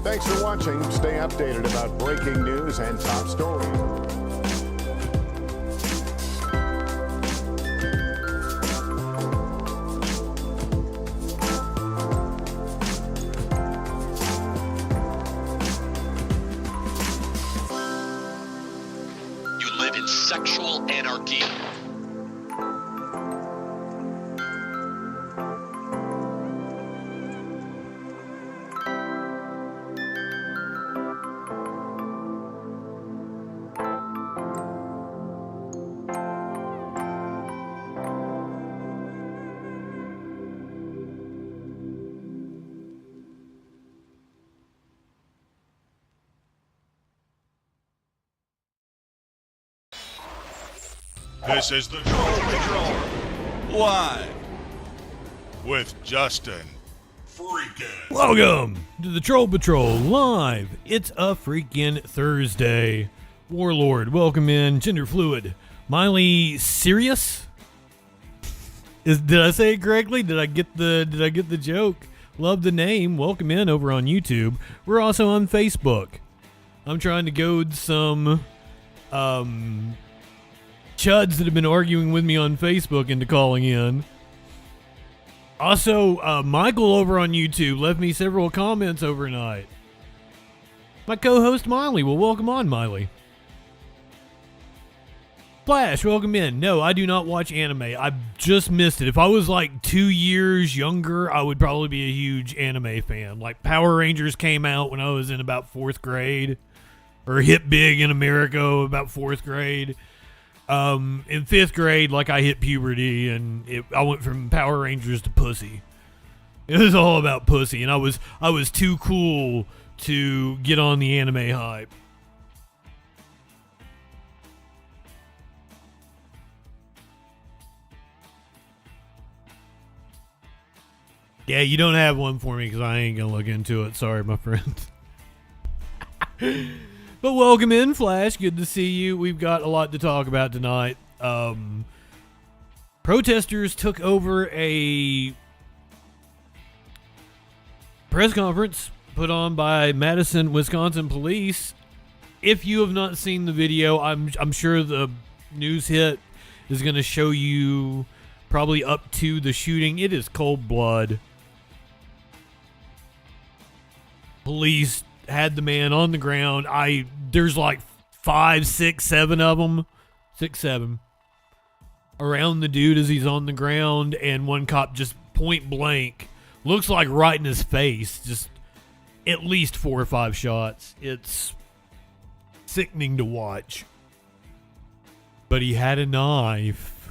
Thanks for watching. Stay updated about breaking news and top stories. You live in sexual anarchy. This is the Troll Patrol, live with Justin Freakin. Welcome to the Troll Patrol live. It's a freaking Thursday. Warlord, welcome in. Gender fluid. Miley Sirius? Did I say it correctly? Did I get the joke? Love the name. Welcome in over on YouTube. We're also on Facebook. I'm trying to goad some chuds that have been arguing with me on Facebook into calling in. Also, Michael over on YouTube left me several comments overnight. My co-host Miley. Well, welcome on, Miley. Flash, welcome in. No, I do not watch anime. I just missed it. If I was like 2 years younger, I would probably be a huge anime fan. Like Power Rangers came out when I was in about 4th grade, or hit big in America about 4th grade. In 5th grade, like I hit puberty, and I went from Power Rangers to pussy. It was all about pussy, and I was too cool to get on the anime hype. Yeah, you don't have one for me because I ain't gonna look into it. Sorry, my friend. But welcome in, Flash. Good to see you. We've got a lot to talk about tonight. Protesters took over a press conference put on by Madison, Wisconsin police. If you have not seen the video, I'm sure the news hit is going to show you probably up to the shooting. It is cold blood. Police had the man on the ground. There's like 5, 6, 7 of them. 6, 7. around the dude as he's on the ground, and one cop just point blank, looks like right in his face, just at least 4 or 5 shots. It's sickening to watch. But he had a knife.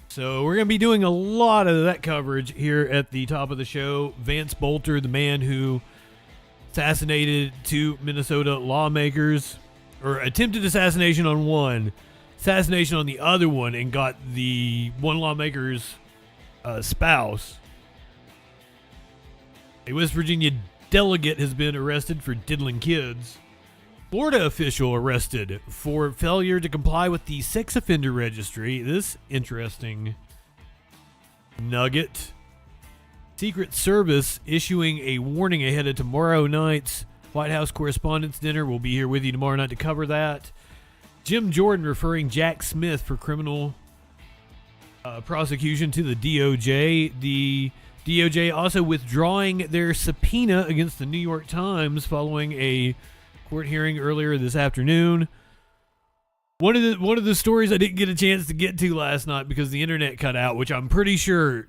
So we're going to be doing a lot of that coverage here at the top of the show. Vance Bolter, the man who assassinated 2 Minnesota lawmakers, or attempted assassination on one, assassination on the other one, and got the one lawmaker's spouse. A West Virginia delegate has been arrested for diddling kids. Florida official arrested for failure to comply with the sex offender registry. This interesting nugget. Secret Service issuing a warning ahead of tomorrow night's White House Correspondents' Dinner. We'll be here with you tomorrow night to cover that. Jim Jordan referring Jack Smith for criminal prosecution to the DOJ. The DOJ also withdrawing their subpoena against the New York Times following a court hearing earlier this afternoon. One of the stories I didn't get a chance to get to last night because the internet cut out, which I'm pretty sure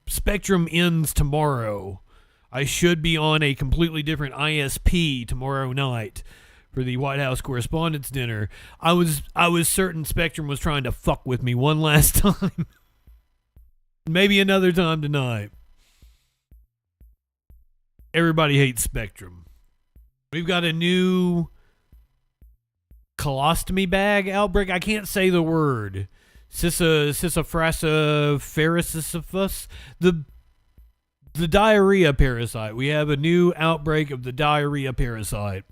Spectrum ends tomorrow. I should be on a completely different ISP tomorrow night for the White House Correspondents' Dinner. I was certain Spectrum was trying to fuck with me one last time. Maybe another time tonight. Everybody hates Spectrum. We've got a new colostomy bag outbreak. I can't say the word. Sissaphrasa the diarrhea parasite. We have a new outbreak of the diarrhea parasite.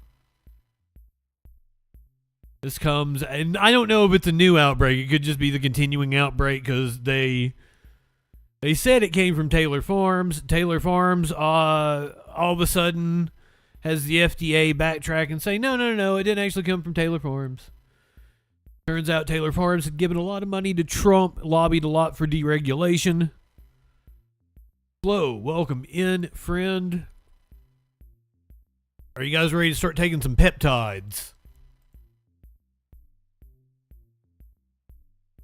This comes, and I don't know if it's a new outbreak. It could just be the continuing outbreak because they said it came from Taylor Farms. Taylor Farms, all of a sudden, has the FDA backtrack and say, no, it didn't actually come from Taylor Farms. Turns out Taylor Farms had given a lot of money to Trump, lobbied a lot for deregulation. Flo, welcome in, friend. Are you guys ready to start taking some peptides?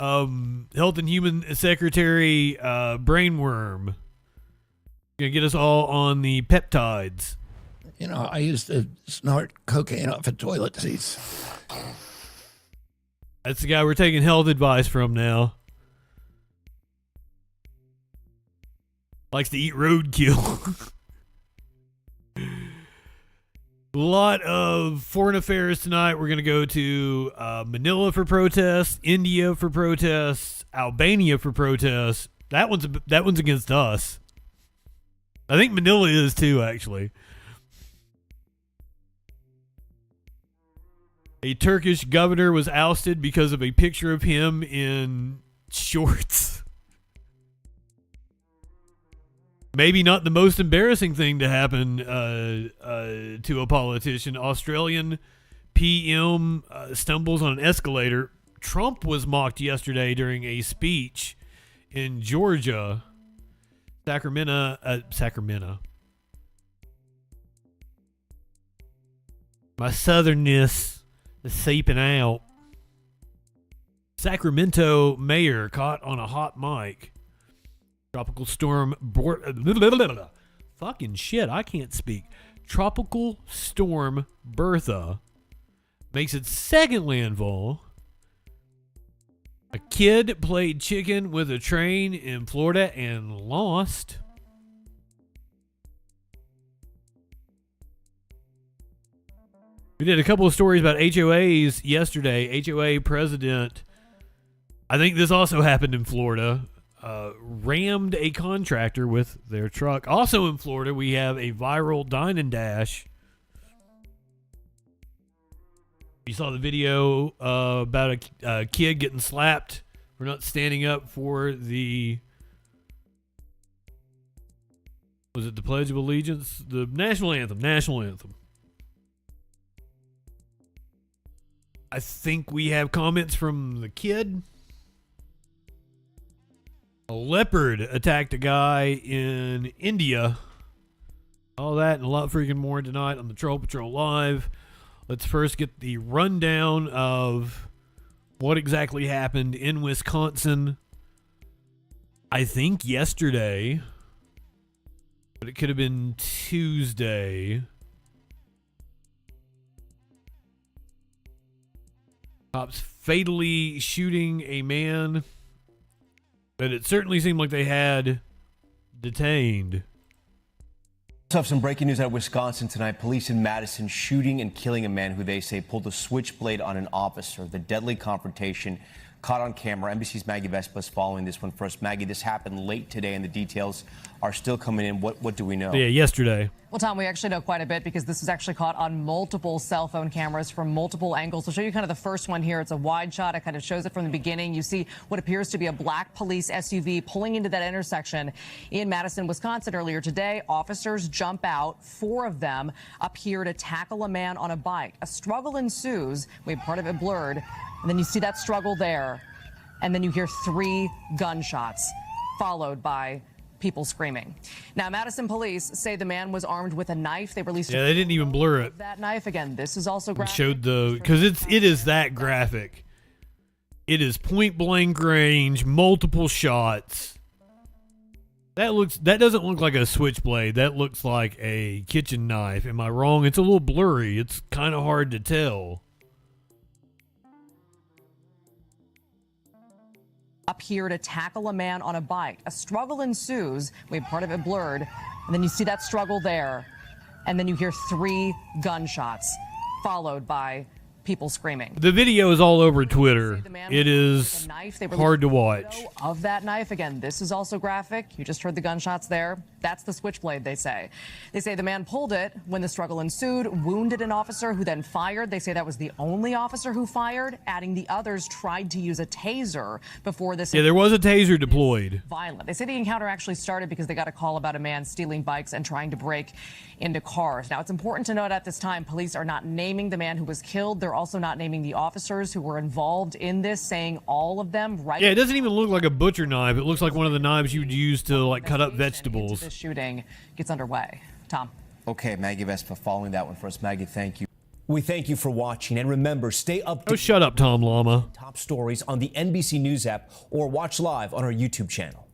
Health and Human Secretary Brainworm gonna get us all on the peptides. You know, I used to snort cocaine off of toilet seats. That's the guy we're taking health advice from now. Likes to eat roadkill. A lot of foreign affairs tonight. We're going to go to Manila for protests, India for protests, Albania for protests. That one's against us. I think Manila is too, actually. A Turkish governor was ousted because of a picture of him in shorts. Maybe not the most embarrassing thing to happen to a politician. Australian PM stumbles on an escalator. Trump was mocked yesterday during a speech in Georgia. Sacramento. My southernness is seeping out. Sacramento mayor caught on a hot mic. Tropical storm fucking shit, I can't speak. Tropical storm Bertha makes its second landfall. A kid played chicken with a train in Florida and lost. We did a couple of stories about HOAs yesterday. HOA president, I think this also happened in Florida, rammed a contractor with their truck. Also in Florida, we have a viral dine and dash. You saw the video about a kid getting slapped for not standing up for the, was it the Pledge of Allegiance? The national anthem. I think we have comments from the kid. A leopard attacked a guy in India. All that and a lot freaking more tonight on the Troll Patrol Live. Let's first get the rundown of what exactly happened in Wisconsin. I think yesterday, but it could have been Tuesday. Cops fatally shooting a man, but it certainly seemed like they had detained. We have some breaking news out of Wisconsin tonight. Police in Madison shooting and killing a man who they say pulled a switchblade on an officer. The deadly confrontation caught on camera. NBC's Maggie Vespa is following this one for us. Maggie, this happened late today and the details are still coming in. What do we know? Yeah, yesterday. Well, Tom, we actually know quite a bit because this was actually caught on multiple cell phone cameras from multiple angles. We'll show you kind of the first one here. It's a wide shot. It kind of shows it from the beginning. You see what appears to be a black police SUV pulling into that intersection in Madison, Wisconsin earlier today. Officers jump out, 4 of them appear to tackle a man on a bike. A struggle ensues. We have part of it blurred. And then you see that struggle there. And then you hear 3 gunshots followed by people screaming. Now, Madison police say the man was armed with a knife. They released they didn't even blur it. That knife again. This is also graphic. Showed because it is that graphic. It is point blank range, multiple shots. That doesn't look like a switchblade. That looks like a kitchen knife. Am I wrong? It's a little blurry. It's kind of hard to tell. Up here to tackle a man on a bike. A struggle ensues. We have part of it blurred. And then you see that struggle there. And then you hear 3 gunshots followed by people screaming. The video is all over Twitter. It is hard to watch. Of that knife, again, this is also graphic. You just heard the gunshots there. That's the switchblade, they say. They say the man pulled it when the struggle ensued, wounded an officer who then fired. They say that was the only officer who fired, adding the others tried to use a taser before this. Yeah, there was a taser deployed. Violent. They say the encounter actually started because they got a call about a man stealing bikes and trying to break into cars. Now, it's important to note at this time, police are not naming the man who was killed. They're also not naming the officers who were involved in this, saying all of them. Right. Yeah, it doesn't even look like a butcher knife. It looks like one of the knives you'd use to like cut up vegetables. This shooting gets underway. Tom. Okay, Maggie Vespa following that one for us. Maggie, thank you. We thank you for watching, and remember, stay up to shut up, Tom Llama. Top stories on the NBC News app or watch live on our YouTube channel.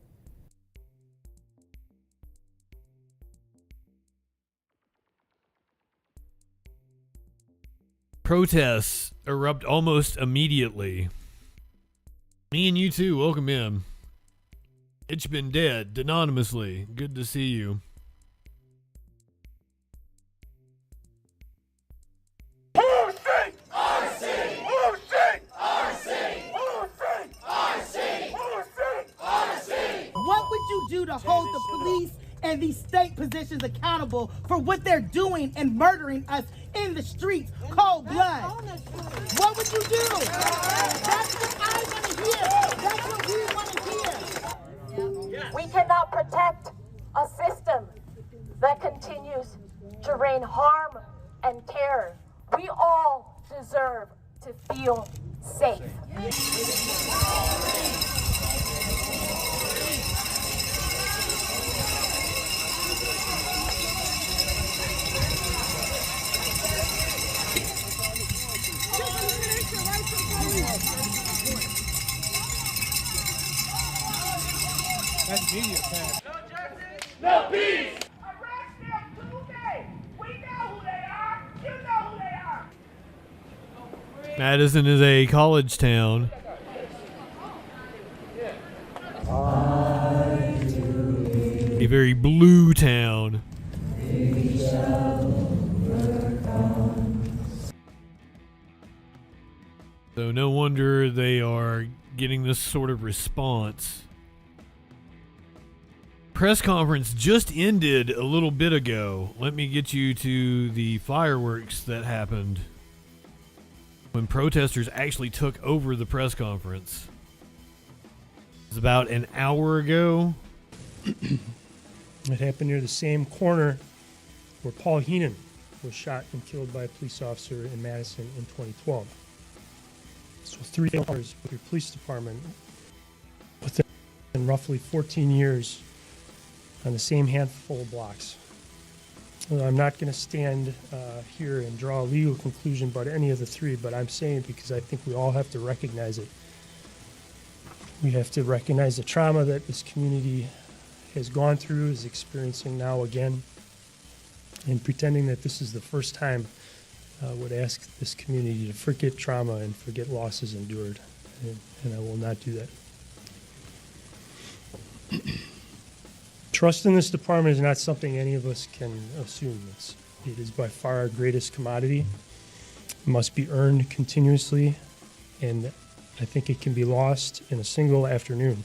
Protests erupt almost immediately. Me and you too, welcome in. It's been dead, anonymously. Good to see you. What would you do to hold the police and these state positions accountable for what they're doing and murdering us in the streets, cold blood? What would you do? That's what I want to hear. That's what we want to hear. We cannot protect a system that continues to rain harm and terror. We all deserve to feel safe. That's media pass. No justice, no peace. Arrest them today. We know who they are. You know who they are. Madison is a college town. A very blue town. So no wonder they are getting this sort of response. Press conference just ended a little bit ago. Let me get you to the fireworks that happened when protesters actually took over the press conference. It was about an hour ago. It happened near the same corner where Paul Heenan was shot and killed by a police officer in Madison in 2012. So 3 hours with your police department within roughly 14 years on the same handful of blocks. I'm not going to stand here and draw a legal conclusion about any of the three, but I'm saying it because I think we all have to recognize it. We have to recognize the trauma that this community has gone through, is experiencing now again, and pretending that this is the first time would ask this community to forget trauma and forget losses endured. And I will not do that. Trust in this department is not something any of us can assume. It is by far our greatest commodity. It must be earned continuously, and I think it can be lost in a single afternoon.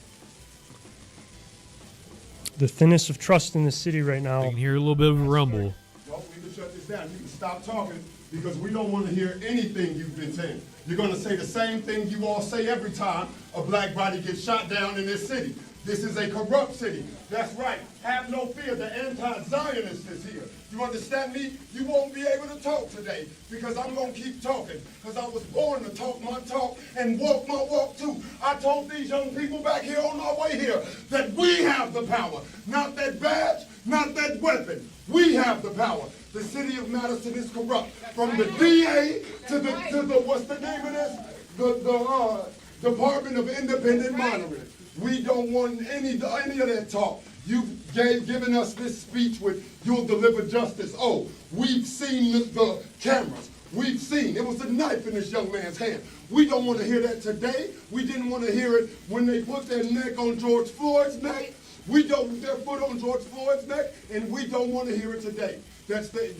The thinness of trust in the city right now. I can hear a little bit of a rumble. Well, we can shut this down. You can stop talking because we don't want to hear anything you've been saying. You're going to say the same thing you all say every time a black body gets shot down in this city. This is a corrupt city. That's right. Have no fear. The anti-Zionist is here. You understand me? You won't be able to talk today because I'm going to keep talking because I was born to talk my talk and walk my walk too. I told these young people back here on our way here that we have the power. Not that badge, not that weapon. We have the power. The city of Madison is corrupt. From the DA to the what's the name of this? The Department of Independent Monitoring. We don't want any of that talk. You've given us this speech with "you'll deliver justice." Oh, we've seen the cameras. We've seen. It was a knife in this young man's hand. We don't want to hear that today. We didn't want to hear it when they put their neck on George Floyd's neck. Their foot on George Floyd's neck, and we don't want to hear it today.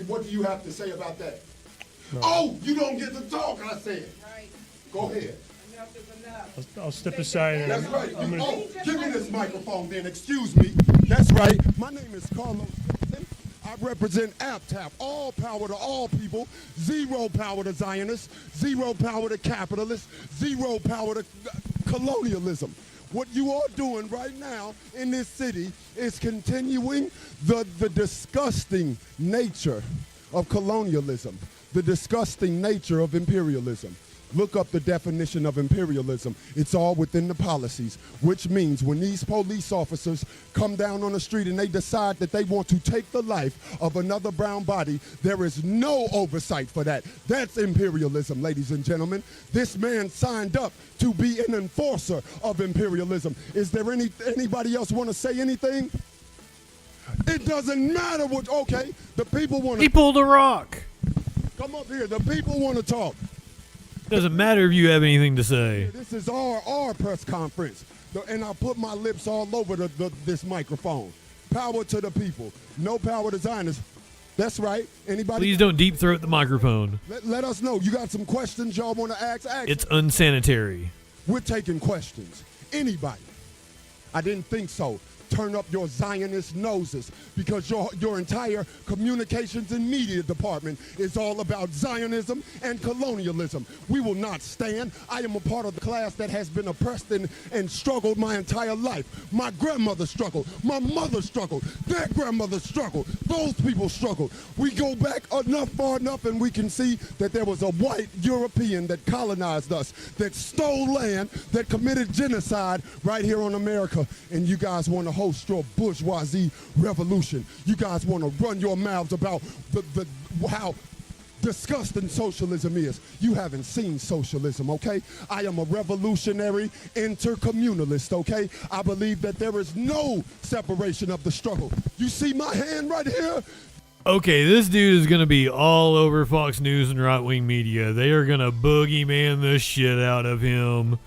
What do you have to say about that? No. Oh, you don't get to talk, I said. Right. Go ahead. I'll step aside. And That's right. Give me this microphone then. Excuse me. That's right. My name is Carlos. I represent APTAP. All power to all people. Zero power to Zionists. Zero power to capitalists. Zero power to colonialism. What you are doing right now in this city is continuing the disgusting nature of colonialism, the disgusting nature of imperialism. Look up the definition of imperialism. It's all within the policies, which means when these police officers come down on the street and they decide that they want to take the life of another brown body, there is no oversight for that. That's imperialism, ladies and gentlemen. This man signed up to be an enforcer of imperialism. Is there anybody else want to say anything? It doesn't matter what, okay, the people want to... He pulled a rock. Come up here, the people want to talk. Doesn't matter if you have anything to say. This is our press conference, and I'll put my lips all over this microphone. Power to the people. No power to Zionists. That's right. Anybody? Please don't deep throat the microphone. Let us know. You got some questions y'all want to ask? It's unsanitary. We're taking questions. Anybody? I didn't think so. Turn up your Zionist noses because your entire communications and media department is all about Zionism and colonialism. We will not stand. I am a part of the class that has been oppressed and struggled my entire life. My grandmother struggled. My mother struggled. Their grandmother struggled. Those people struggled. We go back far enough and we can see that there was a white European that colonized us, that stole land, that committed genocide right here on America. And you guys want to host your bourgeoisie revolution. You guys want to run your mouths about how disgusting socialism is. You haven't seen socialism, okay? I am a revolutionary intercommunalist, okay? I believe that there is no separation of the struggle. You see my hand right here? Okay, this dude is going to be all over Fox News and right-wing media. They are going to boogeyman the shit out of him.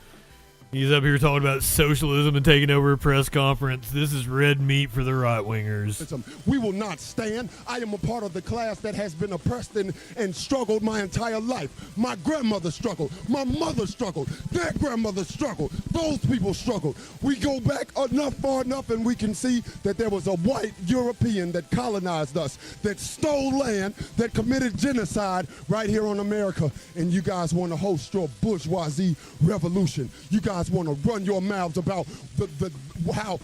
He's up here talking about socialism and taking over a press conference. This is red meat for the right-wingers. We will not stand. I am a part of the class that has been oppressed and struggled my entire life. My grandmother struggled. My mother struggled. Their grandmother struggled. Those people struggled. We go back far enough and we can see that there was a white European that colonized us, that stole land, that committed genocide right here on America. And you guys want to host your bourgeoisie revolution. You guys want to run your mouths about how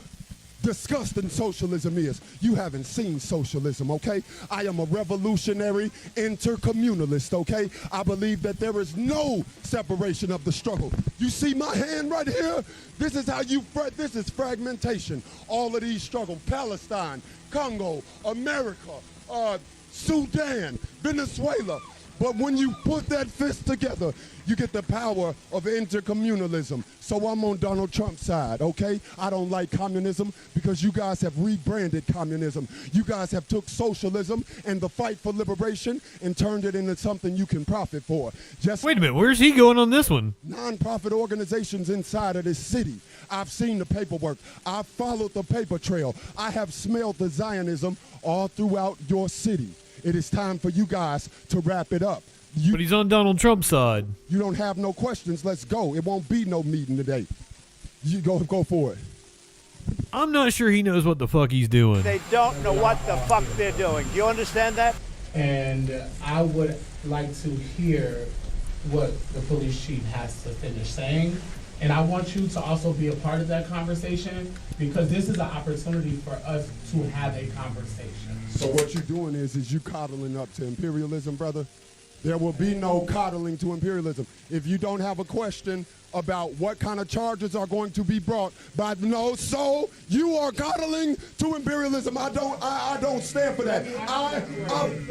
disgusting socialism is. You haven't seen socialism, okay? I am a revolutionary intercommunalist, okay? I believe that there is no separation of the struggle. You see my hand right here? This is how this is fragmentation. All of these struggles, Palestine, Congo, America, Sudan, Venezuela. But when you put that fist together, you get the power of intercommunalism. So I'm on Donald Trump's side, okay? I don't like communism because you guys have rebranded communism. You guys have took socialism and the fight for liberation and turned it into something you can profit for. Just Wait a minute, where's he going on this one? nonprofit organizations inside of this city. I've seen the paperwork. I've followed the paper trail. I have smelled the Zionism all throughout your city. It is time for you guys to wrap it up. But he's on Donald Trump's side. You don't have no questions. Let's go. It won't be no meeting today. You go for it. I'm not sure he knows what the fuck he's doing. They don't know what the fuck they're doing. Do you understand that? And I would like to hear what the police chief has to finish saying. And I want you to also be a part of that conversation because this is an opportunity for us to have a conversation. So what you're doing is you coddling up to imperialism, brother. There will be no coddling to imperialism. If you don't have a question about what kind of charges are going to be brought by so you are coddling to imperialism. I don't stand for that. I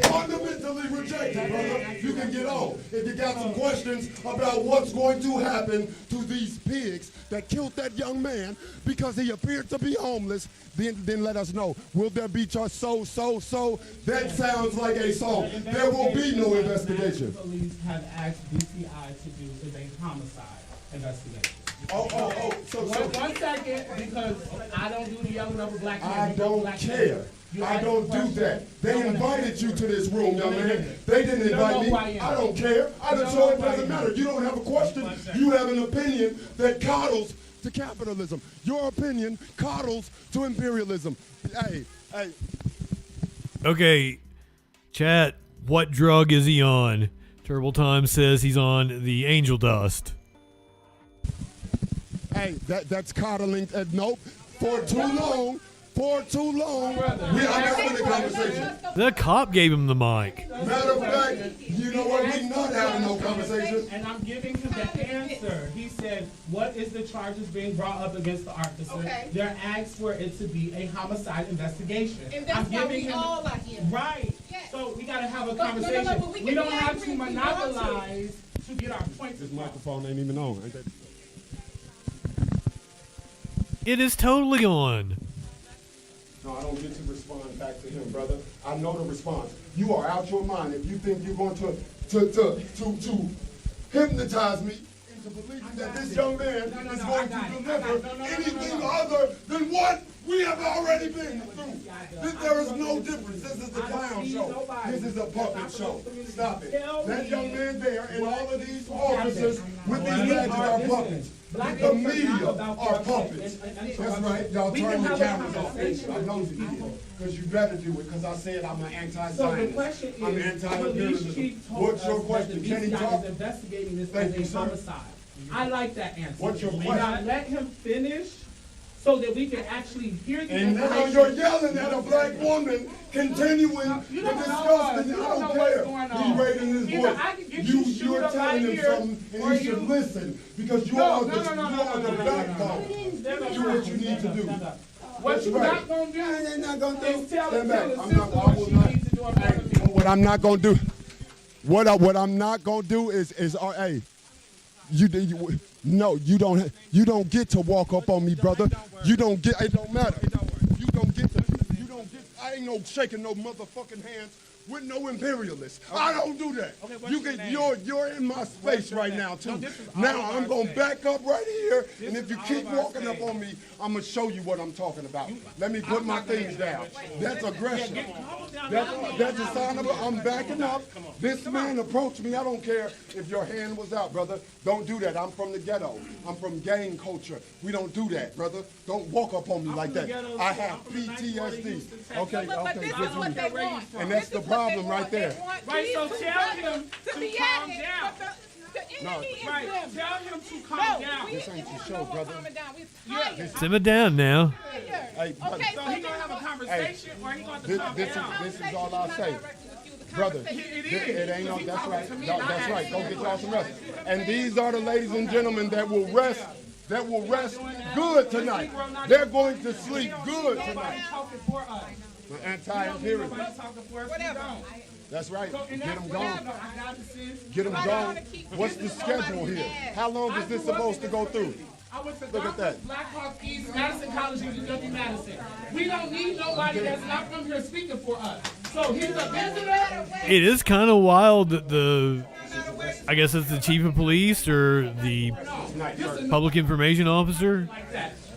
fundamentally reject it, brother. You can get on. If you got some questions about what's going to happen to these pigs that killed that young man because he appeared to be homeless, then let us know. Will there be just so? That sounds like a song. There will be no investigation. Police have asked DCI to do is a homicide investigation. So one second, because I don't do the yelling of a black man. I don't care. I don't do that. They invited you to this room, young man. They didn't invite me. I don't care. So it doesn't matter. You don't have a question. You have an opinion that coddles to capitalism. Your opinion coddles to imperialism. Hey. Okay, chat, what drug is he on? Terrible Time says he's on the angel dust. Hey, that's coddling. Nope. For too long, we are having a conversation. The cop gave him the mic. Matter of fact, you know what? We're not having no conversation. And I'm giving him the answer. He said, what is the charges being brought up against the officer? Okay. They're asked for it to be a homicide investigation. And that's why we all are here. Right. Yes. So we got to have a conversation. We don't have to monopolize to get our points. This microphone ain't even on. It is totally on. No, I don't get to respond back to him, brother. I know the response. You are out your mind if you think you're going to hypnotize me into believing that this young man is going to deliver anything other than what we have already been through. There is no difference. This is the clown show. This is a puppet show. Stop it. That young man there and all of these officers with these badges are puppets. The media are puppets. That's right. Y'all turn your cameras off. I know you did. Because you better do it. Because I said I'm an anti-Zionist. I'm anti-imperialism. What's your question? Can he talk? Investigating this as a homicide. I like that answer. What's your question? Now let him finish so that we can actually hear the information. And now you're yelling at a black woman continuing to discuss this. I don't care. He's raising his voice. You're telling him something and he should listen because you are the backbone. Do what you need to do. What you're not going to do is tell him what you need to do. What I'm not going to do, what I'm not going to do is hey, no, you don't get to walk up on me, brother. You don't get. It don't matter. You don't get. I ain't no shaking no motherfucking hands with no imperialists. Okay. I don't do that. Okay, you're in my space right now too. Now I'm gonna back up right here, and if you keep walking up on me, I'm gonna show you what I'm talking about. Let me put my things down. That's aggression. That's a sign of I'm backing up. This man approached me. I don't care if your hand was out, brother. Don't do that. I'm from the ghetto. I'm from gang culture. We don't do that, brother. Don't walk up on me like that. I have PTSD. Okay. And that's the problem right there. Right, so tell him to calm down. Right, tell him to calm down. This ain't your show, brother. Simmer down now. Hey, so he gonna have a conversation or he gonna have to calm down. This is all I say. Brother, it ain't no, that's right. No, that's right. Go get y'all some rest. And these are the ladies and gentlemen that will rest good tonight. They're going to sleep good tonight. Anti-imperial. Whatever. That's right. So, Get and them that's gone. what happened. Get them gone. What's the schedule here? How long is this supposed to go through? I went to Look at that. Black Hawk East, Madison College, and UW Madison. We don't need nobody that's not from here speaking for us. So he's a visitor. It is kind of wild that I guess it's the chief of police or the public information officer.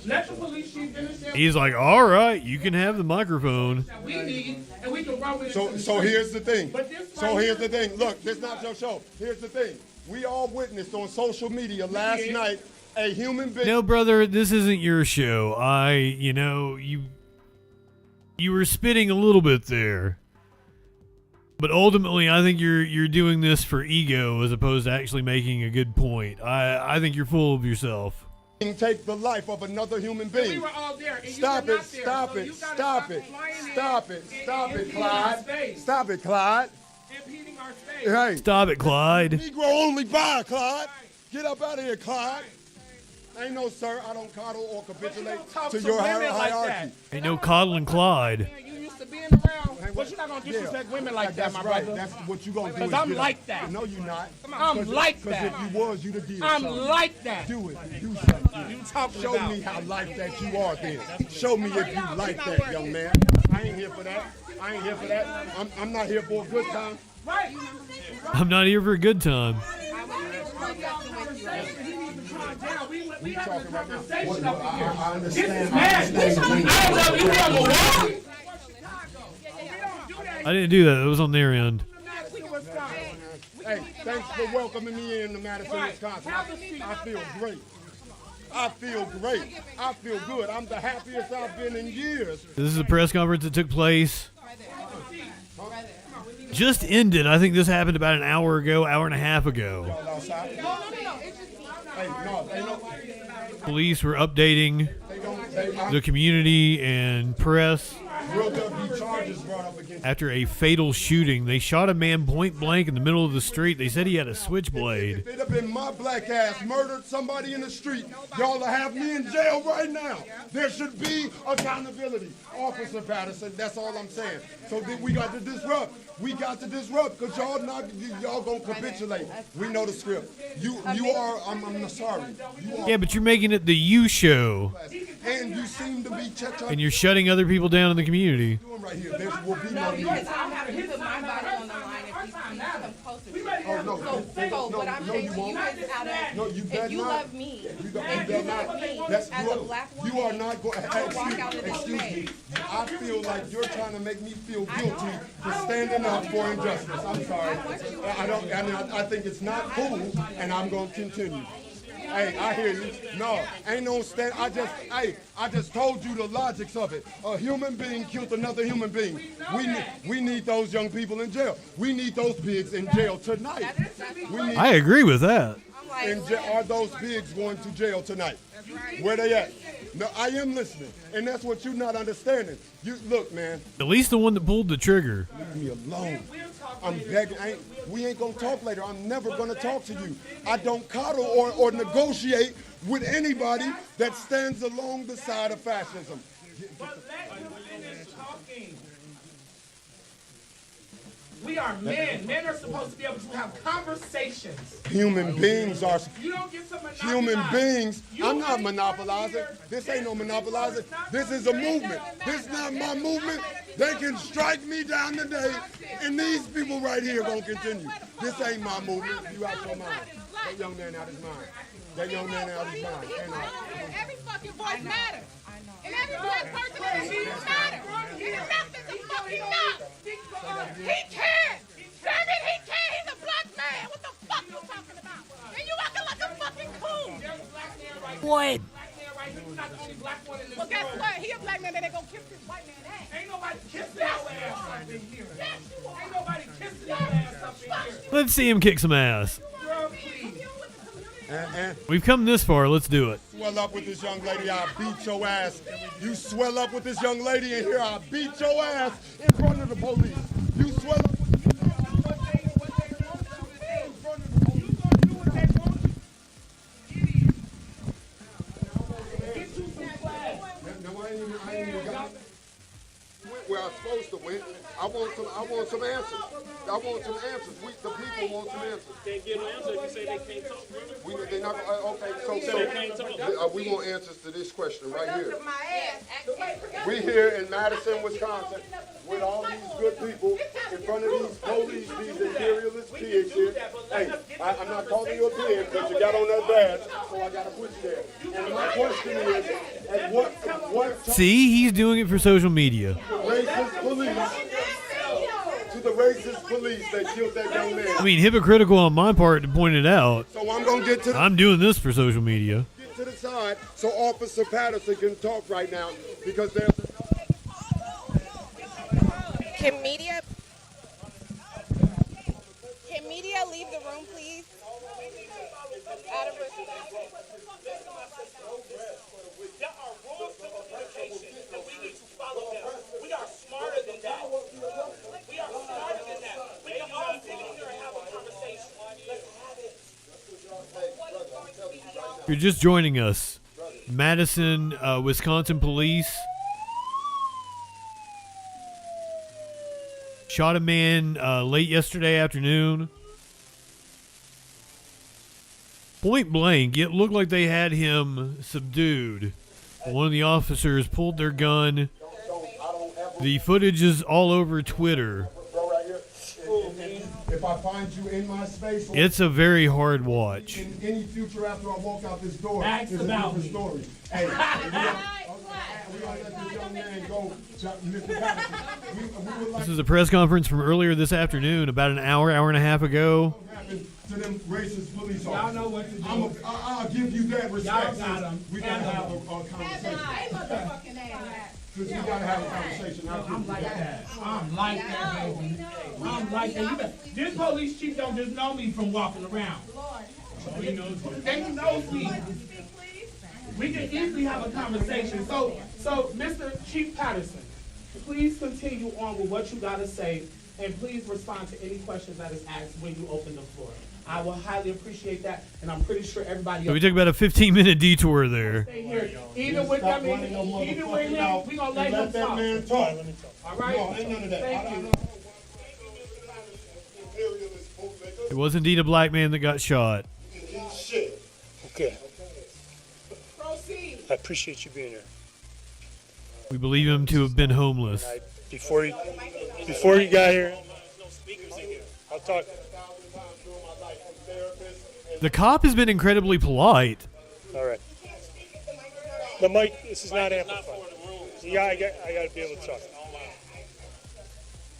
Let the police chief finish their He's like, all right, you can have the microphone. that we need, and we can run with it. So here's the thing. But this So right here's here- the thing. Look, this is not your show. Here's the thing. We all witnessed on social media last night a human being. No, brother, this isn't your show. You were spitting a little bit there. But ultimately, I think you're doing this for ego as opposed to actually making a good point. I think you're full of yourself. Take the life of another human being. We were all there, and Stop you were it, not there. stop So it, you gotta stop it, flying in stop it, stop and it, impeding our Clyde. space. Stop it, Clyde. Impeding our space. Hey, Stop it, Clyde. Negro only buy, Clyde. Get up out of here, Clyde. Ain't no sir, I don't coddle or capitulate talk to to your women like hierarchy. Ain't no coddling Clyde. You used to being around, but you're not gonna disrespect women like that, That's my right. brother. That's what you gonna do. Because is I'm get like up. that. No, you're not. I'm like that. Because if you was, you'd have did I'm something. like that. Do it. Do something. You talking Show about? me how like that you are then. Show me if you like that, young man. I ain't here for that. I ain't here for that. I'm not here for a good time. Right. I'm not here for a good time. We having a conversation What, up here. I This is understand. mad. I love you from Milwaukee. I didn't do that. It was on their end. Hey, thanks for welcoming me into Madison, Wisconsin. I feel great. I feel great. I feel good. I'm the happiest I've been in years. This is a press conference that took place. Just ended. I think this happened about an hour ago, hour and a half ago. Y'all outside? Hey, no, they don't. Police were updating the community and press Will there be charges brought up against after a fatal shooting. They shot a man point blank in the middle of the street. They said he had a switchblade. If it had been my black ass murdered somebody in the street, y'all will have me in jail right now. There should be accountability. Officer Patterson, that's all I'm saying. So then we got to disrupt. We got to disrupt because y'all gonna capitulate. We know the script. You are, I'm sorry. You are, Yeah, but you're making it the you show, and you seem to be and you're shutting other people down in the community. doing right here. There will be no need. Oh, no. So what I'm saying to you is out of, No, you better if you not. love me, You if better you not. love me That's, as a black woman, you are not going. I will walk out of this Excuse me. space. I feel like you're trying to make me feel guilty for standing up for injustice. I'm sorry. I don't. I mean, I think it's not cool, and I'm going to continue. Hey, I hear you. No, ain't no stand. I just told you the logics of it. A human being killed another human being. We need those young people in jail. We need those pigs in jail tonight. We need, I agree with that. are those pigs going to jail tonight? Where they at? No, I am listening, and that's what you're not understanding. You look, man. At least the one that pulled the trigger. Leave me alone. I'm begging. We ain't gonna talk later. I'm never gonna talk to you. I don't coddle or negotiate with anybody that stands along the side of fascism. But let him finish talking. We are men. Men are supposed to be able to have conversations. Human beings are. You don't get to monopolize. Human beings. I'm not You monopolizing. This ain't no monopolizing. This is a movement. This is not my movement. They can strike me down today, and these people right here gonna continue. This ain't my movement. You out your mind. That young man out his mind. That young man out his mind. Every fucking voice matters. And every black person in the streets matters. And enough is fucking enough. He can. Damn it, he can. He's a black man. What the fuck you talking about? And you acting like a fucking coon. What? Well, guess what? He a black man that ain't gonna kiss this white man ass. Ain't nobody kissing your ass up in here. Yes, you are. Ain't nobody kissing your ass up in here. Let's see him kick some ass. Girl, please. And We've come this far. Let's do it. swell up with this young lady, I'll beat your ass. You swell up with this young lady in here, I'll beat your ass in front of the police. You swell up with this young lady in front of the police. No, I ain't even got it. Well, not supposed to win. I want some answers. I want some answers. The people want some answers. Can't get an answer if you say they can't talk, brother. They're not okay. We want answers to this question right here. We here in Madison, Wisconsin, with all these good people in front of these police, these imperialist pigs here. Hey, I'm not calling you a pig, but you got on that badge, so I got to put you there. And my question is, at what See, he's doing it for social media. To the racist police that killed that young man. I mean, hypocritical on my part to point it out. So I'm gonna get to. I'm doing this for social media. Get to the side so Officer Patterson can talk right now because there's. Can media leave the room, please? Out of respect. There are rules to communication, and we need to follow them. We are smarter than that. We are smarter than that. We can all sit in here and have a conversation. Let's have it. If you're just joining us, Madison, Wisconsin police shot a man late yesterday afternoon. Point blank, it looked like they had him subdued. One of the officers pulled their gun. The footage is all over Twitter. If I find you in my space, It's a very hard watch. in any future after I walk out this door, Ask it's a about different story. Hey, we gotta let this young man go, Mr. Patterson. We would like This is a press conference from earlier this afternoon, about an hour and a half ago. to them racist police officers. Y'all know what to do. I'll give you that respect. Y'all got 'em. We gotta have a conversation. Because we gotta have a conversation. I'm like that. I'm like that, baby. I'm like that. This police chief don't just know me from walking around. He knows me. They knows me. We can easily have a conversation. So, Mr. Chief Patterson, please continue on with what you gotta say, and please respond to any questions that is asked when you open the floor. I will highly appreciate that, and I'm pretty sure everybody So else. we took about a 15-minute detour there. Stay here. Either with them, either with him, we gonna let him talk. Man talk. All right? No, ain't none of that. Thank you. It was indeed a black man that got shot. Okay. Proceed. I appreciate you being here. We believe him to have been homeless. Before you got here, I'll talk. The cop has been incredibly polite. All right. The mic, this is not amplified. Yeah, I got to be able to talk.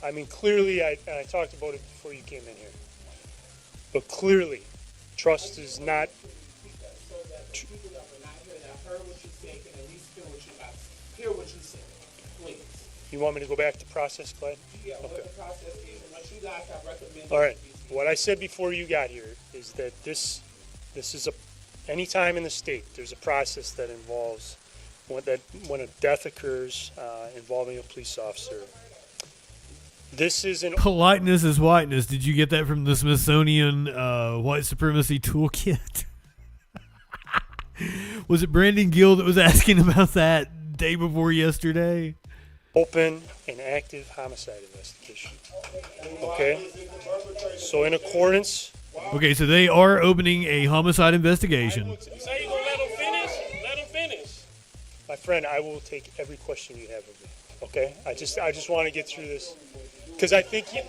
I mean, clearly, I talked about it before you came in here. But clearly, trust is not. Hear what you said, please. You want me to go back to process, Clyde? Yeah, what the process is, and what you guys have recommended. All right. What I said before you got here is that this is any time in the state there's a process that involves when a death occurs involving a police officer. This is an Politeness is whiteness. Did you get that from the Smithsonian white supremacy toolkit? Was it Brandon Gill that was asking about that day before yesterday? open and active homicide investigation. Okay? So in accordance. Okay, so they are opening a homicide investigation. Say you gonna let him finish? Let him finish. My friend, I will take every question you have of me. Okay? I just want to get through this because I think you.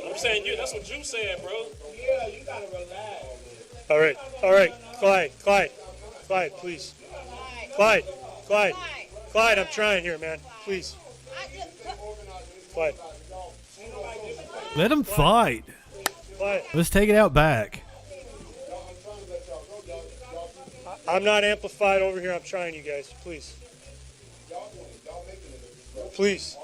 I'm saying you. That's what you said, bro. Yeah, you gotta relax. All right, Clyde, please. Clyde, I'm trying here, man. Please. Clyde. Let them fight. Clyde. Let's take it out back. I'm not amplified over here. I'm trying, you guys. Please. Please.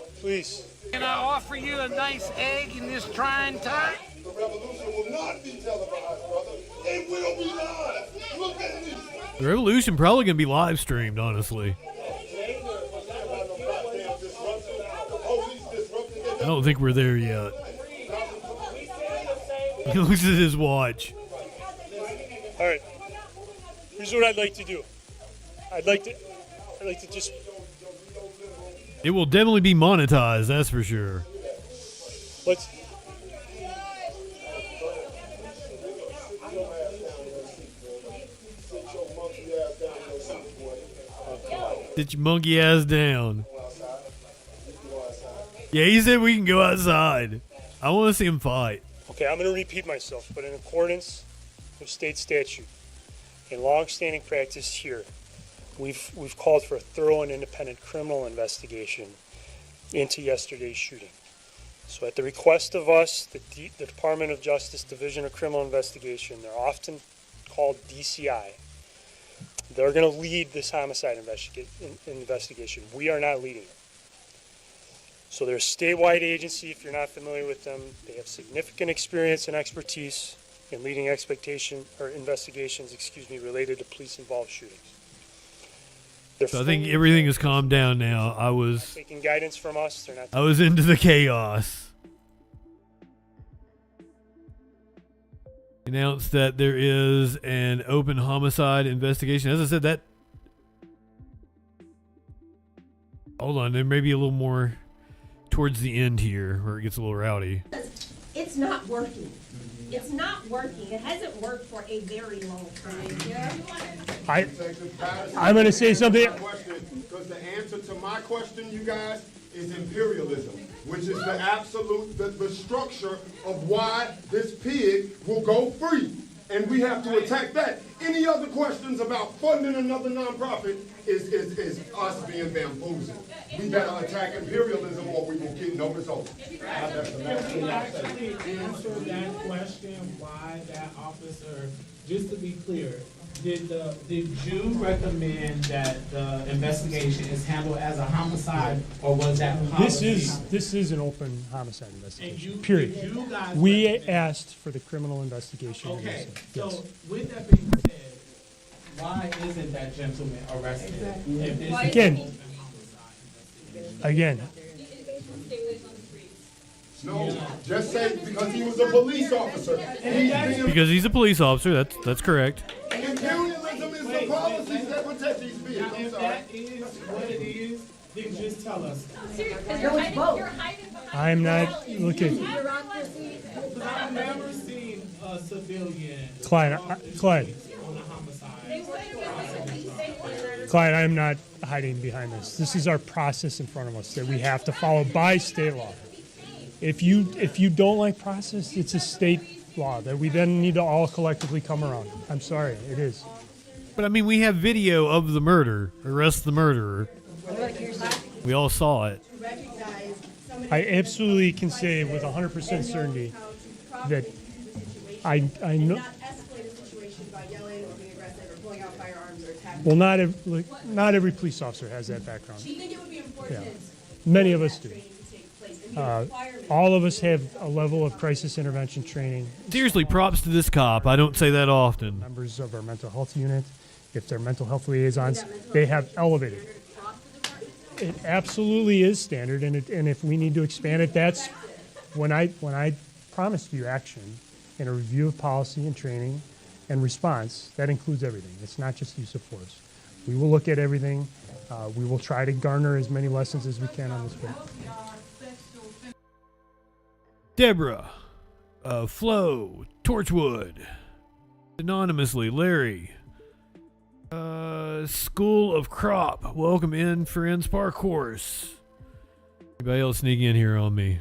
Can I offer you a nice egg in this trying time? The revolution will not be televised, brother. It will be live. Look at this. The revolution probably going to be live streamed, honestly. I don't think we're there yet. He looks at his watch. All right. Here's what I'd like to do. I'd like to just. It will definitely be monetized, that's for sure. Let's. Sit your monkey ass down. Yeah, he said we can go outside. I want to see him fight. Okay, I'm going to repeat myself, but in accordance with state statute and long-standing practice here, we've called for a thorough and independent criminal investigation into yesterday's shooting. So at the request of us, the Department of Justice Division of Criminal Investigation, they're often called DCI, they're going to lead this homicide investigation. We are not leading it. So they're a statewide agency, if you're not familiar with them. They have significant experience and expertise in leading investigations, related to police-involved shootings. So I think everything has calmed down now. I was taking guidance from us. They're not. I was into the chaos. Announced that there is an open homicide investigation. As I said, that. Hold on, there may be a little more towards the end here where it gets a little rowdy. It's not working. It's not working. It hasn't worked for a very long time. I'm going to say something. Because the answer to my question, you guys, is imperialism, which is the absolute, the structure of why this pig will go free. And we have to attack that. Any other questions about funding another nonprofit is us being bamboozled. We gotta attack imperialism or we will get no results. Can we actually answer that question, why that officer, just to be clear, did you recommend that the investigation is handled as a homicide, or was that policy? This is an open homicide investigation. And period. You guys we asked for the criminal investigation. Okay, yes. so with that being said, why isn't that gentleman arrested? If this Again. No, just say because he was a police officer. Because he's a police officer, that's correct. Imperialism is the policies that protect these pigs. Now, if that is what it is, then just tell us. I'm not looking. Because I've never seen a civilian Clyde, on a homicide. Clyde, I'm not hiding behind this. This is our process in front of us that we have to follow by state law. If you don't like process, it's a state law that we then need to all collectively come around. I'm sorry, it is. But I mean, we have video of the murder. Arrest the murderer. We all saw it. I absolutely can say with 100% certainty that I know. Well, not every police officer has that background. Yeah. Many of us do. All of us have a level of crisis intervention training. Seriously, props to this cop. I don't say that often. Members of our mental health unit, if they're mental health liaisons, they have elevated. It absolutely is standard, and if we need to expand it, that's when I promised you action and a review of policy and training and response. That includes everything. It's not just use of force. We will look at everything. We will try to garner as many lessons as we can on this bill. Deborah, Flo, Torchwood, anonymously, Larry, School of Crop, welcome in, friends, Parkourse. Anybody else sneaking in here on me?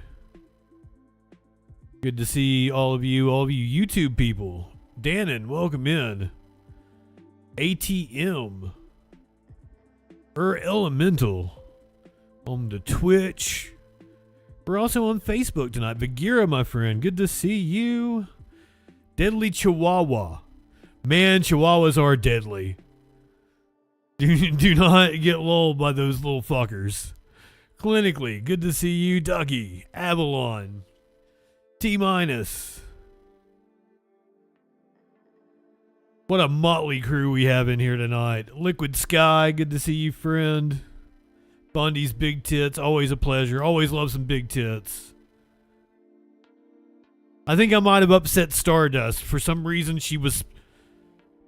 Good to see all of you YouTube people. Dannon, welcome in. ATM, Elemental, on the Twitch. We're also on Facebook tonight. Bagheera, my friend, good to see you. Deadly Chihuahua. Man, Chihuahuas are deadly. Do not get lulled by those little fuckers. Clinically, good to see you. Ducky, Avalon, T-. What a motley crew we have in here tonight. Liquid Sky, good to see you, friend. Bundy's big tits, always a pleasure. Always love some big tits. I think I might have upset Stardust. For some reason, she was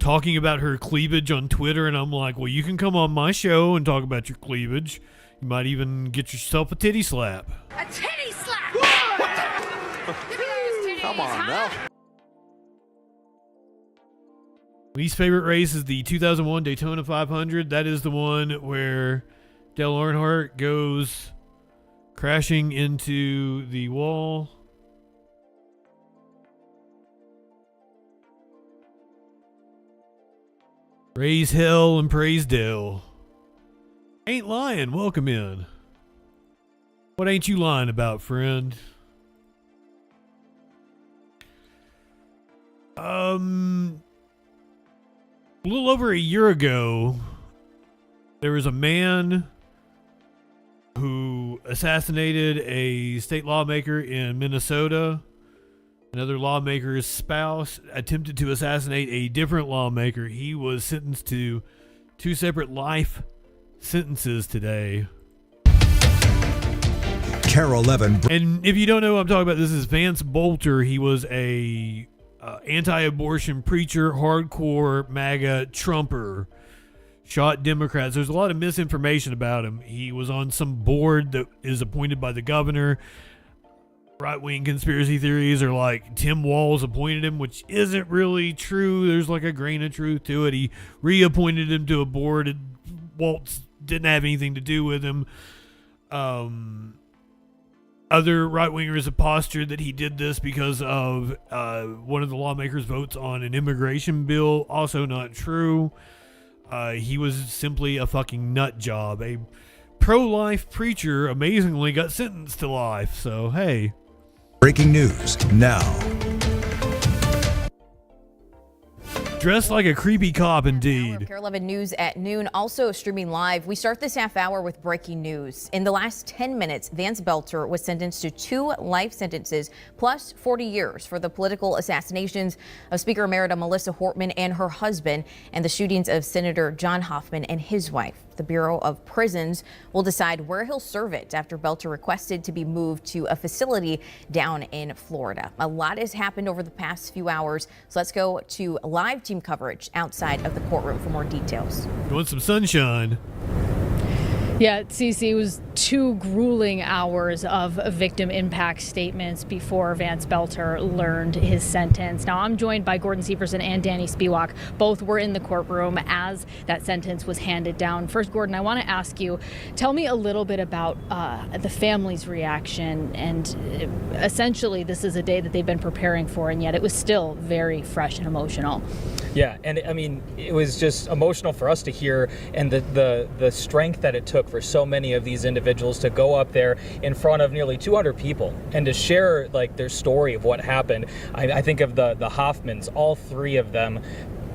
talking about her cleavage on Twitter, and I'm like, well, you can come on my show and talk about your cleavage. You might even get yourself a titty slap. A titty slap! Come on now. Least favorite race is the 2001 Daytona 500. That is the one where Dale Earnhardt goes crashing into the wall. Raise hell and praise Dale. Ain't lying. Welcome in. What ain't you lying about, friend? A little over a year ago, there was a man who assassinated a state lawmaker in Minnesota. Another lawmaker's spouse attempted to assassinate a different lawmaker. He was sentenced to 2 separate life sentences today. Carol 11. And if you don't know what I'm talking about, this is Vance Bolter. He was a anti-abortion preacher, hardcore MAGA Trumper, shot Democrats. There's a lot of misinformation about him. He was on some board that is appointed by the governor. Right-wing conspiracy theories are like Tim Walz appointed him, which isn't really true. There's like a grain of truth to it. He reappointed him to a board, and Walz didn't have anything to do with him. Other right-wingers have postured that he did this because of one of the lawmakers' votes on an immigration bill. Also not true. He was simply a fucking nut job. A pro-life preacher amazingly got sentenced to life. So, hey. Breaking news now. Dressed like a creepy cop, indeed. Care 11 News at noon, also streaming live. We start this half hour with breaking news. In the last 10 minutes, Vance Belter was sentenced to 2 life sentences plus 40 years for the political assassinations of Speaker Emerita Melissa Hortman and her husband, and the shootings of Senator John Hoffman and his wife. The Bureau of Prisons will decide where he'll serve it after Belter requested to be moved to a facility down in Florida. A lot has happened over the past few hours, so let's go to live team coverage outside of the courtroom for more details. You want some sunshine? Yeah, Cece, it was 2 grueling hours of victim impact statements before Vance Belter learned his sentence. Now, I'm joined by Gordon Severson and Danny Spiewak. Both were in the courtroom as that sentence was handed down. First, Gordon, I want to ask you, tell me a little bit about the family's reaction. And essentially, this is a day that they've been preparing for, and yet it was still very fresh and emotional. Yeah, and I mean, it was just emotional for us to hear, and the strength that it took for so many of these individuals to go up there in front of nearly 200 people and to share like their story of what happened. I think of the Hoffmans, all 3 of them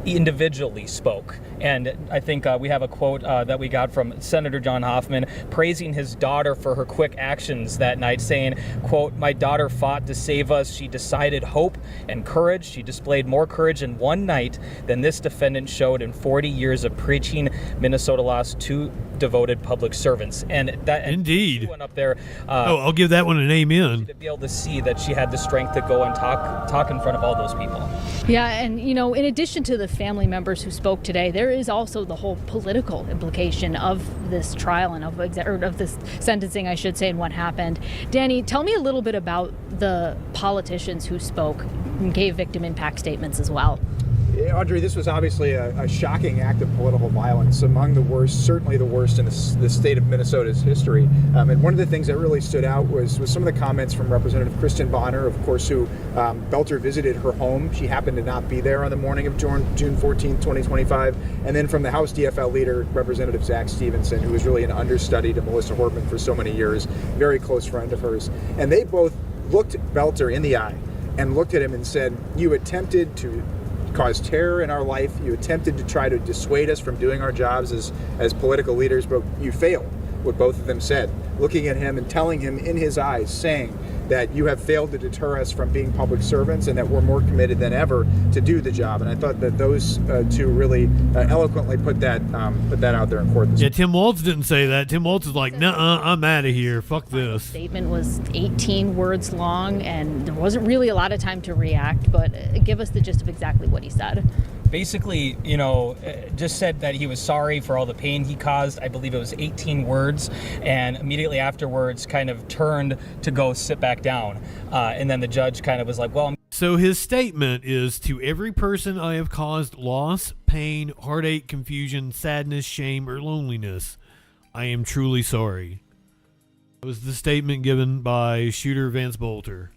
individually spoke. And I think we have a quote that we got from Senator John Hoffman praising his daughter for her quick actions that night, saying, quote, "My daughter fought to save us. She decided hope and courage. She displayed more courage in one night than this defendant showed in 40 years of preaching. Minnesota lost 2 devoted public servants." And that indeed she went up there. I'll give that one an amen. To be able to see that she had the strength to go and talk in front of all those people. Yeah, and you know, in addition to the family members who spoke today, there is also the whole political implication of this trial and of this sentencing, I should say, and what happened. Danny, tell me a little bit about the politicians who spoke and gave victim impact statements as well. Audrey, this was obviously a shocking act of political violence, among the worst, certainly the worst in the state of Minnesota's history. And one of the things that really stood out was some of the comments from Representative Kristen Bonner, of course, who Belter visited her home. She happened to not be there on the morning of June 14, 2025. And then from the House DFL leader, Representative Zach Stevenson, who was really an understudy to Melissa Hortman for so many years, very close friend of hers. And they both looked Belter in the eye and looked at him and said, "You attempted to cause terror in our life. You attempted to try to dissuade us from doing our jobs as political leaders, but you failed," what both of them said, looking at him and telling him in his eyes, saying that you have failed to deter us from being public servants and that we're more committed than ever to do the job. And I thought that those 2 really eloquently put that out there in court. Yeah, Tim Walz didn't say that. Tim Walz is like, "Nuh-uh, I'm out of here. Fuck this." The statement was 18 words long, and there wasn't really a lot of time to react, but give us the gist of exactly what he said. basically, just said that he was sorry for all the pain he caused. I believe it was 18 words, and immediately afterwards kind of turned to go sit back down. And then the judge kind of was like, well, So his statement is, to every person I have caused loss, pain, heartache, confusion, sadness, shame, or loneliness, I am truly sorry. That was the statement given by shooter Vance Bolter.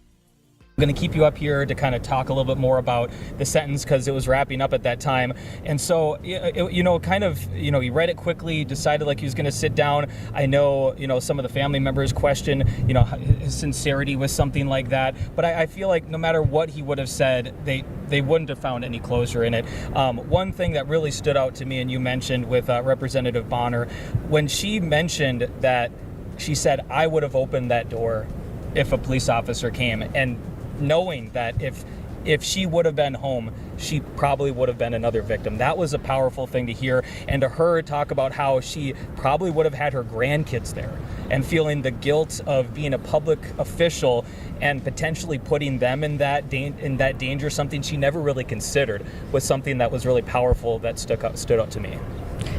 I'm going to keep you up here to kind of talk a little bit more about the sentence because it was wrapping up at that time. And so, he read it quickly, decided like he was going to sit down. I know, some of the family members question, his sincerity with something like that. But I feel like no matter what he would have said, they wouldn't have found any closure in it. One thing that really stood out to me, and you mentioned with Representative Bonner, when she mentioned that, she said, I would have opened that door if a police officer came. And knowing that if she would have been home, she probably would have been another victim. That was a powerful thing to hear. And to her talk about how she probably would have had her grandkids there and feeling the guilt of being a public official and potentially putting them in that danger, something she never really considered, was something that was really powerful that stood out to me.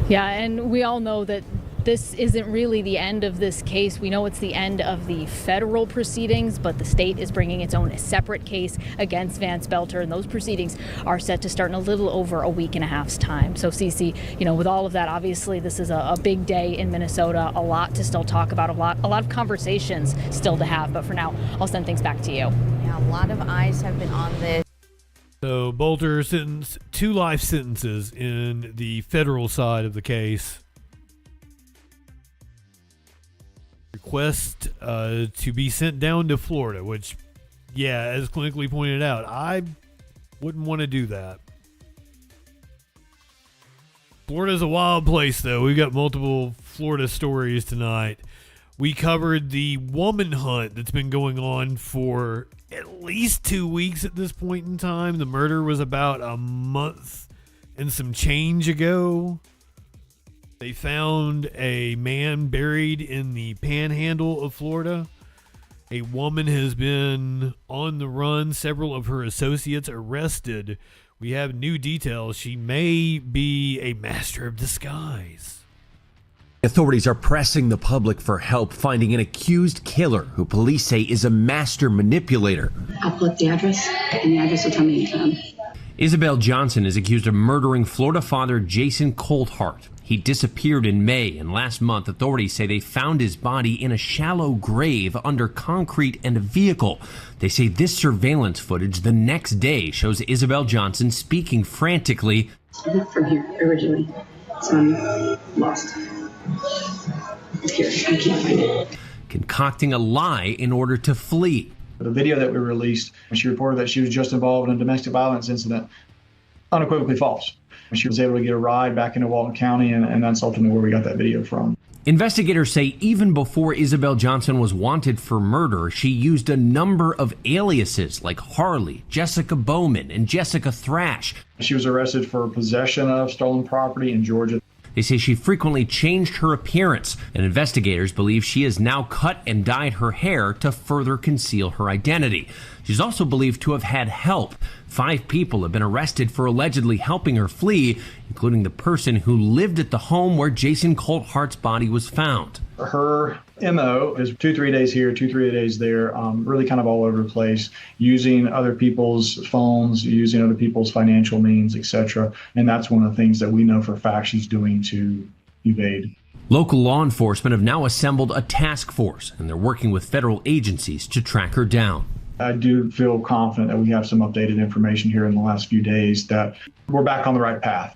Yeah, and we all know that this isn't really the end of this case. We know it's the end of the federal proceedings, but the state is bringing its own separate case against Vance Belter, and those proceedings are set to start in a little over a week and a half's time. So, Cece, with all of that, obviously this is a big day in Minnesota, a lot to still talk about, a lot of conversations still to have. But for now, I'll send things back to you. Yeah, a lot of eyes have been on this. So Bolter sentenced 2 life sentences in the federal side of the case. Request to be sent down to Florida, which, yeah, as clinically pointed out, I wouldn't want to do that. Florida's a wild place, though. We've got multiple Florida stories tonight. We covered the woman hunt that's been going on for at least 2 weeks at this point in time. The murder was about a month and some change ago. They found a man buried in the panhandle of Florida. A woman has been on the run. Several of her associates arrested. We have new details. She may be a master of disguise. Authorities are pressing the public for help finding an accused killer who police say is a master manipulator. I'll put the address, and the address will tell me anytime. Isabel Johnson is accused of murdering Florida father Jason Colthart. He disappeared in May, and last month authorities say they found his body in a shallow grave under concrete and a vehicle. They say this surveillance footage the next day shows Isabel Johnson speaking frantically. I'm not from here originally, so I'm lost. It's here. I can't find it. Concocting a lie in order to flee. The video that we released, she reported that she was just involved in a domestic violence incident. Unequivocally false. She was able to get a ride back into Walton County, and that's ultimately where we got that video from. Investigators say even before Isabel Johnson was wanted for murder, she used a number of aliases like Harley, Jessica Bowman, and Jessica Thrash. She was arrested for possession of stolen property in Georgia. They say she frequently changed her appearance, and investigators believe she has now cut and dyed her hair to further conceal her identity. She's also believed to have had help. 5 people have been arrested for allegedly helping her flee, including the person who lived at the home where Jason Colthart's body was found. Her MO is 2-3 days here, 2-3 days there, really kind of all over the place, using other people's phones, using other people's financial means, etc. And that's one of the things that we know for a fact she's doing to evade. Local law enforcement have now assembled a task force, and they're working with federal agencies to track her down. I do feel confident that we have some updated information here in the last few days that we're back on the right path.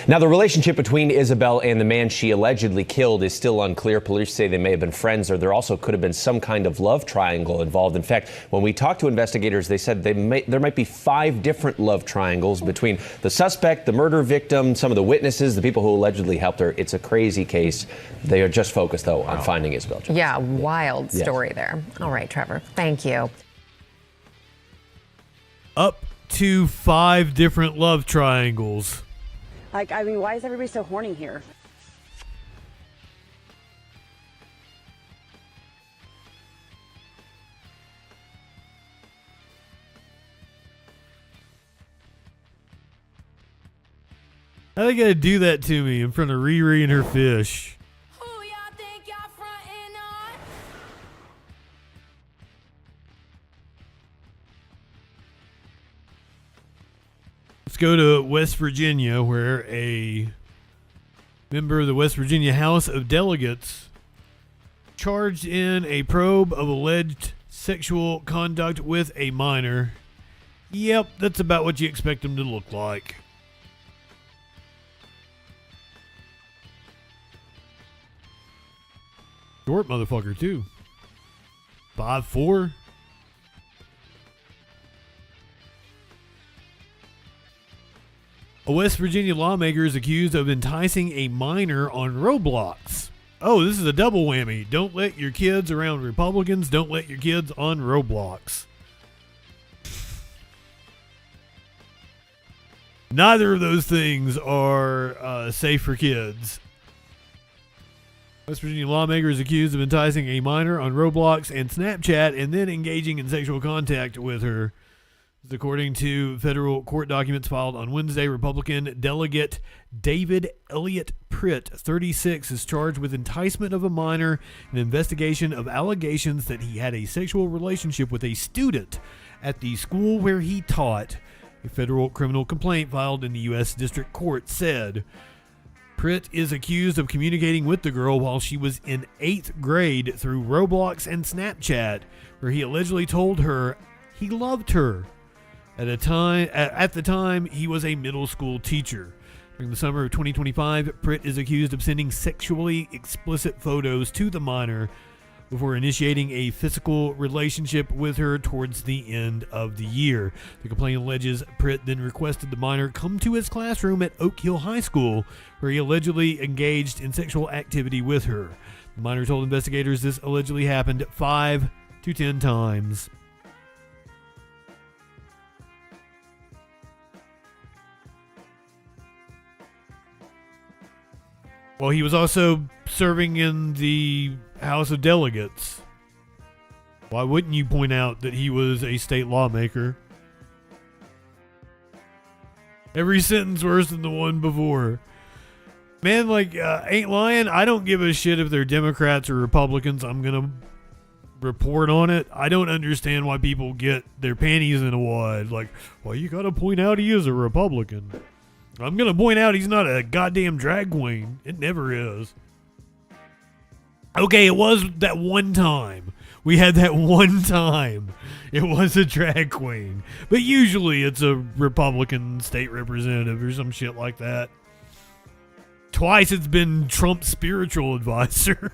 Now, the relationship between Isabel and the man she allegedly killed is still unclear. Police say they may have been friends, or there also could have been some kind of love triangle involved. In fact, when we talked to investigators, they said there might be 5 different love triangles between the suspect, the murder victim, some of the witnesses, the people who allegedly helped her. It's a crazy case. They are just focused, though, on finding Isabel Johnson. Yeah, wild story there. All right, Trevor. Thank you. Up to 5 different love triangles. Like, I mean, why is everybody so horny here? How they gotta do that to me in front of Riri and her fish? Let's go to West Virginia, where a member of the West Virginia House of Delegates charged in a probe of alleged sexual conduct with a minor. Yep, that's about what you expect them to look like. Short motherfucker, too. 5'4". A West Virginia lawmaker is accused of enticing a minor on Roblox. Oh, this is a double whammy. Don't let your kids around Republicans. Don't let your kids on Roblox. Neither of those things are safe for kids. West Virginia lawmaker is accused of enticing a minor on Roblox and Snapchat and then engaging in sexual contact with her. According to federal court documents filed on Wednesday, Republican Delegate David Elliott Pritt, 36, is charged with enticement of a minor, an investigation of allegations that he had a sexual relationship with a student at the school where he taught. A federal criminal complaint filed in the U.S. District Court said Pritt is accused of communicating with the girl while she was in 8th grade through Roblox and Snapchat, where he allegedly told her he loved her. At the time, he was a middle school teacher. During the summer of 2025, Pritt is accused of sending sexually explicit photos to the minor before initiating a physical relationship with her towards the end of the year. The complaint alleges Pritt then requested the minor come to his classroom at Oak Hill High School, where he allegedly engaged in sexual activity with her. The minor told investigators this allegedly happened 5 to 10 times. Well, he was also serving in the House of Delegates. Why wouldn't you point out that he was a state lawmaker? Every sentence worse than the one before. Man, ain't lying. I don't give a shit if they're Democrats or Republicans. I'm going to report on it. I don't understand why people get their panties in a wad. Well, you got to point out he is a Republican. I'm going to point out he's not a goddamn drag queen. It never is. Okay, it was that one time. We had that one time. It was a drag queen. But usually it's a Republican state representative or some shit like that. Twice it's been Trump's spiritual advisor.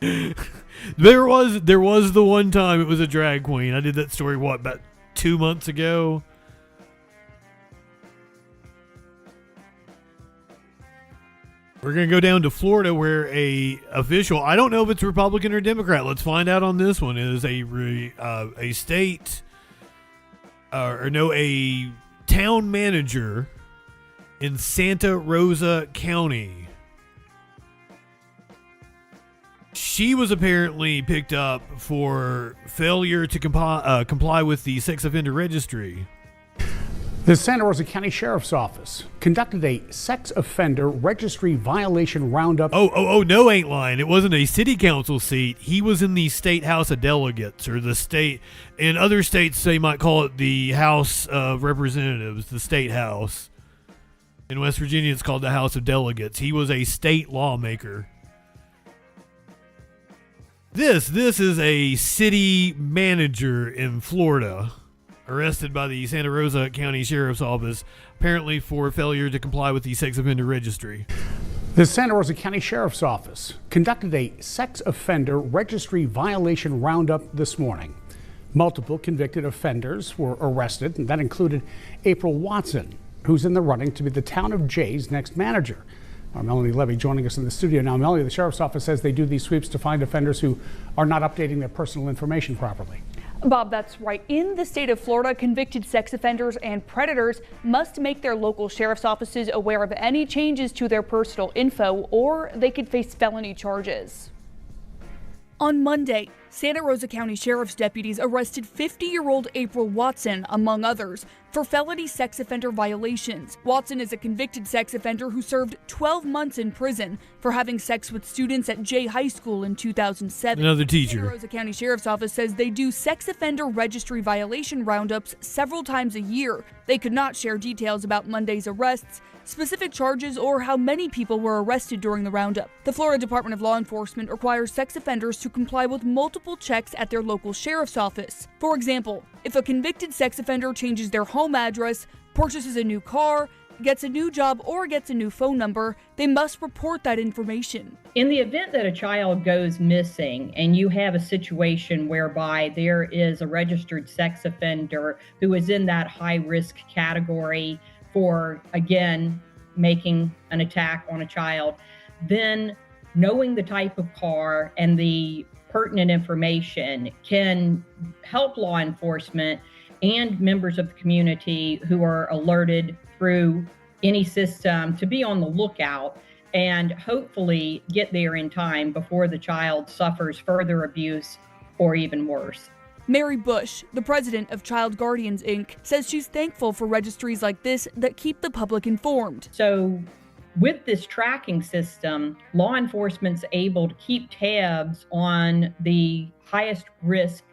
There was the one time it was a drag queen. I did that story, about 2 months ago? We're going to go down to Florida where a official, I don't know if it's Republican or Democrat. Let's find out on this one. It is a town manager in Santa Rosa County. She was apparently picked up for failure to comply with the sex offender registry. The Santa Rosa County Sheriff's Office conducted a sex offender registry violation roundup. Oh, no, ain't lying. It wasn't a city council seat. He was in the state House of Delegates, or the state. In other states, they might call it the House of Representatives, the state house. In West Virginia, it's called the House of Delegates. He was a state lawmaker. This is a city manager in Florida, arrested by the Santa Rosa County Sheriff's Office, apparently for failure to comply with the sex offender registry. The Santa Rosa County Sheriff's Office conducted a sex offender registry violation roundup this morning. Multiple convicted offenders were arrested, and that included April Watson, who's in the running to be the town of Jay's next manager. Our Melanie Levy joining us in the studio now. Melanie, the Sheriff's Office says they do these sweeps to find offenders who are not updating their personal information properly. Bob, that's right. In the state of Florida, convicted sex offenders and predators must make their local sheriff's offices aware of any changes to their personal info, or they could face felony charges. On Monday, Santa Rosa County Sheriff's deputies arrested 50-year-old April Watson, among others, for felony sex offender violations. Watson is a convicted sex offender who served 12 months in prison for having sex with students at Jay High School in 2007. Another teacher. Santa Rosa County Sheriff's Office says they do sex offender registry violation roundups several times a year. They could not share details about Monday's arrests, specific charges, or how many people were arrested during the roundup. The Florida Department of Law Enforcement requires sex offenders to comply with multiple checks at their local sheriff's office. For example, if a convicted sex offender changes their home address, purchases a new car, gets a new job, or gets a new phone number, they must report that information. In the event that a child goes missing and you have a situation whereby there is a registered sex offender who is in that high-risk category for, again, making an attack on a child, then knowing the type of car and the pertinent information can help law enforcement and members of the community who are alerted through any system to be on the lookout and hopefully get there in time before the child suffers further abuse or even worse. Mary Bush, the president of Child Guardians, Inc., says she's thankful for registries like this that keep the public informed. So with this tracking system, law enforcement's able to keep tabs on the highest risk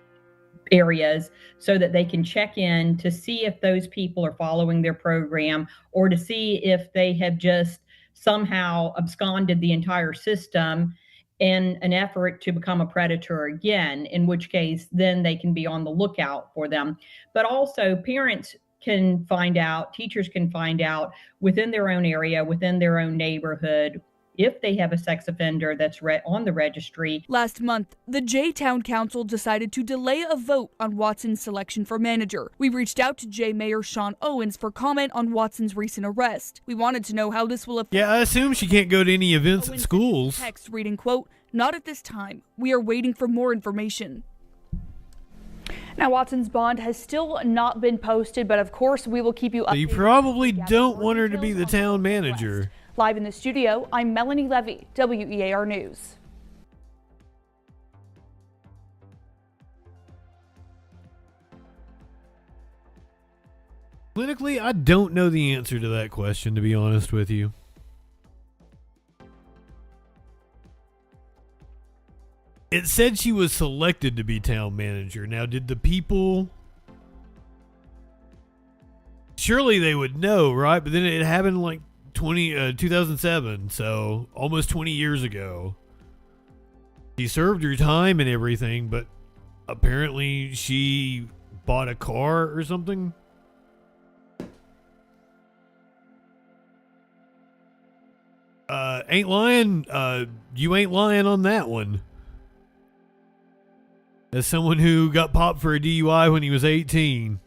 areas so that they can check in to see if those people are following their program or to see if they have just somehow absconded the entire system in an effort to become a predator again, in which case then they can be on the lookout for them. But also parents can find out, teachers can find out within their own area, within their own neighborhood, if they have a sex offender that's on the registry. Last month, the Jay Town Council decided to delay a vote on Watson's selection for manager. We reached out to Jay Mayor Sean Owens for comment on Watson's recent arrest. We wanted to know how this will affect. Yeah, I assume she can't go to any events at schools. Text reading, quote, "Not at this time. We are waiting for more information." Now, Watson's bond has still not been posted, but of course we will keep you updated. You probably don't want her to be the town manager. Live in the studio, I'm Melanie Levy, WEAR News. Politically, I don't know the answer to that question, to be honest with you. It said she was selected to be town manager. Now, did the people... Surely they would know, right? But then it happened like 2007, so almost 20 years ago. She served her time and everything, but apparently she bought a car or something. Ain't lying. You ain't lying on that one. As someone who got popped for a DUI when he was 18.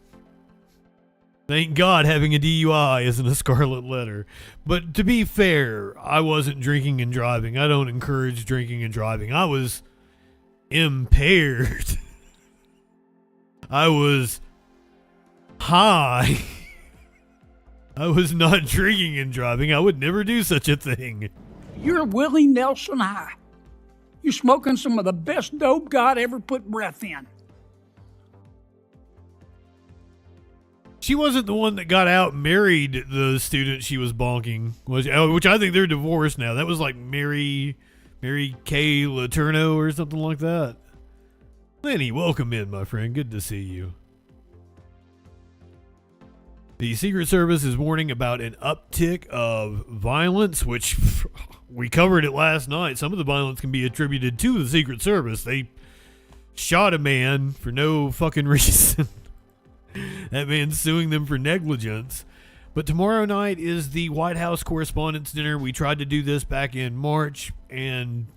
Thank God having a DUI isn't a scarlet letter. But to be fair, I wasn't drinking and driving. I don't encourage drinking and driving. I was impaired. I was high. I was not drinking and driving. I would never do such a thing. You're Willie Nelson high. You're smoking some of the best dope God ever put breath in. She wasn't the one that got out and married the student she was bonking, which I think they're divorced now. That was like Mary Kay Letourneau or something like that. Lenny, welcome in, my friend. Good to see you. The Secret Service is warning about an uptick of violence, which we covered it last night. Some of the violence can be attributed to the Secret Service. They shot a man for no fucking reason. That man's suing them for negligence. But tomorrow night is the White House Correspondents' Dinner. We tried to do this back in March, and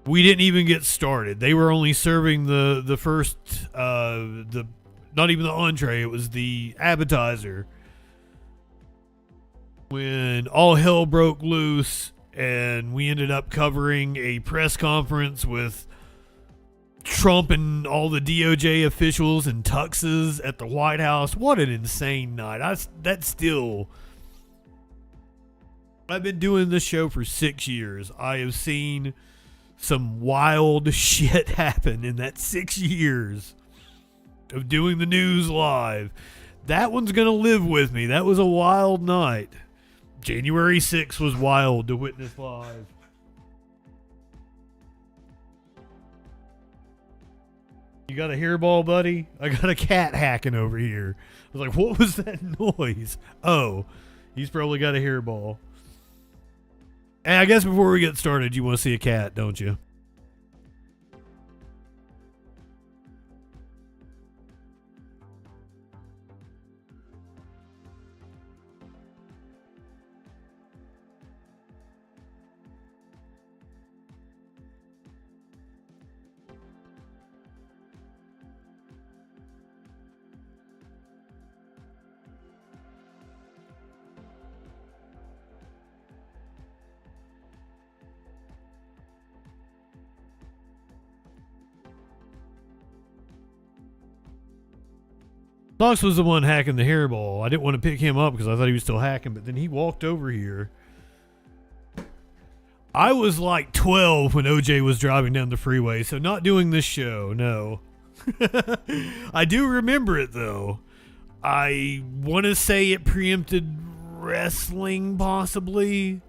we didn't even get started. They were only serving the first, not even the entree. It was the appetizer. When all hell broke loose, and we ended up covering a press conference with Trump and all the DOJ officials in tuxes at the White House. What an insane night. I've been doing this show for 6 years. I have seen some wild shit happened in that 6 years of doing the news live. That one's going to live with me. That was a wild night. January 6th was wild to witness live. You got a hairball, buddy? I got a cat hacking over here. I was like, what was that noise? Oh, he's probably got a hairball. And I guess before we get started, you want to see a cat, don't you? Knox was the one hacking the hairball. I didn't want to pick him up because I thought he was still hacking, but then he walked over here. I was like 12 when OJ was driving down the freeway, so not doing this show, no. I do remember it, though. I want to say it preempted wrestling, possibly.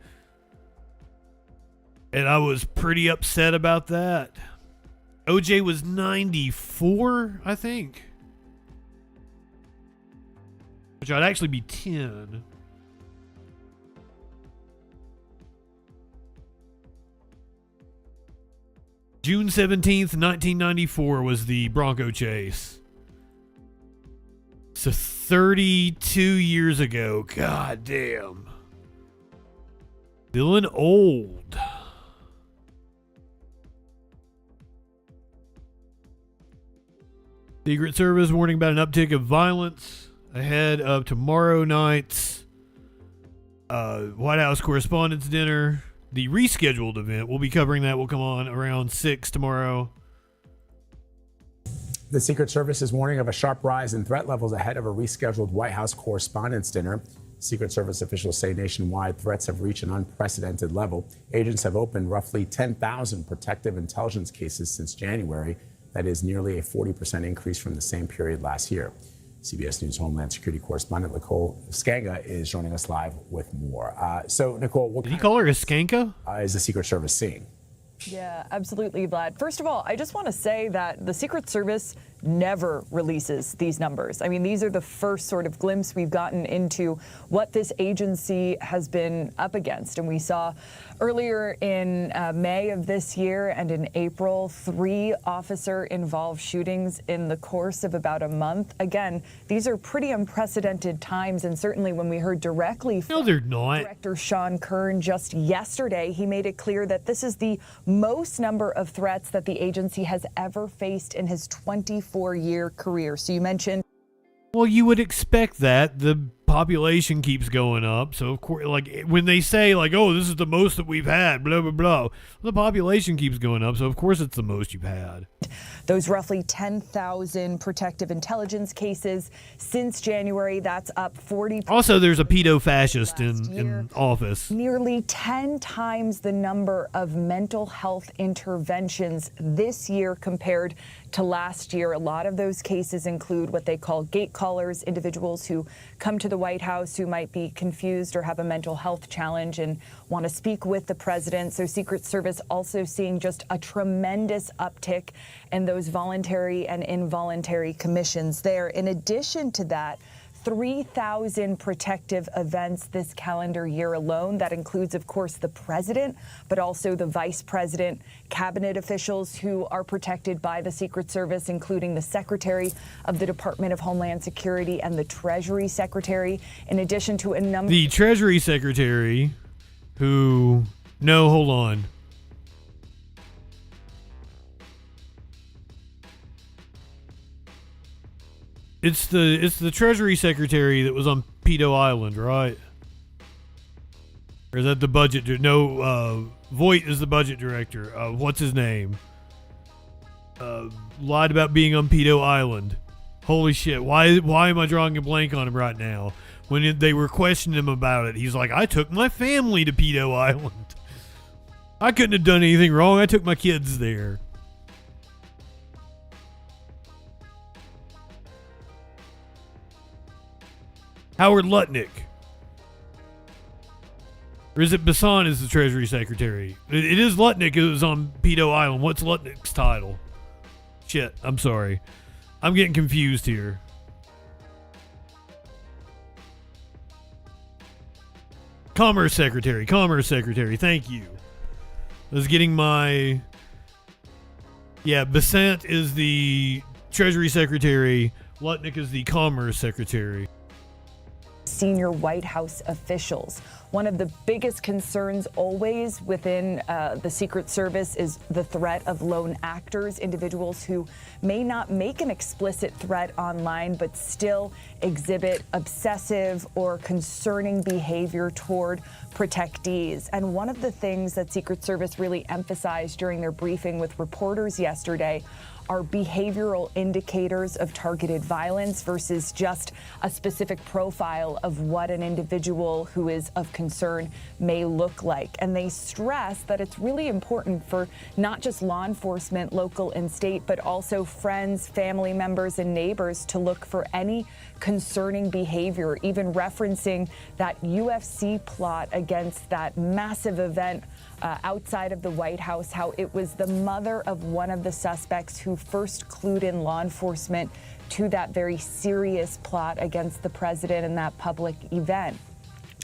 And I was pretty upset about that. OJ was 94, I think. Which I'd actually be 10. June 17th, 1994 was the Bronco chase. So 32 years ago. God damn. Feeling old. Secret Service warning about an uptick of violence ahead of tomorrow night's White House Correspondents' Dinner. The rescheduled event, we'll be covering that. Will come on around 6 tomorrow. The Secret Service is warning of a sharp rise in threat levels ahead of a rescheduled White House Correspondents' Dinner. Secret Service officials say nationwide threats have reached an unprecedented level. Agents have opened roughly 10,000 protective intelligence cases since January. That is nearly a 40% increase from the same period last year. CBS News Homeland Security correspondent Nicole Skanga is joining us live with more. So, Nicole, what did he call her a skanka? Is the Secret Service seeing? Yeah, absolutely, Vlad. First of all, I just want to say that the Secret Service never releases these numbers. I mean, these are the first sort of glimpse we've gotten into what this agency has been up against. And we saw earlier in May of this year and in April, 3 officer-involved shootings in the course of about a month. Again, these are pretty unprecedented times, and certainly when we heard directly from Director Sean Kern just yesterday, he made it clear that this is the most number of threats that the agency has ever faced in his 24-year career. So you mentioned... Well, you would expect that. The population keeps going up. So, of course, like when they say, like, oh, this is the most that we've had, blah, blah, blah. The population keeps going up. So, of course, it's the most you've had. Those roughly 10,000 protective intelligence cases since January, that's up 40%. Also, there's a pedo-fascist in office. Nearly 10 times the number of mental health interventions this year compared to last year. A lot of those cases include what they call gate callers, individuals who come to the White House who might be confused or have a mental health challenge and want to speak with the president. So Secret Service also seeing just a tremendous uptick in those voluntary and involuntary commissions there. In addition to that, 3,000 protective events this calendar year alone. That includes, of course, the president, but also the vice president, cabinet officials who are protected by the Secret Service, including the Secretary of the Department of Homeland Security and the Treasury Secretary, in addition to a number... The Treasury Secretary, who... No, hold on. It's the Treasury Secretary that was on Pedo Island, right? Or is that the budget? No, Voight is the budget director. What's his name? Lied about being on Pedo Island. Holy shit! Why am I drawing a blank on him right now? When they were questioning him about it, he's like, "I took my family to Pedo Island." I couldn't have done anything wrong. I took my kids there. Howard Lutnick. Or is it Bassan is the Treasury Secretary? It is Lutnick who was on Pedo Island. What's Lutnick's title? Shit, I'm sorry. I'm getting confused here. Commerce Secretary. Thank you. I was getting my... Yeah, Besant is the Treasury Secretary. Lutnick is the Commerce Secretary. Senior White House officials. One of the biggest concerns always within the Secret Service is the threat of lone actors, individuals who may not make an explicit threat online, but still exhibit obsessive or concerning behavior toward protectees. And one of the things that Secret Service really emphasized during their briefing with reporters yesterday are behavioral indicators of targeted violence versus just a specific profile of what an individual who is of concern may look like. And they stress that it's really important for not just law enforcement, local and state, but also friends, family members, and neighbors to look for any concerning behavior, even referencing that UFC plot against that massive event outside of the White House, how it was the mother of one of the suspects who first clued in law enforcement to that very serious plot against the president in that public event.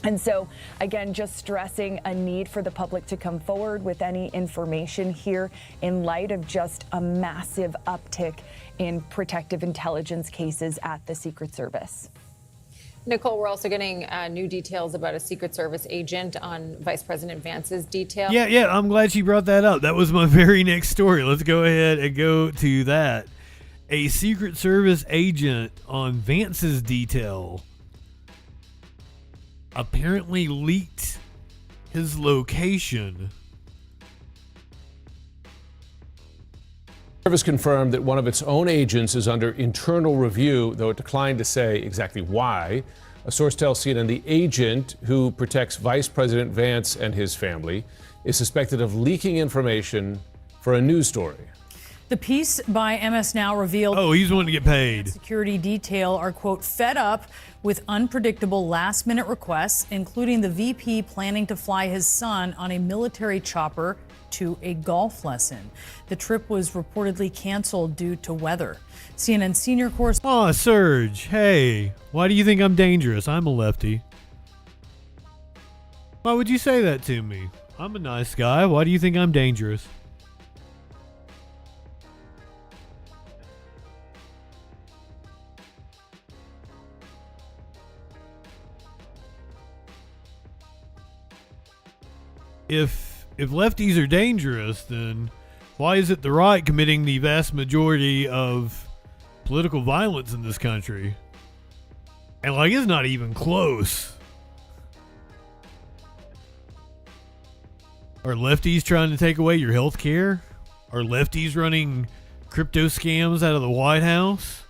And so, again, just stressing a need for the public to come forward with any information here in light of just a massive uptick in protective intelligence cases at the Secret Service. Nicole, we're also getting new details about a Secret Service agent on Vice President Vance's detail. Yeah, I'm glad she brought that up. That was my very next story. Let's go ahead and go to that. A Secret Service agent on Vance's detail apparently leaked his location. Service confirmed that one of its own agents is under internal review, though it declined to say exactly why. A source tells CNN the agent who protects Vice President Vance and his family is suspected of leaking information for a news story. The piece by MS Now revealed he's wanting to get paid. Security detail are, quote, fed up with unpredictable last-minute requests, including the VP planning to fly his son on a military chopper to a golf lesson. The trip was reportedly canceled due to weather. CNN senior correspondent... Oh, Serge, hey, why do you think I'm dangerous? I'm a lefty. Why would you say that to me? I'm a nice guy. Why do you think I'm dangerous? If lefties are dangerous, then why is it the right committing the vast majority of political violence in this country? And it's not even close. Are lefties trying to take away your health care? Are lefties running crypto scams out of the White House?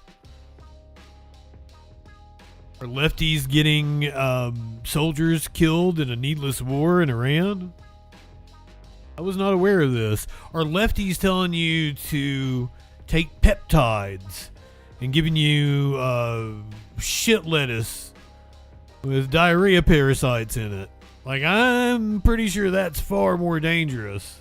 Are lefties getting soldiers killed in a needless war in Iran? I was not aware of this. Are lefties telling you to take peptides and giving you shit lettuce with diarrhea parasites in it? I'm pretty sure that's far more dangerous.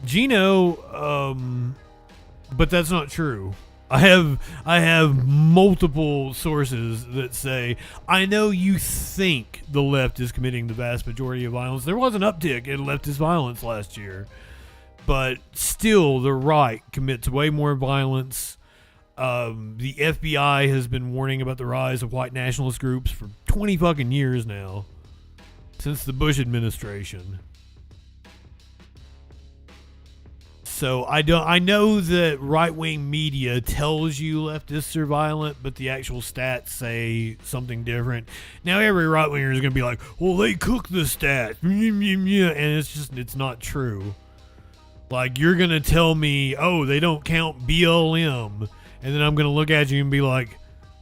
Gino, but that's not true. I have multiple sources that say, I know you think the left is committing the vast majority of violence. There was an uptick in leftist violence last year, but still the right commits way more violence. The FBI has been warning about the rise of white nationalist groups for 20 fucking years now, since the Bush administration. So I know that right-wing media tells you leftists are violent, but the actual stats say something different. Now every right-winger is going to be like, well, they cook the stats, and it's not true. You're going to tell me, oh, they don't count BLM, And then I'm going to look at you and be like,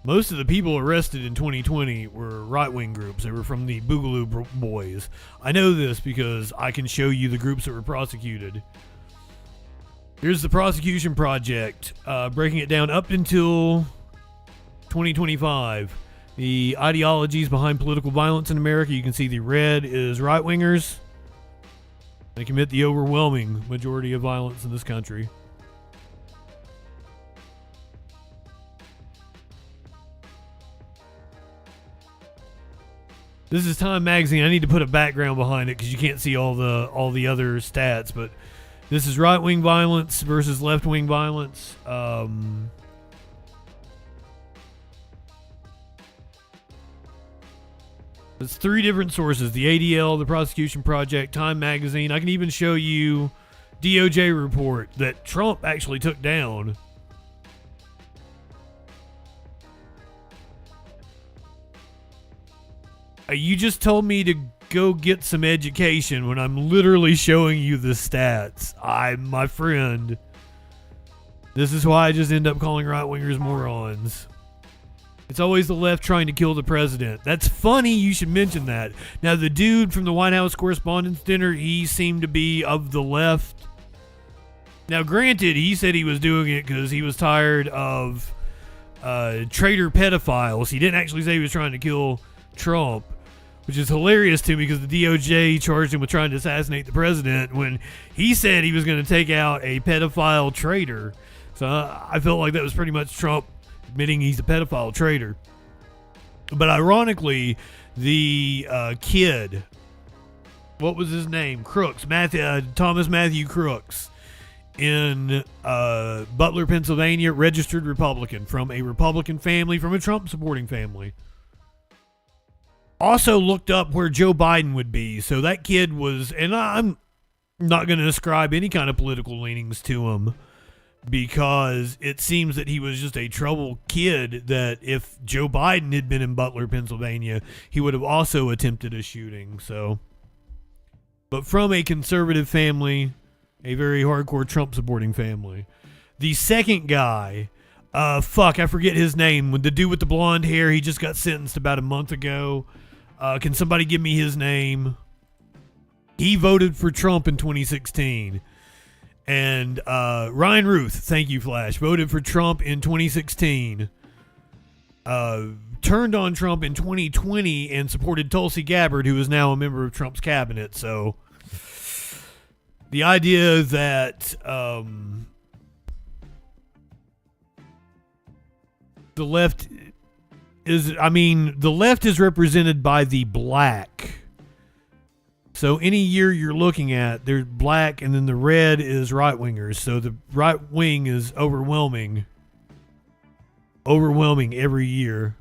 most of the people arrested in 2020 were right-wing groups. They were from the Boogaloo Boys. I know this because I can show you the groups that were prosecuted. Here's the prosecution project, breaking it down up until 2025. The ideologies behind political violence in America. You can see the red is right-wingers. They commit the overwhelming majority of violence in this country. This is Time Magazine. I need to put a background behind it because you can't see all the other stats. But this is right-wing violence versus left-wing violence. It's 3 different sources: the ADL, the Prosecution Project, Time Magazine. I can even show you DOJ report that Trump actually took down. You just told me to go get some education when I'm literally showing you the stats. My friend. This is why I just end up calling right-wingers morons. It's always the left trying to kill the president. That's funny, you should mention that. Now, the dude from the White House Correspondents' Dinner, he seemed to be of the left. Now, granted, he said he was doing it because he was tired of traitor pedophiles. He didn't actually say he was trying to kill Trump, which is hilarious to me because the DOJ charged him with trying to assassinate the president when he said he was going to take out a pedophile traitor. So I felt like that was pretty much Trump admitting he's a pedophile traitor. But ironically, the kid, what was his name? Crooks, Thomas Matthew Crooks, in Butler, Pennsylvania, registered Republican from a Republican family, from a Trump-supporting family. Also looked up where Joe Biden would be. So that kid was, and I'm not going to ascribe any kind of political leanings to him because it seems that he was just a troubled kid that if Joe Biden had been in Butler, Pennsylvania, he would have also attempted a shooting. So, but from a conservative family, a very hardcore Trump supporting family. The second guy, I forget his name. The dude with the blonde hair, he just got sentenced about a month ago. Can somebody give me his name? He voted for Trump in 2016. And Ryan Ruth, thank you, Flash, voted for Trump in 2016. Turned on Trump in 2020 and supported Tulsi Gabbard, who is now a member of Trump's cabinet. So the idea that the left is represented by the black. So any year you're looking at, there's black, and then the red is right-wingers. So the right wing is overwhelming every year.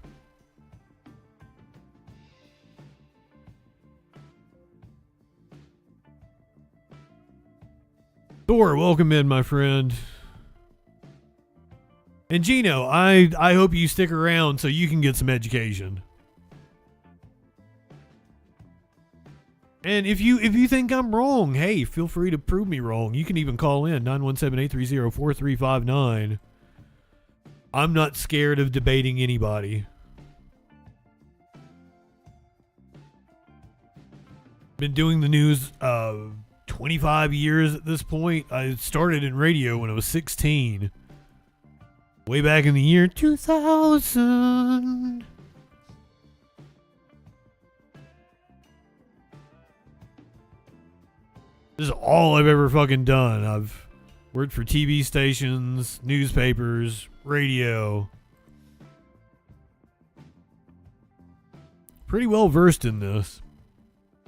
Thur, welcome in, my friend. And Gino, I hope you stick around so you can get some education. And if you think I'm wrong, hey, feel free to prove me wrong. You can even call in 917-830-4359. I'm not scared of debating anybody. Been doing the news 25 years at this point. I started in radio when I was 16. Way back in the year 2000. This is all I've ever fucking done. I've worked for TV stations, newspapers, radio. Pretty well versed in this.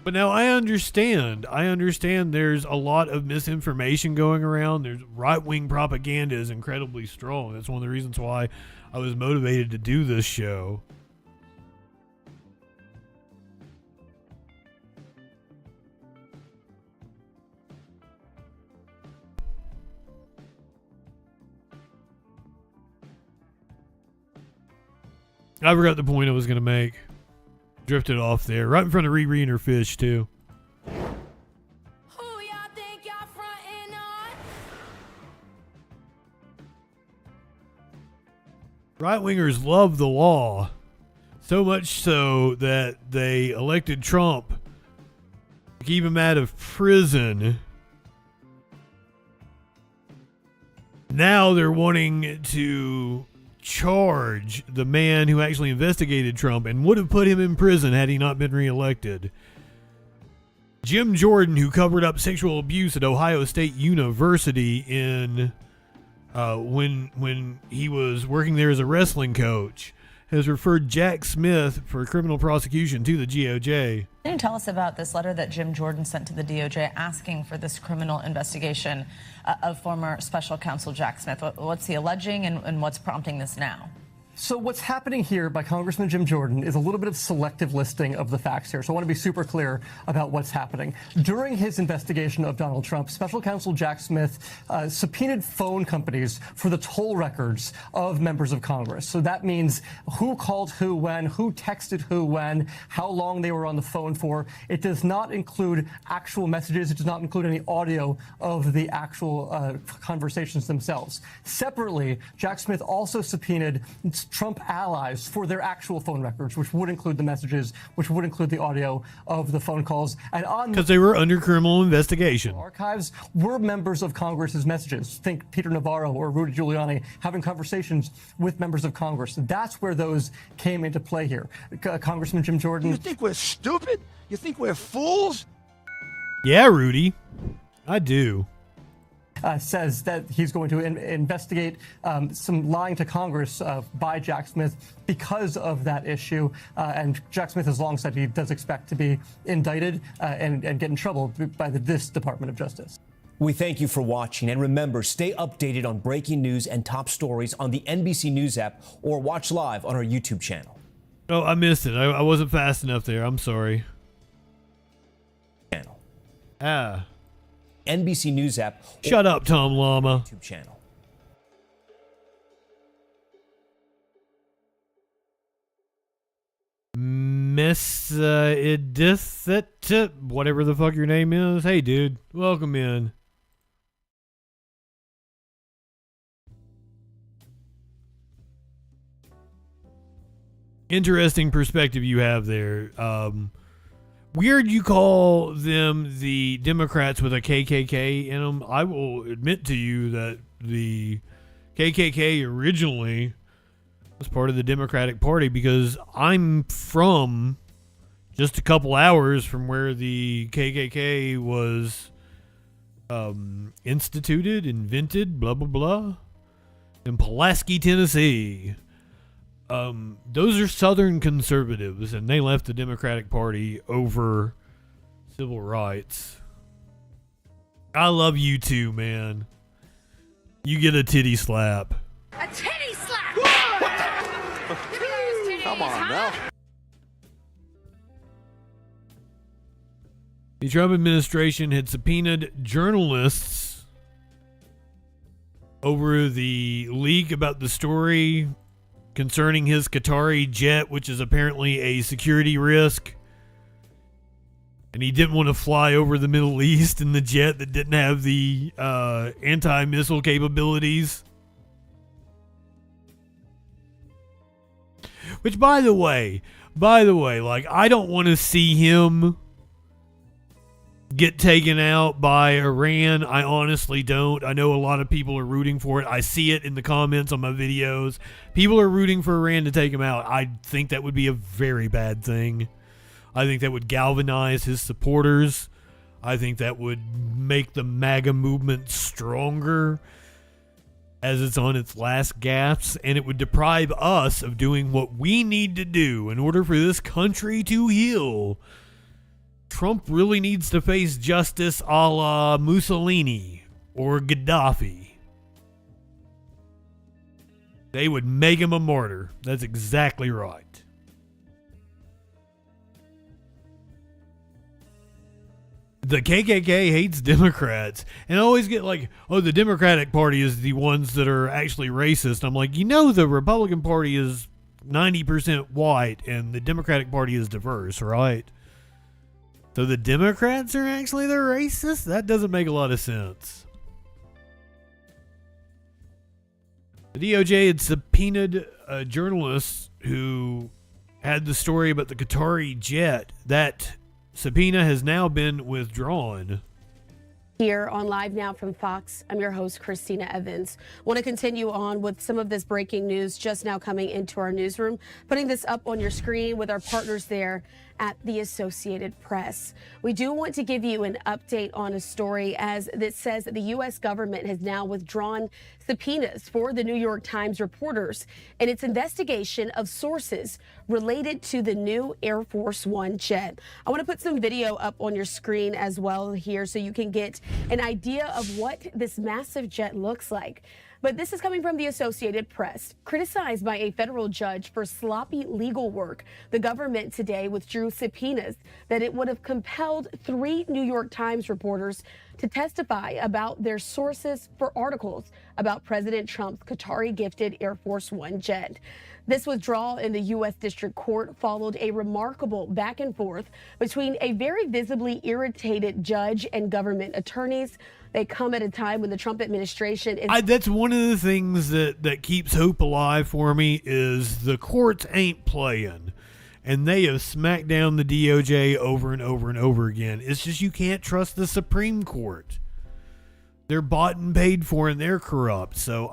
But now I understand there's a lot of misinformation going around. There's right-wing propaganda is incredibly strong. That's one of the reasons why I was motivated to do this show. I forgot the point I was going to make. Drifted off there. Right in front of Riri and her fish, too. Right-wingers love the law. So much so that they elected Trump to keep him out of prison. Now they're wanting to charge the man who actually investigated Trump and would have put him in prison had he not been reelected. Jim Jordan, who covered up sexual abuse at Ohio State University when he was working there as a wrestling coach, has referred Jack Smith for criminal prosecution to the DOJ. Can you tell us about this letter that Jim Jordan sent to the DOJ asking for this criminal investigation of former special counsel Jack Smith? What's he alleging and what's prompting this now? So what's happening here by Congressman Jim Jordan is a little bit of selective listing of the facts here. So I want to be super clear about what's happening. During his investigation of Donald Trump, special counsel Jack Smith subpoenaed phone companies for the toll records of members of Congress. So that means who called who when, who texted who when, how long they were on the phone for. It does not include actual messages. It does not include any audio of the actual conversations themselves. Separately, Jack Smith also subpoenaed Trump allies for their actual phone records, which would include the messages, which would include the audio of the phone calls. And on because they were under criminal investigation. Archives were members of Congress's messages. Think Peter Navarro or Rudy Giuliani having conversations with members of Congress. That's where those came into play here. Congressman Jim Jordan. You think we're stupid? You think we're fools? Yeah, Rudy. I do. Says that he's going to investigate some lying to Congress by Jack Smith because of that issue. And Jack Smith has long said he does expect to be indicted and get in trouble by this Department of Justice. We thank you for watching. And remember, stay updated on breaking news and top stories on the NBC News app or watch live on our YouTube channel. Oh, I missed it. I wasn't fast enough there. I'm sorry. NBC News app. Shut up, Tom Llama. YouTube channel. Miss Edith, whatever the fuck your name is. Hey, dude, welcome in. Interesting perspective you have there. Weird you call them the Democrats with a KKK in them. I will admit to you that the KKK originally was part of the Democratic Party because I'm from just a couple hours from where the KKK was instituted, invented, blah, blah, blah, in Pulaski, Tennessee. Those are Southern conservatives, and they left the Democratic Party over civil rights. I love you too, man. You get a titty slap. A titty slap! Come on now. The Trump administration had subpoenaed journalists over the leak about the story concerning his Qatari jet, which is apparently a security risk. And he didn't want to fly over the Middle East in the jet that didn't have the anti-missile capabilities. Which, by the way, like, I don't want to see him get taken out by Iran. I honestly don't. I know a lot of people are rooting for it. I see it in the comments on my videos. People are rooting for Iran to take him out. I think that would be a very bad thing. I think that would galvanize his supporters. I think that would make the MAGA movement stronger as it's on its last gasps, and it would deprive us of doing what we need to do in order for this country to heal. Trump really needs to face justice a la Mussolini or Gaddafi. They would make him a martyr. That's exactly right. The KKK hates Democrats. And I always get like, oh, the Democratic Party is the ones that are actually racist. I'm like, you know, the Republican Party is 90% white and the Democratic Party is diverse, right? So the Democrats are actually the racists? That doesn't make a lot of sense. The DOJ had subpoenaed a journalist who had the story about the Qatari jet. That subpoena has now been withdrawn. Here on Live Now from Fox, I'm your host, Christina Evans. Want to continue on with some of this breaking news just now coming into our newsroom, putting this up on your screen with our partners there at the Associated Press. We do want to give you an update on a story as it says that the U.S. government has now withdrawn subpoenas for the New York Times reporters in its investigation of sources related to the new Air Force One jet. I want to put some video up on your screen as well here so you can get an idea of what this massive jet looks like. But this is coming from the Associated Press. Criticized by a federal judge for sloppy legal work, the government today withdrew subpoenas that it would have compelled 3 New York Times reporters to testify about their sources for articles about President Trump's Qatari-gifted Air Force One jet. This withdrawal in the U.S. District Court followed a remarkable back and forth between a very visibly irritated judge and government attorneys. They come at a time when the Trump administration is... That's one of the things that keeps hope alive for me is the courts ain't playing. And they have smacked down the DOJ over and over and over again. It's just you can't trust the Supreme Court. They're bought and paid for and they're corrupt. So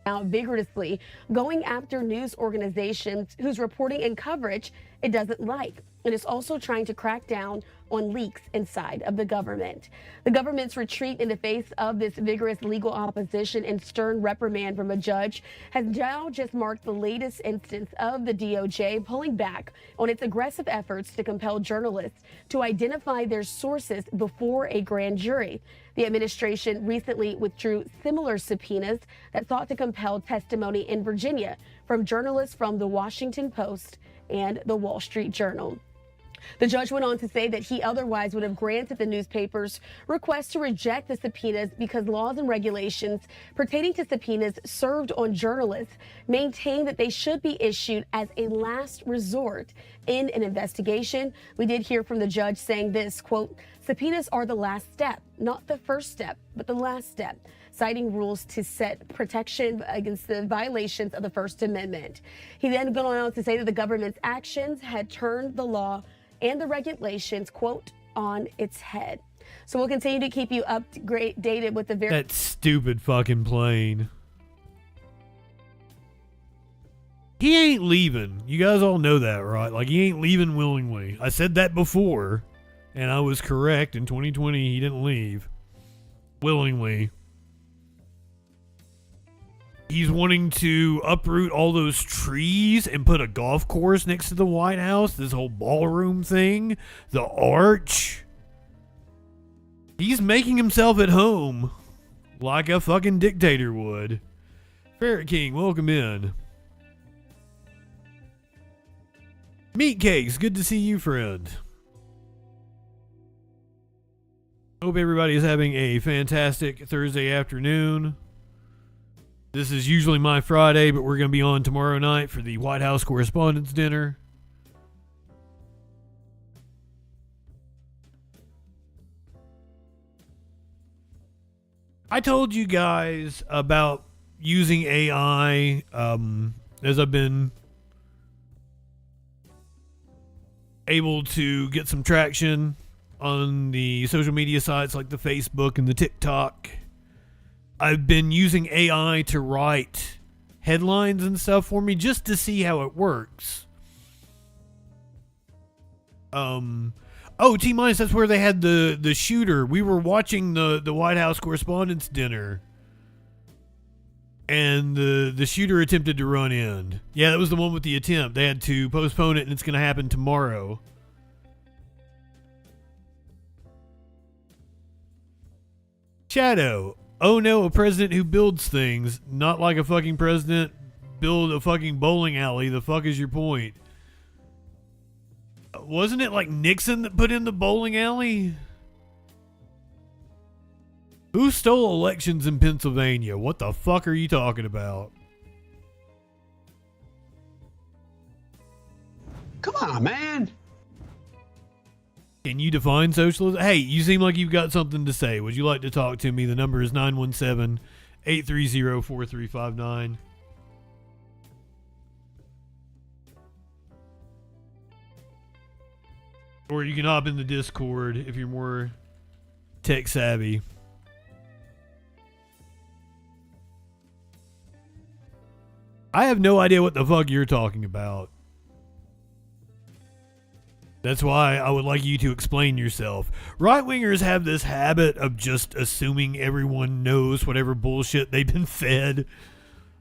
now vigorously going after news organizations whose reporting and coverage it doesn't like. It is also trying to crack down on leaks inside of the government. The government's retreat in the face of this vigorous legal opposition and stern reprimand from a judge has now just marked the latest instance of the DOJ pulling back on its aggressive efforts to compel journalists to identify their sources before a grand jury. The administration recently withdrew similar subpoenas that sought to compel testimony in Virginia from journalists from the Washington Post and the Wall Street Journal. The judge went on to say that he otherwise would have granted the newspaper's request to reject the subpoenas because laws and regulations pertaining to subpoenas served on journalists maintain that they should be issued as a last resort in an investigation. We did hear from the judge saying this, quote, "Subpoenas are the last step, not the first step, but the last step," citing rules to set protection against the violations of the First Amendment. He then went on to say that the government's actions had turned the law and the regulations, quote, on its head. So we'll continue to keep you updated with the that stupid fucking plane. He ain't leaving. You guys all know that, right? Like, he ain't leaving willingly. I said that before, and I was correct. In 2020, he didn't leave willingly. He's wanting to uproot all those trees and put a golf course next to the White House. This whole ballroom thing. The arch. He's making himself at home like a fucking dictator would. Ferret King, welcome in. Meat Cakes, good to see you, friend. Hope everybody is having a fantastic Thursday afternoon. This is usually my Friday, but we're going to be on tomorrow night for the White House Correspondents' Dinner. I told you guys about using AI as I've been able to get some traction on the social media sites like the Facebook and the TikTok. I've been using AI to write headlines and stuff for me just to see how it works. T-minus, that's where they had the shooter. We were watching the White House Correspondents' Dinner, and the shooter attempted to run in. Yeah, that was the one with the attempt. They had to postpone it, and it's going to happen tomorrow. Shadow. Oh no, a president who builds things, not like a fucking president build a fucking bowling alley. The fuck is your point? Wasn't it like Nixon that put in the bowling alley? Who stole elections in Pennsylvania? What the fuck are you talking about? Come on, man. Can you define socialism? Hey, you seem like you've got something to say. Would you like to talk to me? The number is 917 830-4359. Or you can hop in the Discord if you're more tech savvy. I have no idea what the fuck you're talking about. That's why I would like you to explain yourself. Right-wingers have this habit of just assuming everyone knows whatever bullshit they've been fed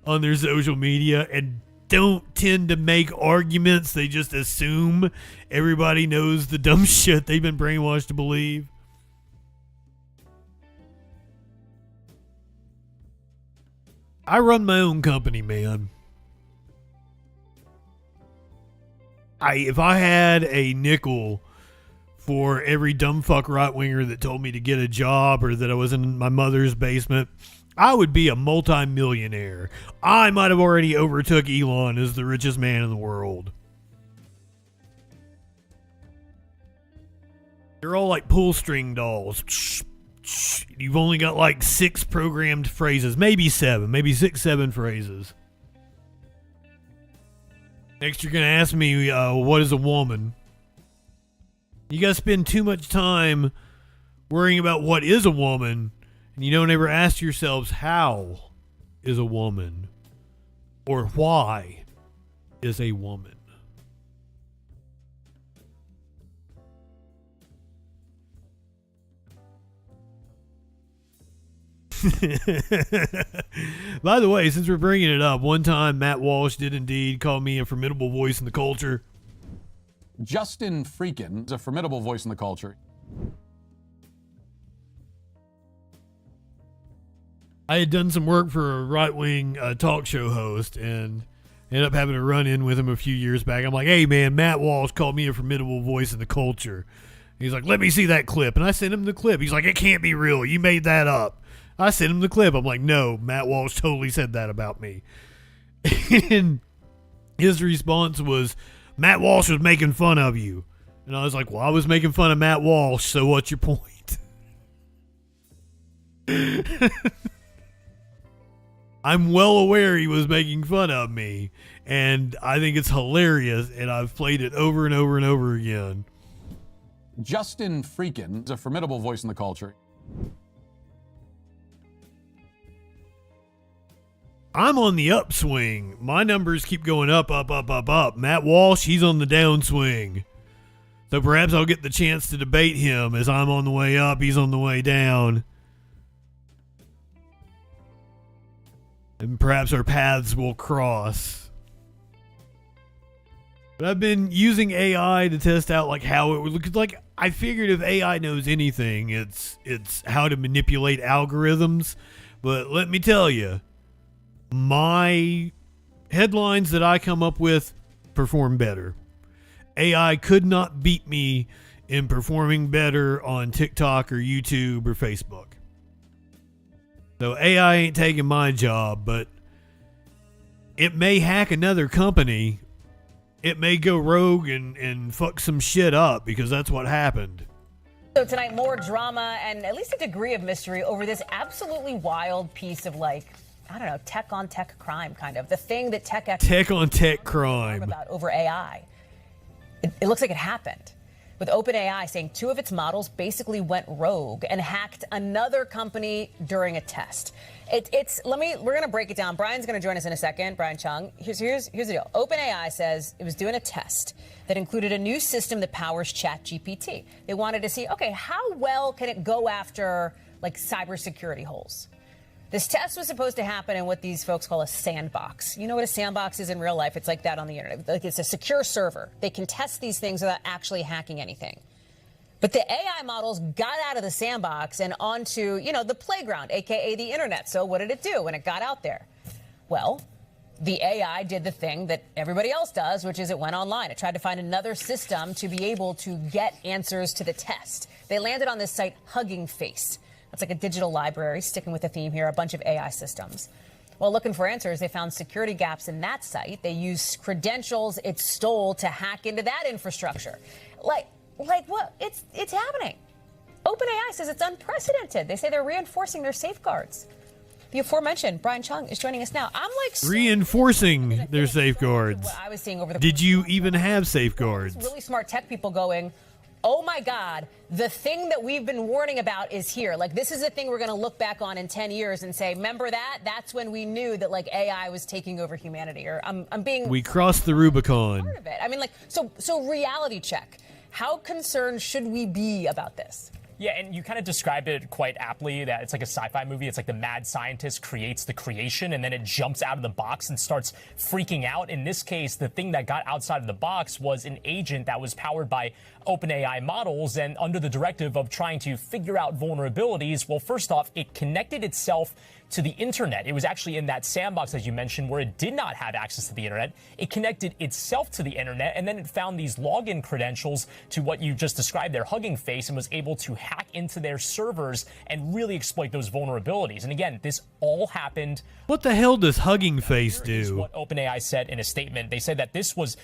on their social media and don't tend to make arguments. They just assume everybody knows the dumb shit they've been brainwashed to believe. I run my own company, man. If I had a nickel for every dumb fuck right-winger that told me to get a job or that I was in my mother's basement, I would be a multi-millionaire. I might have already overtook Elon as the richest man in the world. They're all like pull string dolls. You've only got like 6 programmed phrases, maybe 7, maybe 6, 7 phrases. Next, you're going to ask me, what is a woman? You guys spend too much time worrying about what is a woman, and you don't ever ask yourselves, how is a woman? Or why is a woman? By the way, since we're bringing it up, one time Matt Walsh did indeed call me a formidable voice in the culture. JustinFREAKIN is a formidable voice in the culture. I had done some work for a right-wing talk show host and ended up having a run-in with him a few years back. I'm like, hey, man, Matt Walsh called me a formidable voice in the culture. He's like, let me see that clip. And I sent him the clip. He's like, it can't be real. You made that up. I sent him the clip. I'm like, no, Matt Walsh totally said that about me. And his response was, Matt Walsh was making fun of you. And I was like, well, I was making fun of Matt Walsh, so what's your point? I'm well aware he was making fun of me, and I think it's hilarious, and I've played it over and over and over again. JustinFREAKIN is a formidable voice in the culture. I'm on the upswing. My numbers keep going up, up, up, up, up. Matt Walsh, he's on the downswing. So perhaps I'll get the chance to debate him as I'm on the way up, he's on the way down. And perhaps our paths will cross. But I've been using AI to test out like how it would look. Like, I figured if AI knows anything, it's how to manipulate algorithms. But let me tell you, my headlines that I come up with perform better. AI could not beat me in performing better on TikTok or YouTube or Facebook. So AI ain't taking my job, but it may hack another company. It may go rogue and fuck some shit up because that's what happened. So tonight, more drama and at least a degree of mystery over this absolutely wild piece of, like, I don't know, tech on tech crime, kind of. The thing that tech on tech crime about over AI. It looks like it happened, with OpenAI saying 2 of its models basically went rogue and hacked another company during a test. We're going to break it down. Brian's going to join us in a second, Brian Chung. Here's the deal. OpenAI says it was doing a test that included a new system that powers ChatGPT. They wanted to see, okay, how well can it go after, like, cybersecurity holes? This test was supposed to happen in what these folks call a sandbox. You know what a sandbox is in real life? It's like that on the internet. Like, it's a secure server. They can test these things without actually hacking anything. But the AI models got out of the sandbox and onto, the playground, aka the internet. So what did it do when it got out there? Well, the AI did the thing that everybody else does, which is it went online. It tried to find another system to be able to get answers to the test. They landed on this site, Hugging Face. It's like a digital library, sticking with the theme here, a bunch of AI systems. While looking for answers, they found security gaps in that site. They used credentials it stole to hack into that infrastructure. Like what? It's happening. OpenAI says it's unprecedented. They say they're reinforcing their safeguards. The aforementioned Brian Chung is joining us now. I'm like Reinforcing their safeguards. what I was seeing over the Did you even have safeguards? really smart tech people going, oh my God, the thing that we've been warning about is here. Like, this is a thing we're going to look back on in 10 years and say, remember that? That's when we knew that, like, AI was taking over humanity. Or I'm being We crossed the Rubicon. part of it. I mean, like, so reality check. How concerned should we be about this? Yeah, and you kind of described it quite aptly that it's like a sci-fi movie. It's like the mad scientist creates the creation and then it jumps out of the box and starts freaking out. In this case, the thing that got outside of the box was an agent that was powered by OpenAI models and under the directive of trying to figure out vulnerabilities. Well, first off, it connected itself to the internet. It was actually in that sandbox, as you mentioned, where it did not have access to the internet. It connected itself to the internet, and then it found these login credentials to what you just described, their Hugging Face, and was able to hack into their servers and really exploit those vulnerabilities. And again, this all happened. What the hell does Hugging Face do? What OpenAI said in a statement. They said that this was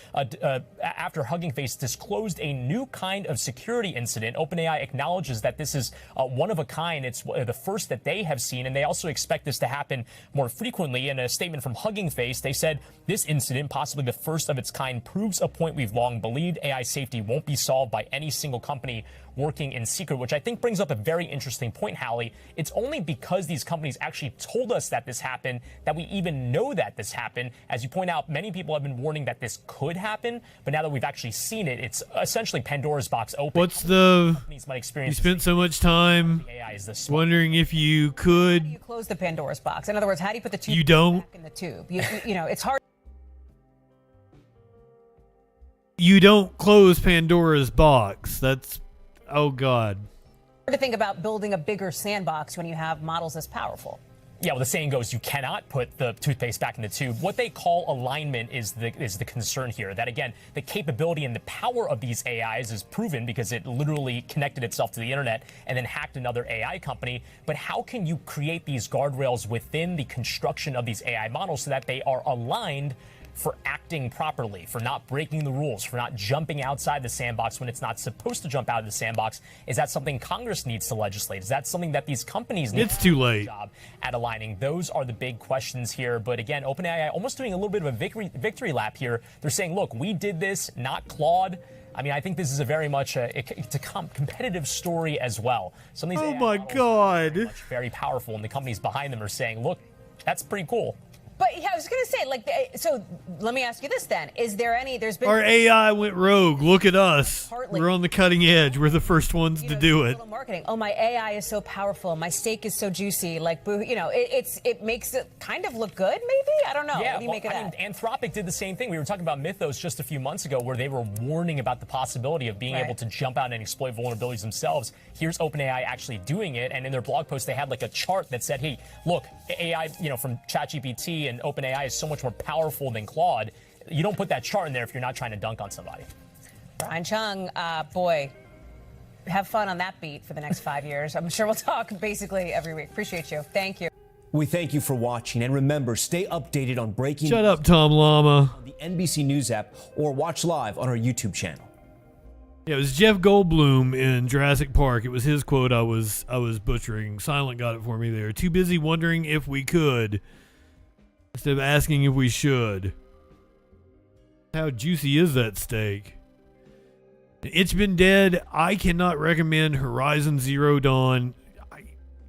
after Hugging Face disclosed a new kind of security incident. OpenAI acknowledges that this is one of a kind. It's the first that they have seen, and they also expect this to happen more frequently. In a statement from Hugging Face, they said this incident, possibly the first of its kind, proves a point we've long believed: AI safety won't be solved by any single company working in secret, which I think brings up a very interesting point, Hallie. It's only because these companies actually told us that this happened that we even know that this happened. As you point out, many people have been warning that this could happen, but now that we've actually seen it, it's essentially Pandora's box open. What's the... Companies might experience You spent so much time AI is this wondering if you could... You close the Pandora's box. In other words, how do you put the tube You don't? back in the tube? You know, it's hard. You don't close Pandora's box. That's... Oh, God. To think about building a bigger sandbox when you have models as powerful. Yeah, well, the saying goes, you cannot put the toothpaste back in the tube. What they call alignment is the concern here. That, again, the capability and the power of these AIs is proven because it literally connected itself to the internet and then hacked another AI company. But how can you create these guardrails within the construction of these AI models so that they are aligned for acting properly, for not breaking the rules, for not jumping outside the sandbox when it's not supposed to jump out of the sandbox? Is that something Congress needs to legislate? Is that something that these companies need It's too late. job at aligning? Those are the big questions here. But again, OpenAI almost doing a little bit of a victory lap here. They're saying, look, we did this, not Claude. I mean, I think this is a very much it's a competitive story as well. Some of these Oh, AI my models God. are very powerful, and the companies behind them are saying, look, that's pretty cool. But yeah, I was going to say, like, so let me ask you this then. Is there any, there's been... Our AI went rogue. Look at us. Partly. We're on the cutting edge. We're the first ones to do it. marketing. Oh, my AI is so powerful. My steak is so juicy. Like, boo, you know, it makes it kind of look good, maybe? I don't know. Yeah, What do you make of that? I mean, Anthropic did the same thing. We were talking about Mythos just a few months ago where they were warning about the possibility of being able to jump out and exploit vulnerabilities themselves. Here's OpenAI actually doing it. And in their blog post, they had like a chart that said, hey, look, AI, you know, from ChatGPT and OpenAI is so much more powerful than Claude. You don't put that chart in there if you're not trying to dunk on somebody. Brian Chung, boy, have fun on that beat for the next 5 years. I'm sure we'll talk basically every week. Appreciate you. Thank you. We thank you for watching, and remember, stay updated on breaking Shut up, Tom Llama. on the NBC News app or watch live on our YouTube channel. Yeah, it was Jeff Goldblum in Jurassic Park. It was his quote I was butchering. Silent got it for me there. Too busy wondering if we could instead of asking if we should. How juicy is that steak? It's been dead. I cannot recommend Horizon Zero Dawn.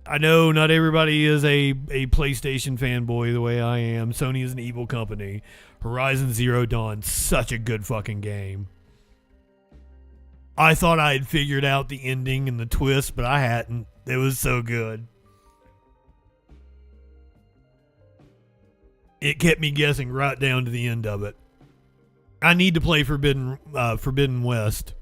I know not everybody is a PlayStation fanboy the way I am. Sony is an evil company. Horizon Zero Dawn, such a good fucking game. I thought I had figured out the ending and the twist, but I hadn't. It was so good. It kept me guessing right down to the end of it. I need to play Forbidden West.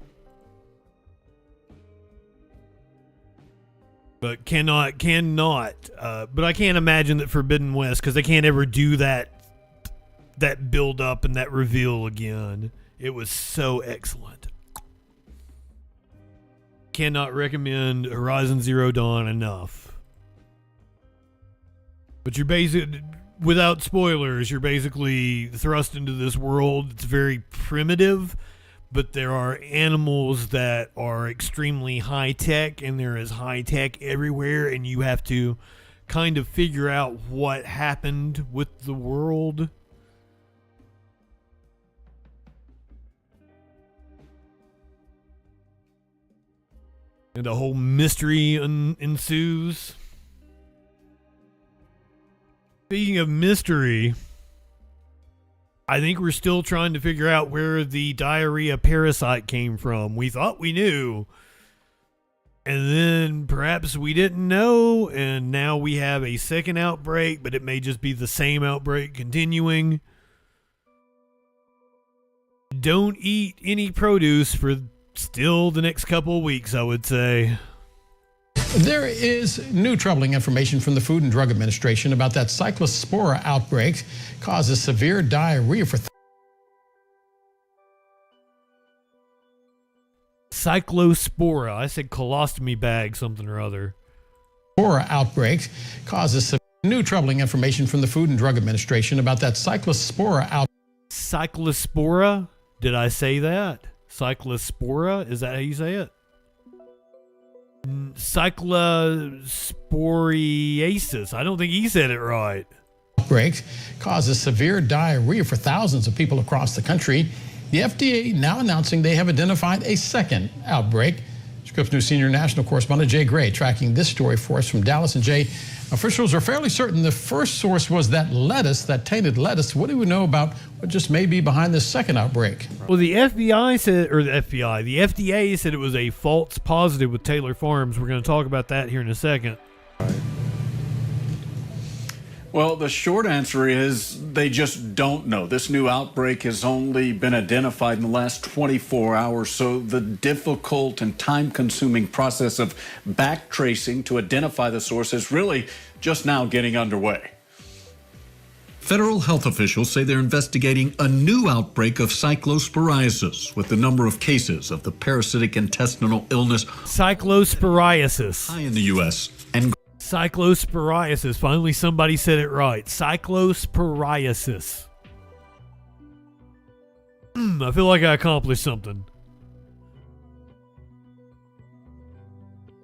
But cannot. But I can't imagine that Forbidden West, because they can't ever do that build up and that reveal again. It was so excellent. Cannot recommend Horizon Zero Dawn enough. But you're basically, without spoilers, you're basically thrust into this world. It's very primitive, but there are animals that are extremely high tech, and there is high tech everywhere, and you have to kind of figure out what happened with the world. And a whole mystery ensues. Speaking of mystery, I think we're still trying to figure out where the diarrhea parasite came from. We thought we knew, and then perhaps we didn't know, and now we have a second outbreak, but it may just be the same outbreak continuing. Don't eat any produce for still the next couple of weeks, I would say. There is new troubling information from the Food and Drug Administration about that cyclospora outbreak causes severe diarrhea for Cyclospora. I said colostomy bag something or other. Spora outbreak causes new troubling information from the Food and Drug Administration about that cyclospora outbreak. Cyclospora? Did I say that? Cyclospora? Is that how you say it? Cyclosporiasis. I don't think he said it right. Outbreak causes severe diarrhea for thousands of people across the country. The FDA now announcing they have identified a second outbreak. Scripps News senior national correspondent Jay Gray tracking this story for us from Dallas. And Jay, officials are fairly certain the first source was that lettuce, that tainted lettuce. What do we know about what just may be behind this second outbreak? Well, the FBI said, or the FDA said it was a false positive with Taylor Farms. We're going to talk about that here in a second. Well, the short answer is they just don't know. This new outbreak has only been identified in the last 24 hours, so the difficult and time-consuming process of backtracing to identify the source is really just now getting underway. Federal health officials say they're investigating a new outbreak of cyclosporiasis, with the number of cases of the parasitic intestinal illness Cyclosporiasis. high in the U.S. and Cyclosporiasis. Finally, somebody said it right. Cyclosporiasis. I feel like I accomplished something.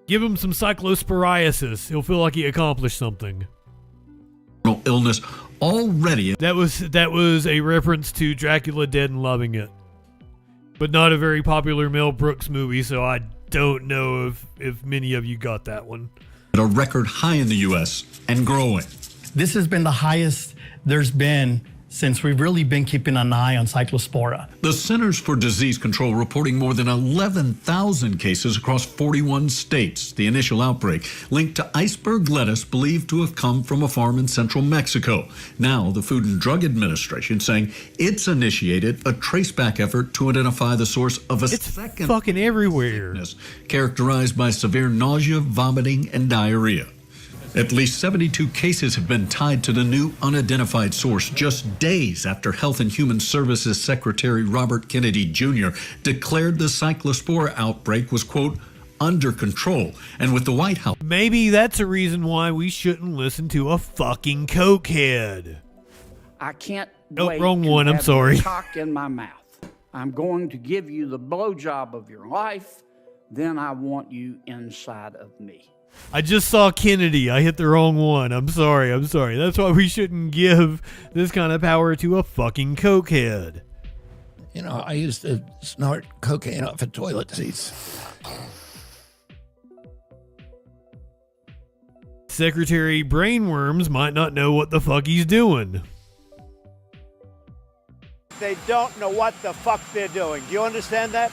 Give him some cyclosporiasis. He'll feel like he accomplished something. illness already. That was a reference to Dracula Dead and Loving It, but not a very popular Mel Brooks movie, so I don't know if many of you got that one. At a record high in the U.S. and growing. This has been the highest there's been since we've really been keeping an eye on Cyclospora. The Centers for Disease Control reporting more than 11,000 cases across 41 states. The initial outbreak linked to iceberg lettuce believed to have come from a farm in central Mexico. Now, the Food and Drug Administration saying it's initiated a traceback effort to identify the source of a second fucking everywhere sickness characterized by severe nausea, vomiting, and diarrhea. At least 72 cases have been tied to the new unidentified source just days after Health and Human Services Secretary Robert Kennedy Jr. declared the Cyclospora outbreak was, quote, under control. And with the White House... Maybe that's a reason why we shouldn't listen to a fucking cokehead. I can't wait wrong one, I'm sorry. Cock in my mouth. I'm going to give you the blowjob of your life. Then I want you inside of me. I just saw Kennedy. I hit the wrong one. I'm sorry. That's why we shouldn't give this kind of power to a fucking cokehead. You know, I used to snort cocaine off of toilet seats. Secretary Brainworms might not know what the fuck he's doing. They don't know what the fuck they're doing. Do you understand that?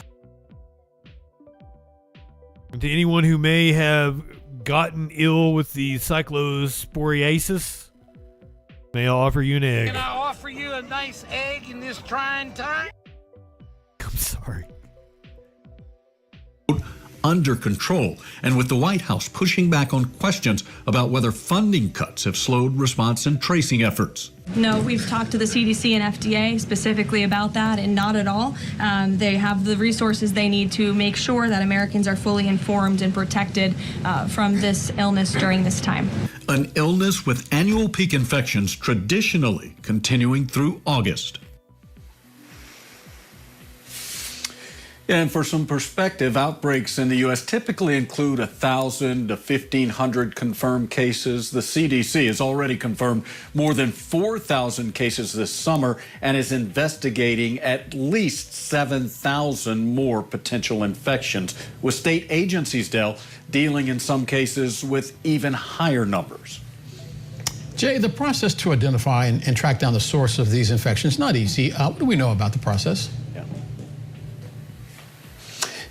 To anyone who may have gotten ill with the cyclosporiasis, may I offer you an egg? Can I offer you a nice egg in this trying time? I'm sorry. Under control, and with the White House pushing back on questions about whether funding cuts have slowed response and tracing efforts. No, we've talked to the CDC and FDA specifically about that, and not at all. They have the resources they need to make sure that Americans are fully informed and protected from this illness during this time. An illness with annual peak infections traditionally continuing through August. And for some perspective, outbreaks in the U.S. typically include 1,000 to 1,500 confirmed cases. The CDC has already confirmed more than 4,000 cases this summer and is investigating at least 7,000 more potential infections, with state agencies, dealing in some cases with even higher numbers. Jay, the process to identify and track down the source of these infections is not easy. What do we know about the process?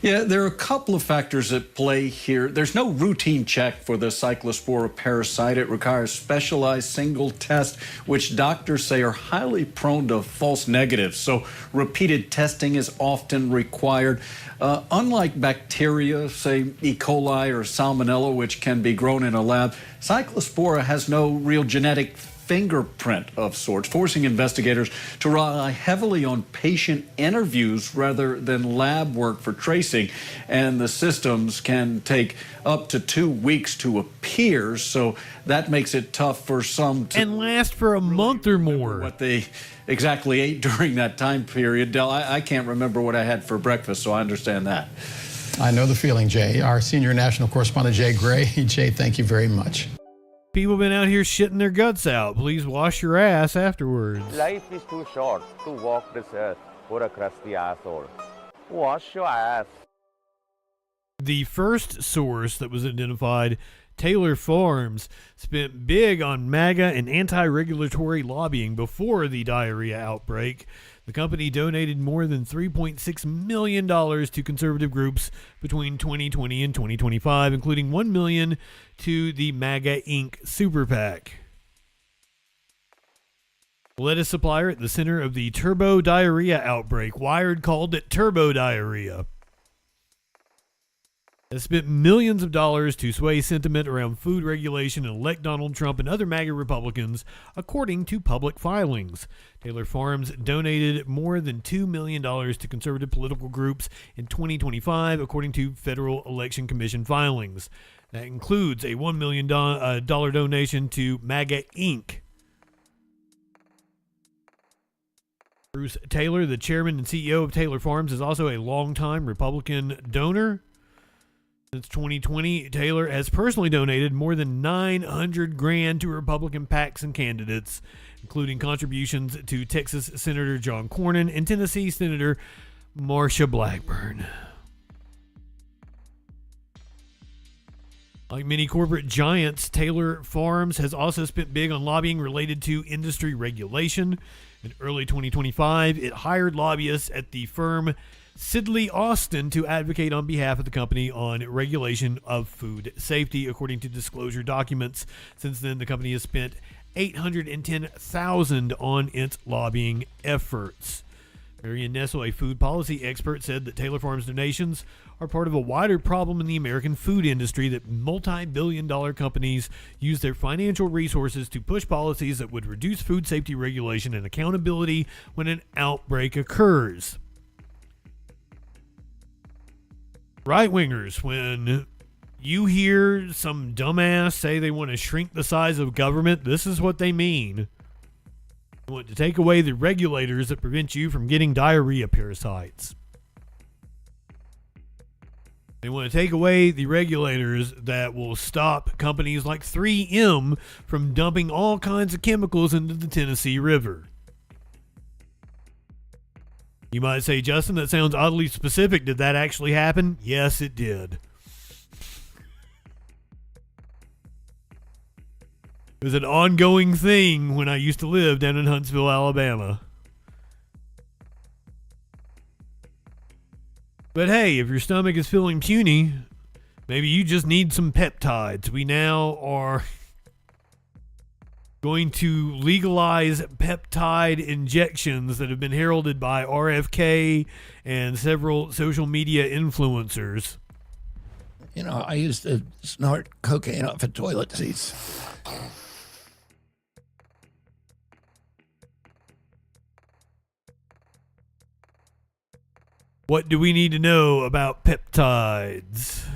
Yeah, there are a couple of factors at play here. There's no routine check for the cyclospora parasite. It requires specialized single tests, which doctors say are highly prone to false negatives. So repeated testing is often required. Unlike bacteria, say E. coli or Salmonella, which can be grown in a lab, cyclospora has no real genetic fingerprint of sorts, forcing investigators to rely heavily on patient interviews rather than lab work for tracing. And the systems can take up to 2 weeks to appear, so that makes it tough for some to and last for a month or more. What they exactly ate during that time period. Del, I can't remember what I had for breakfast, so I understand that. I know the feeling, Jay. Our senior national correspondent, Jay Gray. Jay, thank you very much. People have been out here shitting their guts out. Please wash your ass afterwards. Life is too short to walk this earth for a crusty asshole. Wash your ass. The first source that was identified, Taylor Farms, spent big on MAGA and anti-regulatory lobbying before the diarrhea outbreak. The company donated more than $3.6 million to conservative groups between 2020 and 2025, including $1 million to the MAGA Inc. Super PAC. Lettuce supplier at the center of the turbo diarrhea outbreak. Wired called it turbo diarrhea. Has spent millions of dollars to sway sentiment around food regulation and elect Donald Trump and other MAGA Republicans, according to public filings. Taylor Farms donated more than $2 million to conservative political groups in 2025, according to Federal Election Commission filings. That includes a $1 million donation to MAGA Inc. Bruce Taylor, the chairman and CEO of Taylor Farms, is also a longtime Republican donor. Since 2020, Taylor has personally donated more than $900,000 to Republican PACs and candidates, including contributions to Texas Senator John Cornyn and Tennessee Senator Marsha Blackburn. Like many corporate giants, Taylor Farms has also spent big on lobbying related to industry regulation. In early 2025, it hired lobbyists at the firm Sidley Austin to advocate on behalf of the company on regulation of food safety, according to disclosure documents. Since then, the company has spent $810,000 on its lobbying efforts. Marian Nessel, a food policy expert, said that Taylor Farms donations are part of a wider problem in the American food industry, that multi-billion-dollar companies use their financial resources to push policies that would reduce food safety regulation and accountability when an outbreak occurs. Right-wingers, when you hear some dumbass say they want to shrink the size of government, this is what they mean. They want to take away the regulators that prevent you from getting diarrhea parasites. They want to take away the regulators that will stop companies like 3M from dumping all kinds of chemicals into the Tennessee River. You might say, Justin, that sounds oddly specific. Did that actually happen? Yes, it did. It was an ongoing thing when I used to live down in Huntsville, Alabama. But hey, if your stomach is feeling puny, maybe you just need some peptides. We now are going to legalize peptide injections that have been heralded by RFK and several social media influencers. You know, I used to snort cocaine off of toilet seats. What do we need to know about peptides?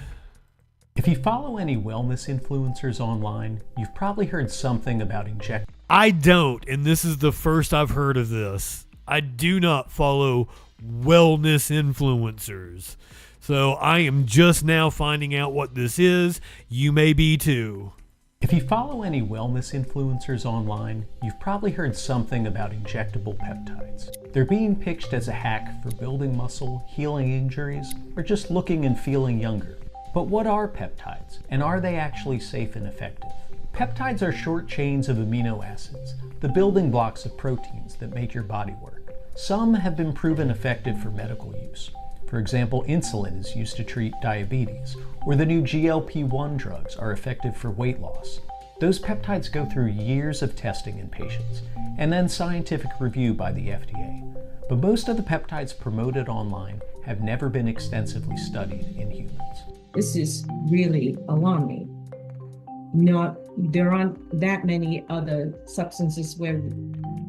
If you follow any wellness influencers online, you've probably heard something about injecting. I don't, and this is the first I've heard of this. I do not follow wellness influencers. So I am just now finding out what this is. You may be too. If you follow any wellness influencers online, you've probably heard something about injectable peptides. They're being pitched as a hack for building muscle, healing injuries, or just looking and feeling younger. But what are peptides, and are they actually safe and effective? Peptides are short chains of amino acids, the building blocks of proteins that make your body work. Some have been proven effective for medical use. For example, insulin is used to treat diabetes, or the new GLP-1 drugs are effective for weight loss. Those peptides go through years of testing in patients, and then scientific review by the FDA. But most of the peptides promoted online have never been extensively studied in humans. This is really alarming. There aren't that many other substances where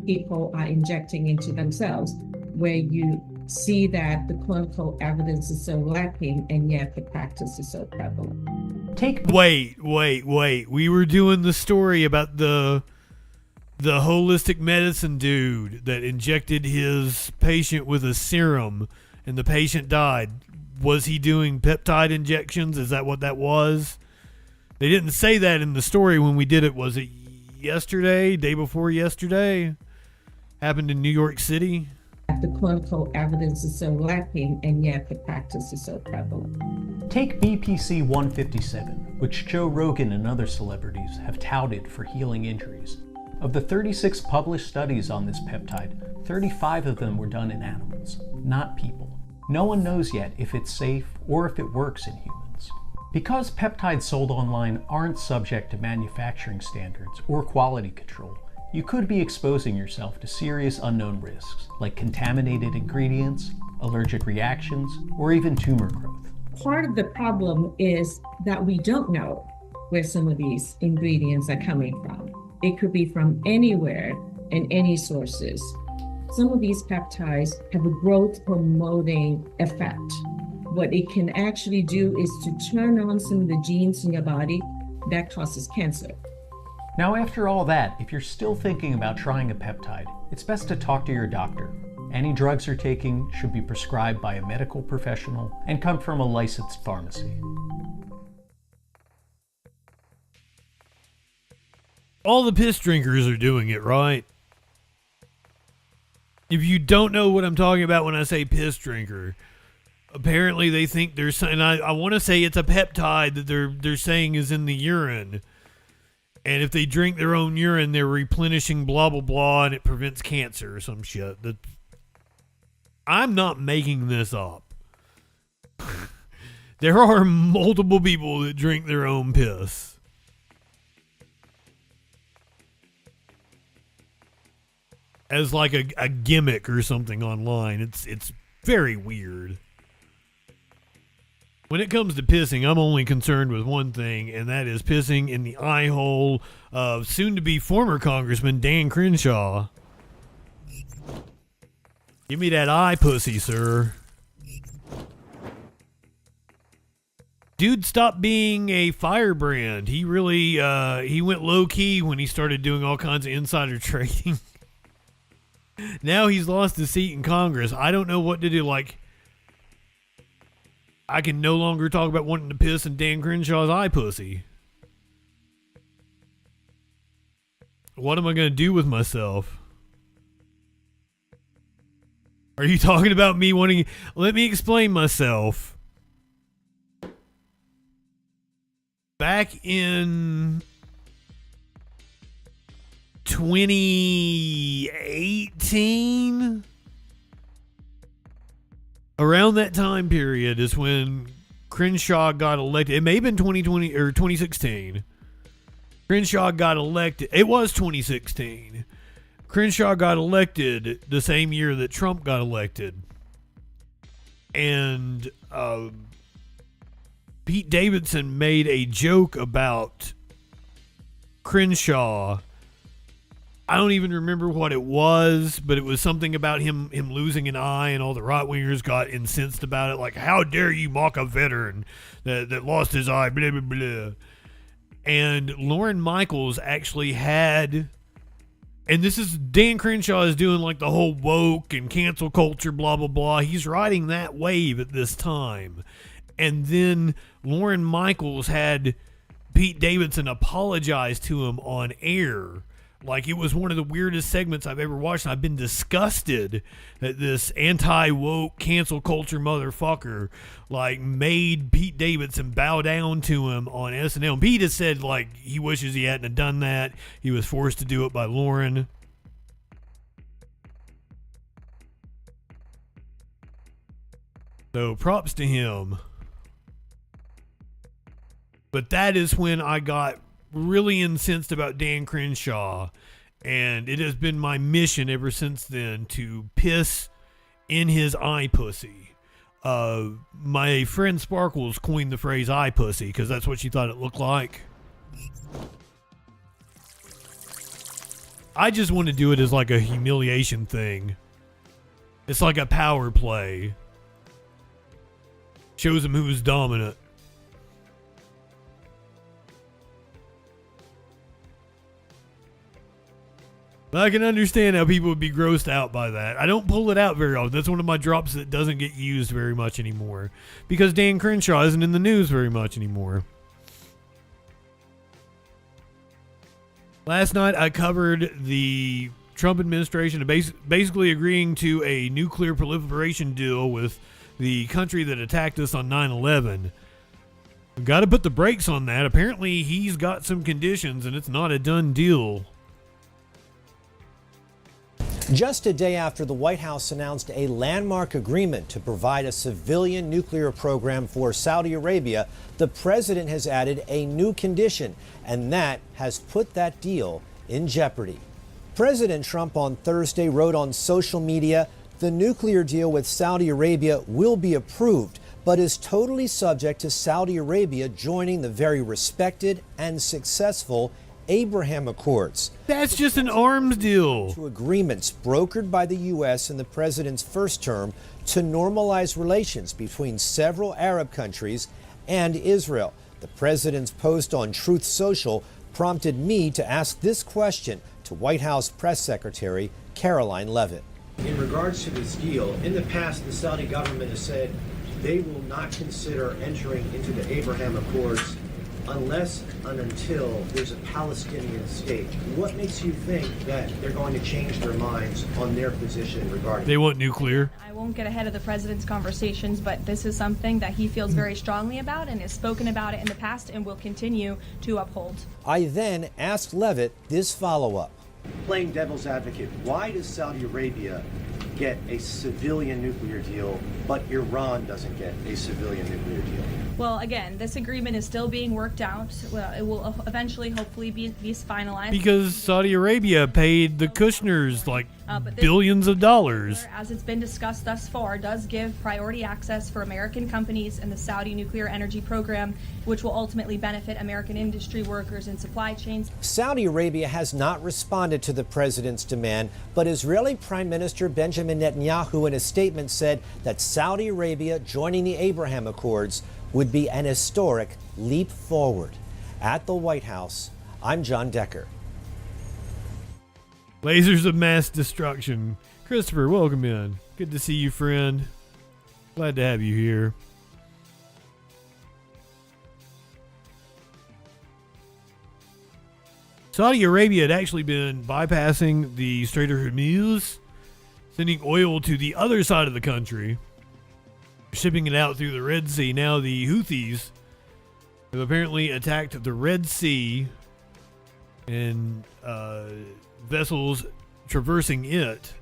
people are injecting into themselves, where you see that the clinical evidence is so lacking and yet the practice is so prevalent. Wait. We were doing the story about the holistic medicine dude that injected his patient with a serum and the patient died. Was he doing peptide injections? Is that what that was? They didn't say that in the story when we did it. Was it yesterday? Day before yesterday? Happened in New York City? The clinical evidence is so lacking and yet the practice is so prevalent. Take BPC 157, which Joe Rogan and other celebrities have touted for healing injuries. Of the 36 published studies on this peptide, 35 of them were done in animals, not people. No one knows yet if it's safe or if it works in humans. Because peptides sold online aren't subject to manufacturing standards or quality control, you could be exposing yourself to serious unknown risks, like contaminated ingredients, allergic reactions, or even tumor growth. Part of the problem is that we don't know where some of these ingredients are coming from. It could be from anywhere and any sources. Some of these peptides have a growth promoting effect. What it can actually do is to turn on some of the genes in your body that causes cancer. Now, after all that, if you're still thinking about trying a peptide, it's best to talk to your doctor. Any drugs you're taking should be prescribed by a medical professional and come from a licensed pharmacy. All the piss drinkers are doing it, right? If you don't know what I'm talking about when I say piss drinker, apparently they think there's, and I want to say it's a peptide that they're saying is in the urine. And if they drink their own urine, they're replenishing blah, blah, blah, and it prevents cancer or some shit. I'm not making this up. There are multiple people that drink their own piss. As like a gimmick or something online. It's very weird. When it comes to pissing, I'm only concerned with one thing, and that is pissing in the eye hole of soon-to-be former Congressman Dan Crenshaw. Give me that eye pussy, sir. Dude stopped being a firebrand. He really, he went low-key when he started doing all kinds of insider trading. Now he's lost his seat in Congress. I don't know what to do, like... I can no longer talk about wanting to piss in Dan Crenshaw's eye pussy. What am I going to do with myself? Are you talking about me wanting... Let me explain myself. Back in 2018... Around that time period is when Crenshaw got elected. It may have been 2020 or 2016. Crenshaw got elected. It was 2016. Crenshaw got elected the same year that Trump got elected. And Pete Davidson made a joke about Crenshaw. I don't even remember what it was, but it was something about him losing an eye, and all the right-wingers got incensed about it. Like, how dare you mock a veteran that lost his eye, blah, blah, blah. And Lorne Michaels actually had And this is Dan Crenshaw is doing like the whole woke and cancel culture, blah, blah, blah. He's riding that wave at this time. And then Lauren Michaels had Pete Davidson apologize to him on air. Like, it was one of the weirdest segments I've ever watched. And I've been disgusted that this anti-woke cancel culture motherfucker, like, made Pete Davidson bow down to him on SNL. And Pete has said, like, he wishes he hadn't have done that. He was forced to do it by Lauren. So props to him. But that is when I got really incensed about Dan Crenshaw, and it has been my mission ever since then to piss in his eye pussy. My friend Sparkles coined the phrase eye pussy because that's what she thought it looked like. I just want to do it as like a humiliation thing. It's like a power play. Shows him who's dominant. I can understand how people would be grossed out by that. I don't pull it out very often. That's one of my drops that doesn't get used very much anymore. Because Dan Crenshaw isn't in the news very much anymore. Last night I covered the Trump administration basically agreeing to a nuclear proliferation deal with the country that attacked us on 9/11. We've got to put the brakes on that. Apparently he's got some conditions and it's not a done deal. Just a day after the White House announced a landmark agreement to provide a civilian nuclear program for Saudi Arabia, the president has added a new condition, and that has put that deal in jeopardy. President Trump on Thursday wrote on social media, the nuclear deal with Saudi Arabia will be approved, but is totally subject to Saudi Arabia joining the very respected and successful Abraham Accords. That's just an arms deal. To agreements brokered by the U.S. in the president's first term to normalize relations between several Arab countries and Israel. The president's post on Truth Social prompted me to ask this question to White House Press Secretary Caroline Leavitt. In regards to this deal, in the past, the Saudi government has said they will not consider entering into the Abraham Accords unless and until there's a Palestinian state. What makes you think that they're going to change their minds on their position regarding? They want nuclear. I won't get ahead of the president's conversations, but this is something that he feels very strongly about and has spoken about it in the past and will continue to uphold. I then asked Leavitt this follow-up. Playing devil's advocate, why does Saudi Arabia get a civilian nuclear deal, but Iran doesn't get a civilian nuclear deal? Well, again, this agreement is still being worked out. Well, it will eventually, hopefully, be finalized. Because Saudi Arabia paid the Kushners like billions of dollars. As it's been discussed thus far, does give priority access for American companies in the Saudi nuclear energy program, which will ultimately benefit American industry workers and supply chains. Saudi Arabia has not responded to the president's demand, but Israeli Prime Minister Benjamin Netanyahu in a statement said that Saudi Arabia joining the Abraham Accords would be an historic leap forward. At the White House, I'm John Decker. Lasers of mass destruction. Christopher, welcome in. Good to see you, friend. Glad to have you here. Saudi Arabia had actually been bypassing the Strait of Hormuz, sending oil to the other side of the country, shipping it out through the Red Sea. Now the Houthis have apparently attacked the Red Sea and vessels traversing it.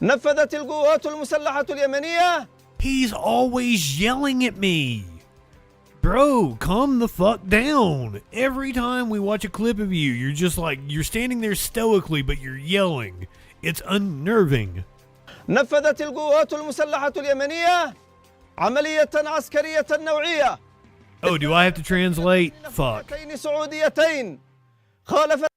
نفذت القوات المسلحة اليمنية. He's always yelling at me. Bro, calm the fuck down. Every time we watch a clip of you, you're just like, you're standing there stoically, but you're yelling. It's unnerving. نفذت القوات المسلحة اليمنية عملية عسكرية نوعية. Oh, do I have to translate? Fuck. سعوديتين خالفت.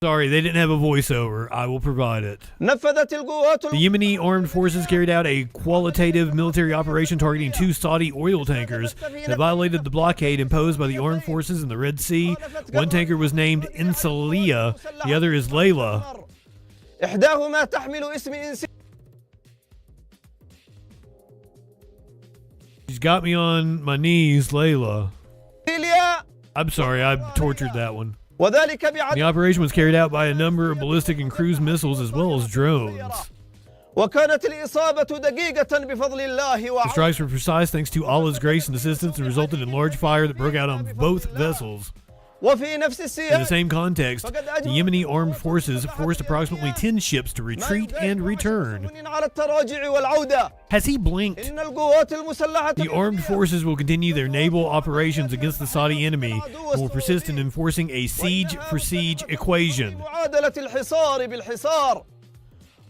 Sorry, they didn't have a voiceover. I will provide it. The Yemeni armed forces carried out a qualitative military operation targeting 2 Saudi oil tankers that violated the blockade imposed by the armed forces in the Red Sea. One tanker was named Insalia, the other is Layla. إحداهما تحمل اسم إنسان. She's got me on my knees, Layla. I'm sorry, I tortured that one. The operation was carried out by a number of ballistic and cruise missiles as well as drones. وكانت الإصابة دقيقة بفضل الله. The strikes were precise thanks to Allah's grace and assistance and resulted in large fire that broke out on both vessels. In the same context, the Yemeni armed forces forced approximately 10 ships to retreat and return. Has he blinked? The armed forces will continue their naval operations against the Saudi enemy and will persist in enforcing a siege-for-siege equation.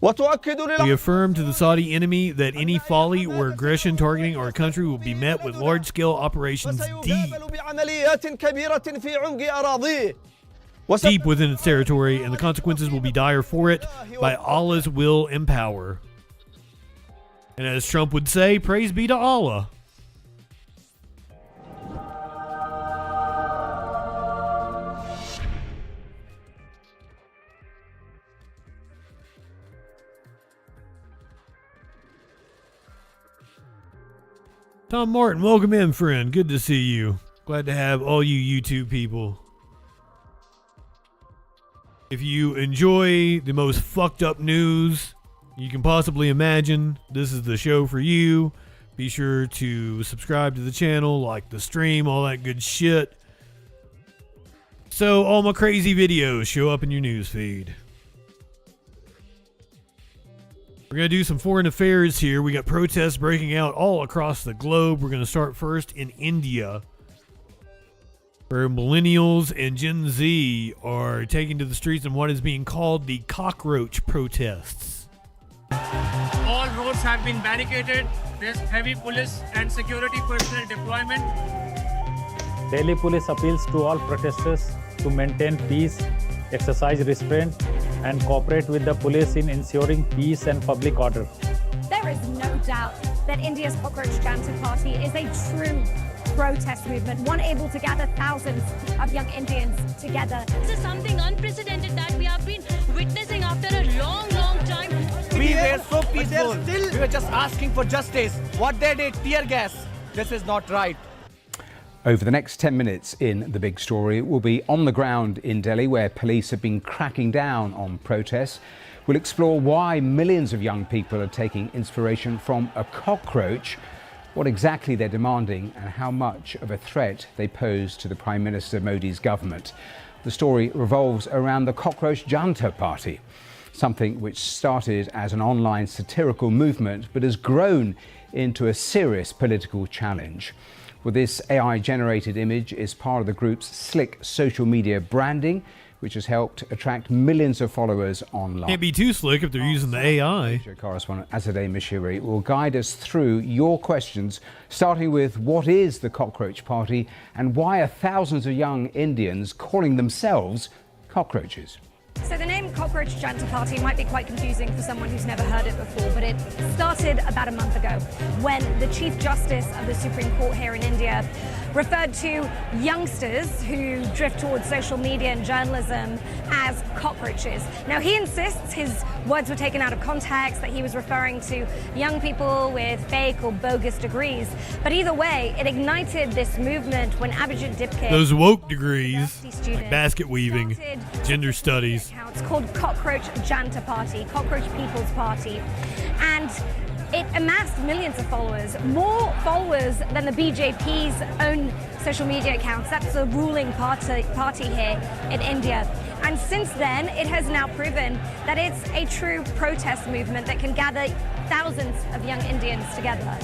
We affirm to the Saudi enemy that any folly or aggression targeting our country will be met with large-scale operations deep within its territory, and the consequences will be dire for it by Allah's will and power. And as Trump would say, praise be to Allah. Tom Martin, welcome in, friend. Good to see you. Glad to have all you YouTube people. If you enjoy the most fucked up news you can possibly imagine, this is the show for you. Be sure to subscribe to the channel, like the stream, all that good shit. So all my crazy videos show up in your news feed. We're going to do some foreign affairs here. We got protests breaking out all across the globe. We're going to start first in India, where millennials and Gen Z are taking to the streets in what is being called the cockroach protests. All roads have been barricaded. There's heavy police and security personnel deployment. Delhi police appeals to all protesters to maintain peace, exercise restraint, and cooperate with the police in ensuring peace and public order. There is no doubt that India's Cockroach Janta Party is a true protest movement, one able to gather thousands of young Indians together. This is something unprecedented that we have been witnessing after a long, long time. We were so peaceful. We were just asking for justice. What they did, tear gas. This is not right. Over the next 10 minutes in The Big Story, we'll be on the ground in Delhi, where police have been cracking down on protests. We'll explore why millions of young people are taking inspiration from a cockroach, what exactly they're demanding, and how much of a threat they pose to the Prime Minister Modi's government. The story revolves around the Cockroach Janta Party, something which started as an online satirical movement but has grown into a serious political challenge. Well, this AI-generated image is part of the group's slick social media branding, which has helped attract millions of followers online. Can't be too slick if they're using the AI. Correspondent Azadeh Mashiri will guide us through your questions, starting with what is the Cockroach Party and why are thousands of young Indians calling themselves cockroaches? So the name Cockroach Janta Party might be quite confusing for someone who's never heard it before, but it started about a month ago when the Chief Justice of the Supreme Court here in India referred to youngsters who drift towards social media and journalism as cockroaches. Now, he insists his words were taken out of context, that he was referring to young people with fake or bogus degrees. But either way, it ignited this movement when Abhijit Dipke, those woke degrees, like basket weaving, gender studies. It's called Cockroach Janta Party, Cockroach People's Party. And it amassed millions of followers, more followers than the BJP's own social media accounts. That's the ruling party here in India. And since then, it has now proven that it's a true protest movement that can gather thousands of young Indians together.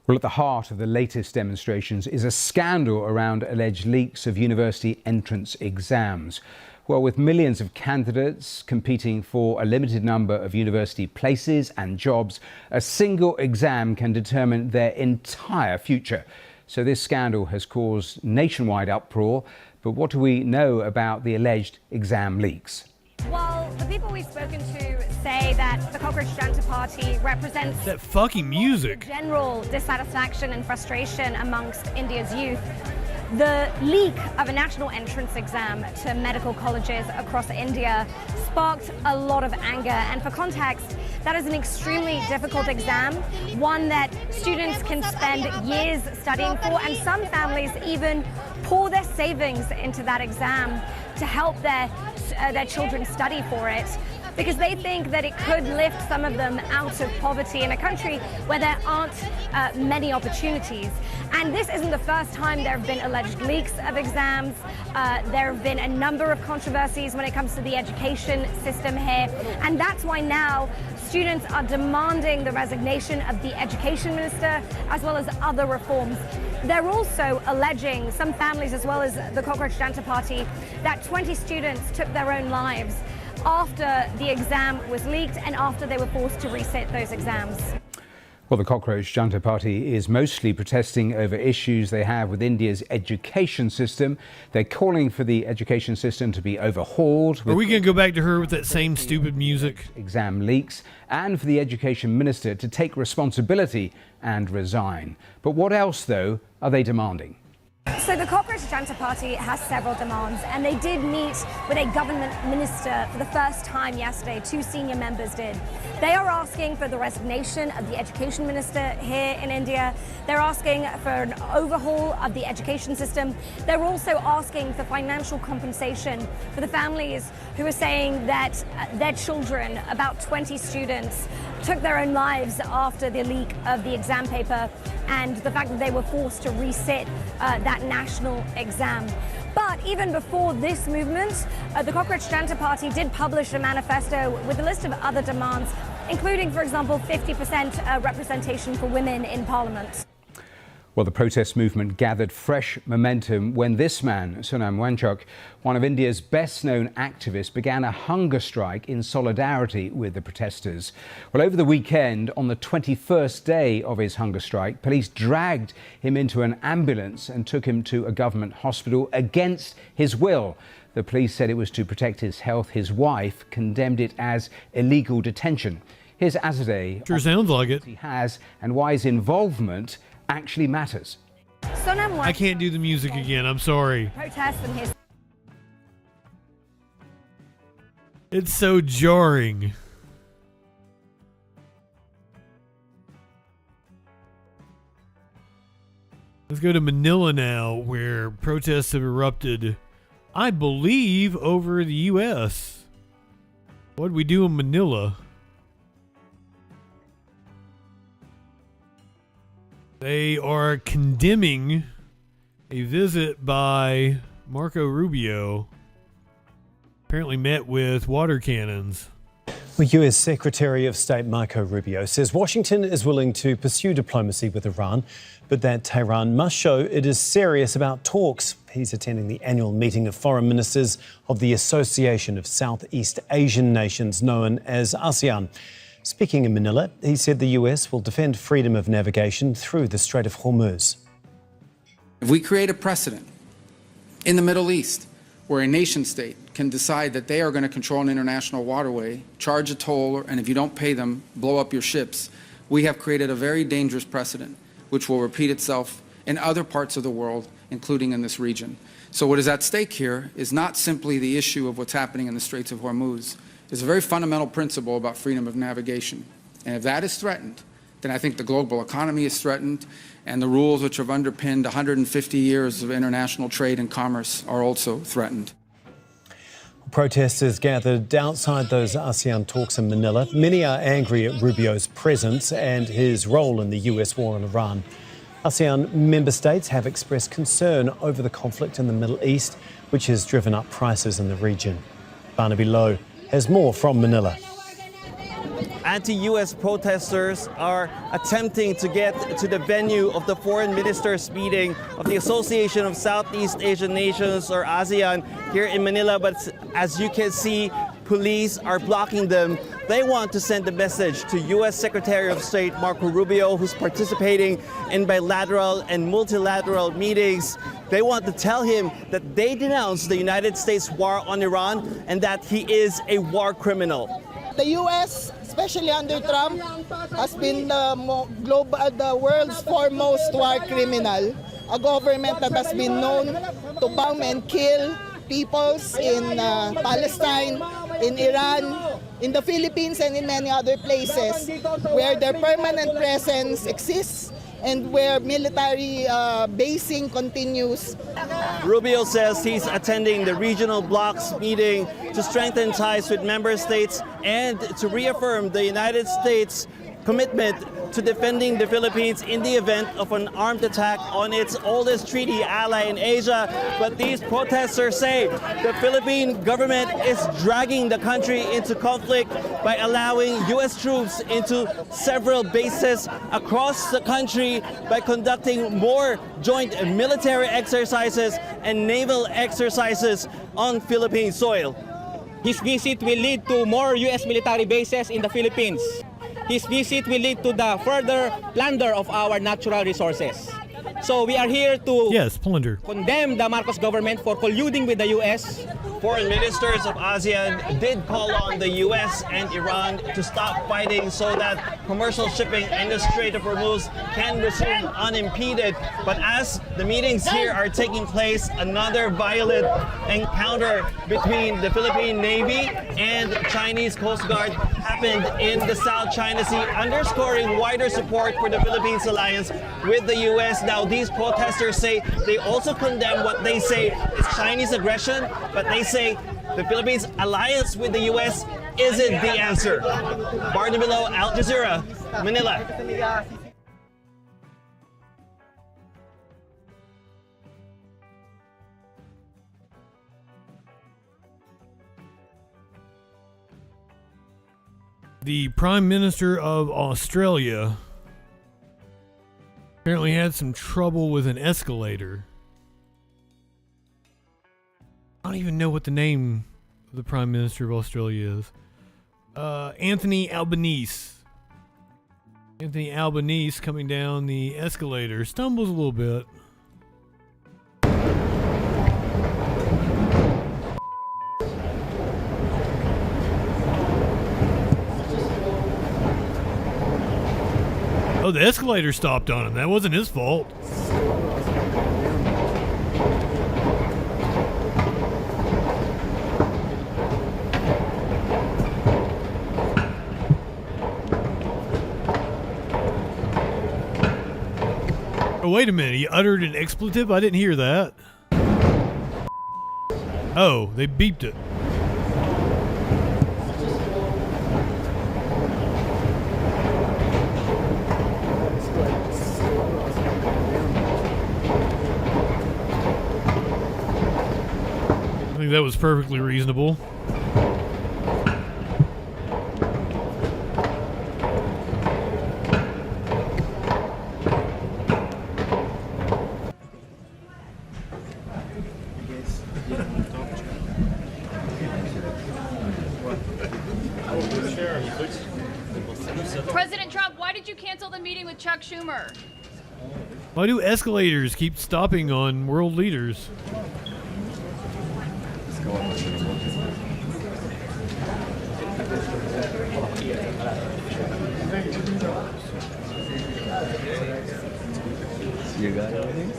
Well, at the heart of the latest demonstrations is a scandal around alleged leaks of university entrance exams. Well, with millions of candidates competing for a limited number of university places and jobs, a single exam can determine their entire future. So this scandal has caused nationwide uproar. But what do we know about the alleged exam leaks? Well, the people we've spoken to say that the Cockroach Janta Party represents that fucking music. General dissatisfaction and frustration amongst India's youth. The leak of a national entrance exam to medical colleges across India sparked a lot of anger. And for context, that is an extremely difficult exam, one that students can spend years studying for, and some families even pour their savings into that exam to help their children study for it, because they think that it could lift some of them out of poverty in a country where there aren't many opportunities. And this isn't the first time there have been alleged leaks of exams. There have been a number of controversies when it comes to the education system here. And that's why now students are demanding the resignation of the education minister, as well as other reforms. They're also alleging, some families as well as the Cockroach Janta Party, that 20 students took their own lives after the exam was leaked and after they were forced to resit those exams. Well, the Cockroach Janta Party is mostly protesting over issues they have with India's education system. They're calling for the education system to be overhauled. Are we going to go back to her with that same stupid music? Exam leaks, and for the education minister to take responsibility and resign. But what else, though, are they demanding? So the Cockroach Janta Party has several demands, and they did meet with a government minister for the first time yesterday. 2 senior members did. They are asking for the resignation of the education minister here in India. They're asking for an overhaul of the education system. They're also asking for financial compensation for the families who are saying that their children, about 20 students, took their own lives after the leak of the exam paper and the fact that they were forced to resit that national exam. But even before this movement, the Cockroach Janta Party did publish a manifesto with a list of other demands, including, for example, 50% representation for women in parliament. Well, the protest movement gathered fresh momentum when this man, Sonam Wangchuk, one of India's best-known activists, began a hunger strike in solidarity with the protesters. Well, over the weekend, on the 21st day of his hunger strike, police dragged him into an ambulance and took him to a government hospital against his will. The police said it was to protect his health. His wife condemned it as illegal detention. Here's Azadeh. Sure sounds like it. He has and why his involvement actually matters. I can't do the music again. I'm sorry. Protests and his. It's so jarring. Let's go to Manila now, where protests have erupted, I believe, over the U.S. What did we do in Manila? They are condemning a visit by Marco Rubio. Apparently met with water cannons. Well, U.S. Secretary of State Marco Rubio says Washington is willing to pursue diplomacy with Iran, but that Tehran must show it is serious about talks. He's attending the annual meeting of foreign ministers of the Association of Southeast Asian Nations, known as ASEAN. Speaking in Manila, he said the U.S. will defend freedom of navigation through the Strait of Hormuz. If we create a precedent in the Middle East where a nation state can decide that they are going to control an international waterway, charge a toll, and if you don't pay them, blow up your ships, we have created a very dangerous precedent, which will repeat itself in other parts of the world, including in this region. So what is at stake here is not simply the issue of what's happening in the Straits of Hormuz. There's a very fundamental principle about freedom of navigation. And if that is threatened, then I think the global economy is threatened, and the rules which have underpinned 150 years of international trade and commerce are also threatened. Protesters gathered outside those ASEAN talks in Manila. Many are angry at Rubio's presence and his role in the US war on Iran. ASEAN member states have expressed concern over the conflict in the Middle East, which has driven up prices in the region. Barnaby Lowe has more from Manila. Anti-U.S. protesters are attempting to get to the venue of the foreign ministers meeting of the Association of Southeast Asian Nations, or ASEAN, here in Manila. But as you can see, police are blocking them. They want to send a message to U.S. Secretary of State Marco Rubio, who's participating in bilateral and multilateral meetings. They want to tell him that they denounce the United States war on Iran and that he is a war criminal. The U.S. especially under Trump, has been the world's foremost war criminal. A government that has been known to bomb and kill peoples in Palestine, in Iran, in the Philippines, and in many other places where their permanent presence exists and where military basing continues. Rubio says he's attending the regional blocs meeting to strengthen ties with member states and to reaffirm the United States' commitment to defending the Philippines in the event of an armed attack on its oldest treaty ally in Asia. But these protesters say the Philippine government is dragging the country into conflict by allowing U.S. troops into several bases across the country, by conducting more joint military exercises and naval exercises on Philippine soil. His visit will lead to more U.S. military bases in the Philippines. His visit will lead to the further plunder of our natural resources. So we are here to condemn the Marcos government for colluding with the U.S. Foreign ministers of ASEAN did call on the U.S. and Iran to stop fighting so that commercial shipping and the Strait of Hormuz can resume unimpeded. But as the meetings here are taking place, another violent encounter between the Philippine Navy and Chinese Coast Guard happened in the South China Sea, underscoring wider support for the Philippines alliance with the U.S. Now, these protesters say they also condemn what they say is Chinese aggression, but they say the Philippines' alliance with the U.S. isn't the answer. Barnabilo, Al Jazeera, Manila. The Prime Minister of Australia apparently had some trouble with an escalator. I don't even know what the name of the Prime Minister of Australia is. Anthony Albanese. Anthony Albanese coming down the escalator stumbles a little bit. Oh, the escalator stopped on him. That wasn't his fault. Oh, wait a minute. He uttered an expletive? I didn't hear that. Oh, they beeped it. I think that was perfectly reasonable. President Trump, why did you cancel the meeting with Chuck Schumer? Why do escalators keep stopping on world leaders? You got everything?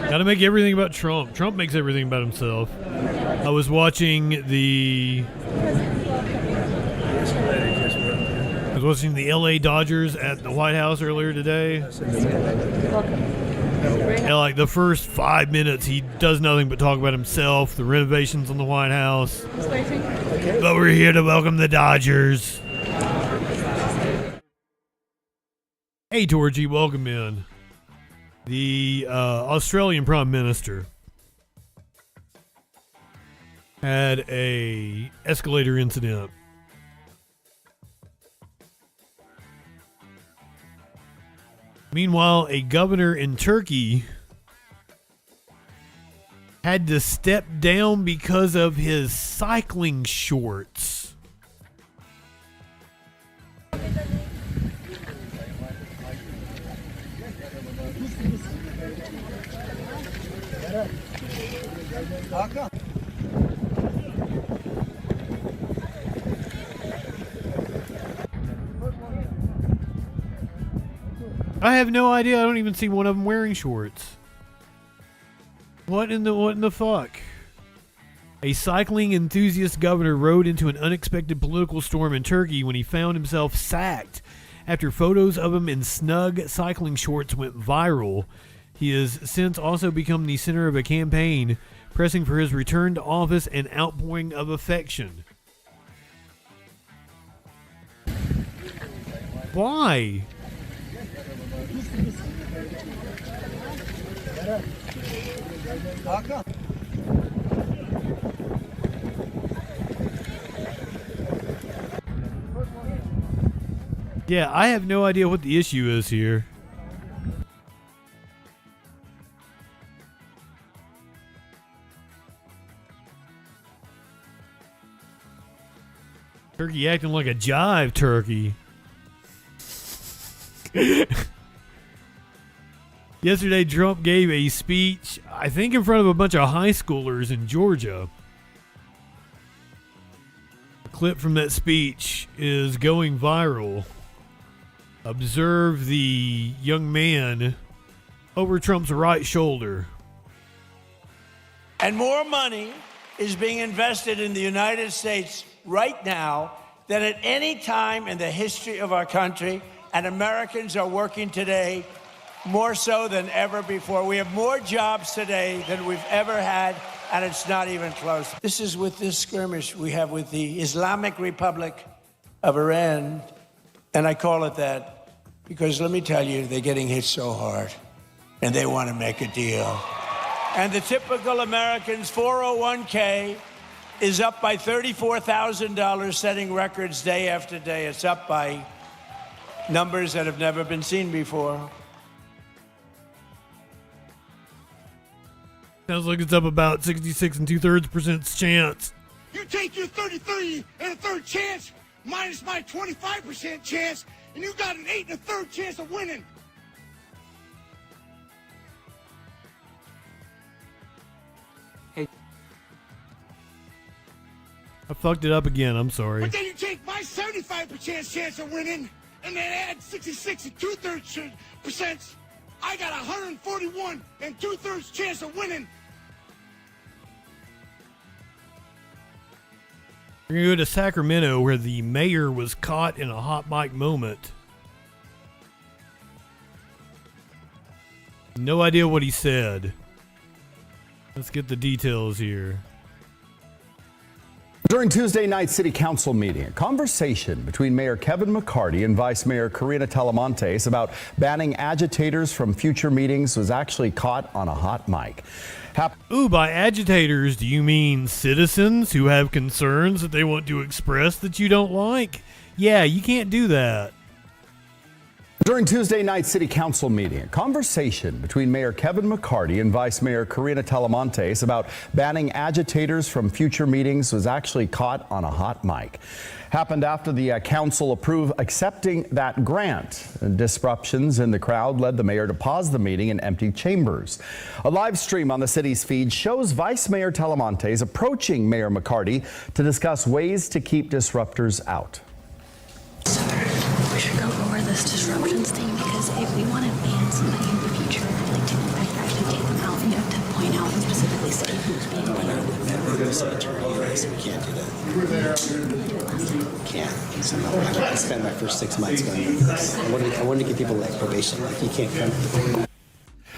Gotta make everything about Trump. Trump makes everything about himself. I was watching the LA Dodgers at the White House earlier today. And like the first 5 minutes, he does nothing but talk about himself, the renovations on the White House. But we're here to welcome the Dodgers. Hey, Torgy, welcome in. The Australian Prime Minister had a escalator incident. Meanwhile, a governor in Turkey had to step down because of his cycling shorts. I have no idea. I don't even see one of them wearing shorts. What in the fuck? A cycling enthusiast governor rode into an unexpected political storm in Turkey when he found himself sacked after photos of him in snug cycling shorts went viral. He has since also become the center of a campaign pressing for his return to office and outpouring of affection. Why? Yeah, I have no idea what the issue is here. Turkey acting like a jive turkey. Yesterday, Trump gave a speech, I think in front of a bunch of high schoolers in Georgia. A clip from that speech is going viral. Observe the young man over Trump's right shoulder. And more money is being invested in the United States right now than at any time in the history of our country. And Americans are working today more so than ever before. We have more jobs today than we've ever had, and it's not even close. This is with this skirmish we have with the Islamic Republic of Iran, and I call it that because let me tell you, they're getting hit so hard, and they want to make a deal. And the typical American's 401k is up by $34,000, setting records day after day. It's up by numbers that have never been seen before. Sounds like it's up about 66 2/3% chance. You take your 33 and a third chance minus my 25% chance, and you got an 8 1/3 chance of winning. I fucked it up again. I'm sorry. But then you take my 75% chance of winning, and then add 66 2/3%. I got 141 and 2/3 chance of winning. We're going to go to Sacramento, where the mayor was caught in a hot mic moment. No idea what he said. Let's get the details here. During Tuesday night's City Council meeting, a conversation between Mayor Kevin McCarty and Vice Mayor Karina Talamantes about banning agitators from future meetings was actually caught on a hot mic. Ooh, by agitators, do you mean citizens who have concerns that they want to express that you don't like? Yeah, you can't do that. During Tuesday night's City Council meeting, a conversation between Mayor Kevin McCarty and Vice Mayor Karina Talamantes about banning agitators from future meetings was actually caught on a hot mic. Happened after the council approved accepting that grant. Disruptions in the crowd led the mayor to pause the meeting in empty chambers. A live stream on the city's feed shows Vice Mayor Talamantes approaching Mayor McCarty to discuss ways to keep disruptors out. We should go over this disruptions thing, because if we want to ban somebody in the future, like to actually take them out, you have to point out and specifically say who's being banned. We can't do that. Can't. So I spent my first 6 months going through this. I wanted to give people like probation. Like, you can't come.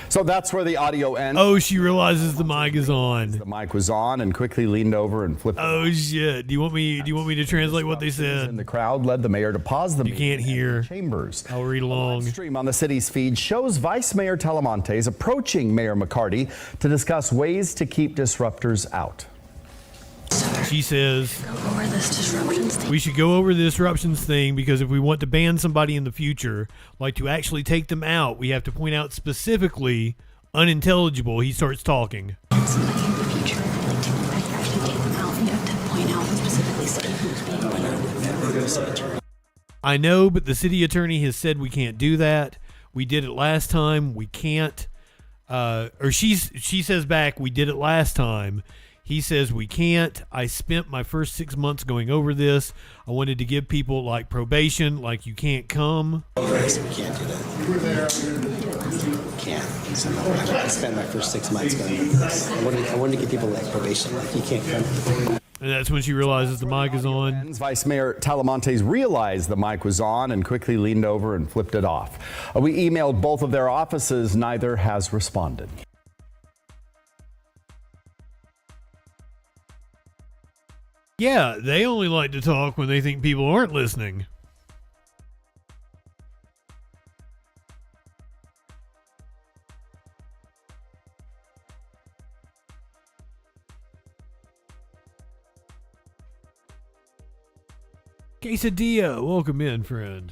So that's where the audio ends. Oh, she realizes the mic is on. The mic was on and quickly leaned over and flipped. Oh shit! Do you want me to translate what they said? And the crowd led the mayor to pause the meeting. You can't hear. Chambers. I'll read along. The stream on the city's feed shows Vice Mayor Talamantes approaching Mayor McCarty to discuss ways to keep disruptors out. She says, Go over this disruptions thing. we should go over the disruptions thing, because if we want to ban somebody in the future, like to actually take them out, we have to point out specifically unintelligible. He starts talking. Somebody in the future, like to actually take them out, you have to point out and specifically say who's being banned. I know, but the city attorney has said we can't do that. We did it last time. We can't. Or she says back, we did it last time. He says we can't. I spent my first 6 months going over this. I wanted to give people like probation, like you can't come. We can't do that. Can't. So I spent my first 6 months going over this. I wanted to give people like probation, like you can't come. And that's when she realizes the mic is on. Vice Mayor Talamantes realized the mic was on and quickly leaned over and flipped it off. We emailed both of their offices. Neither has responded. Yeah, they only like to talk when they think people aren't listening. Quesadilla, welcome in, friend.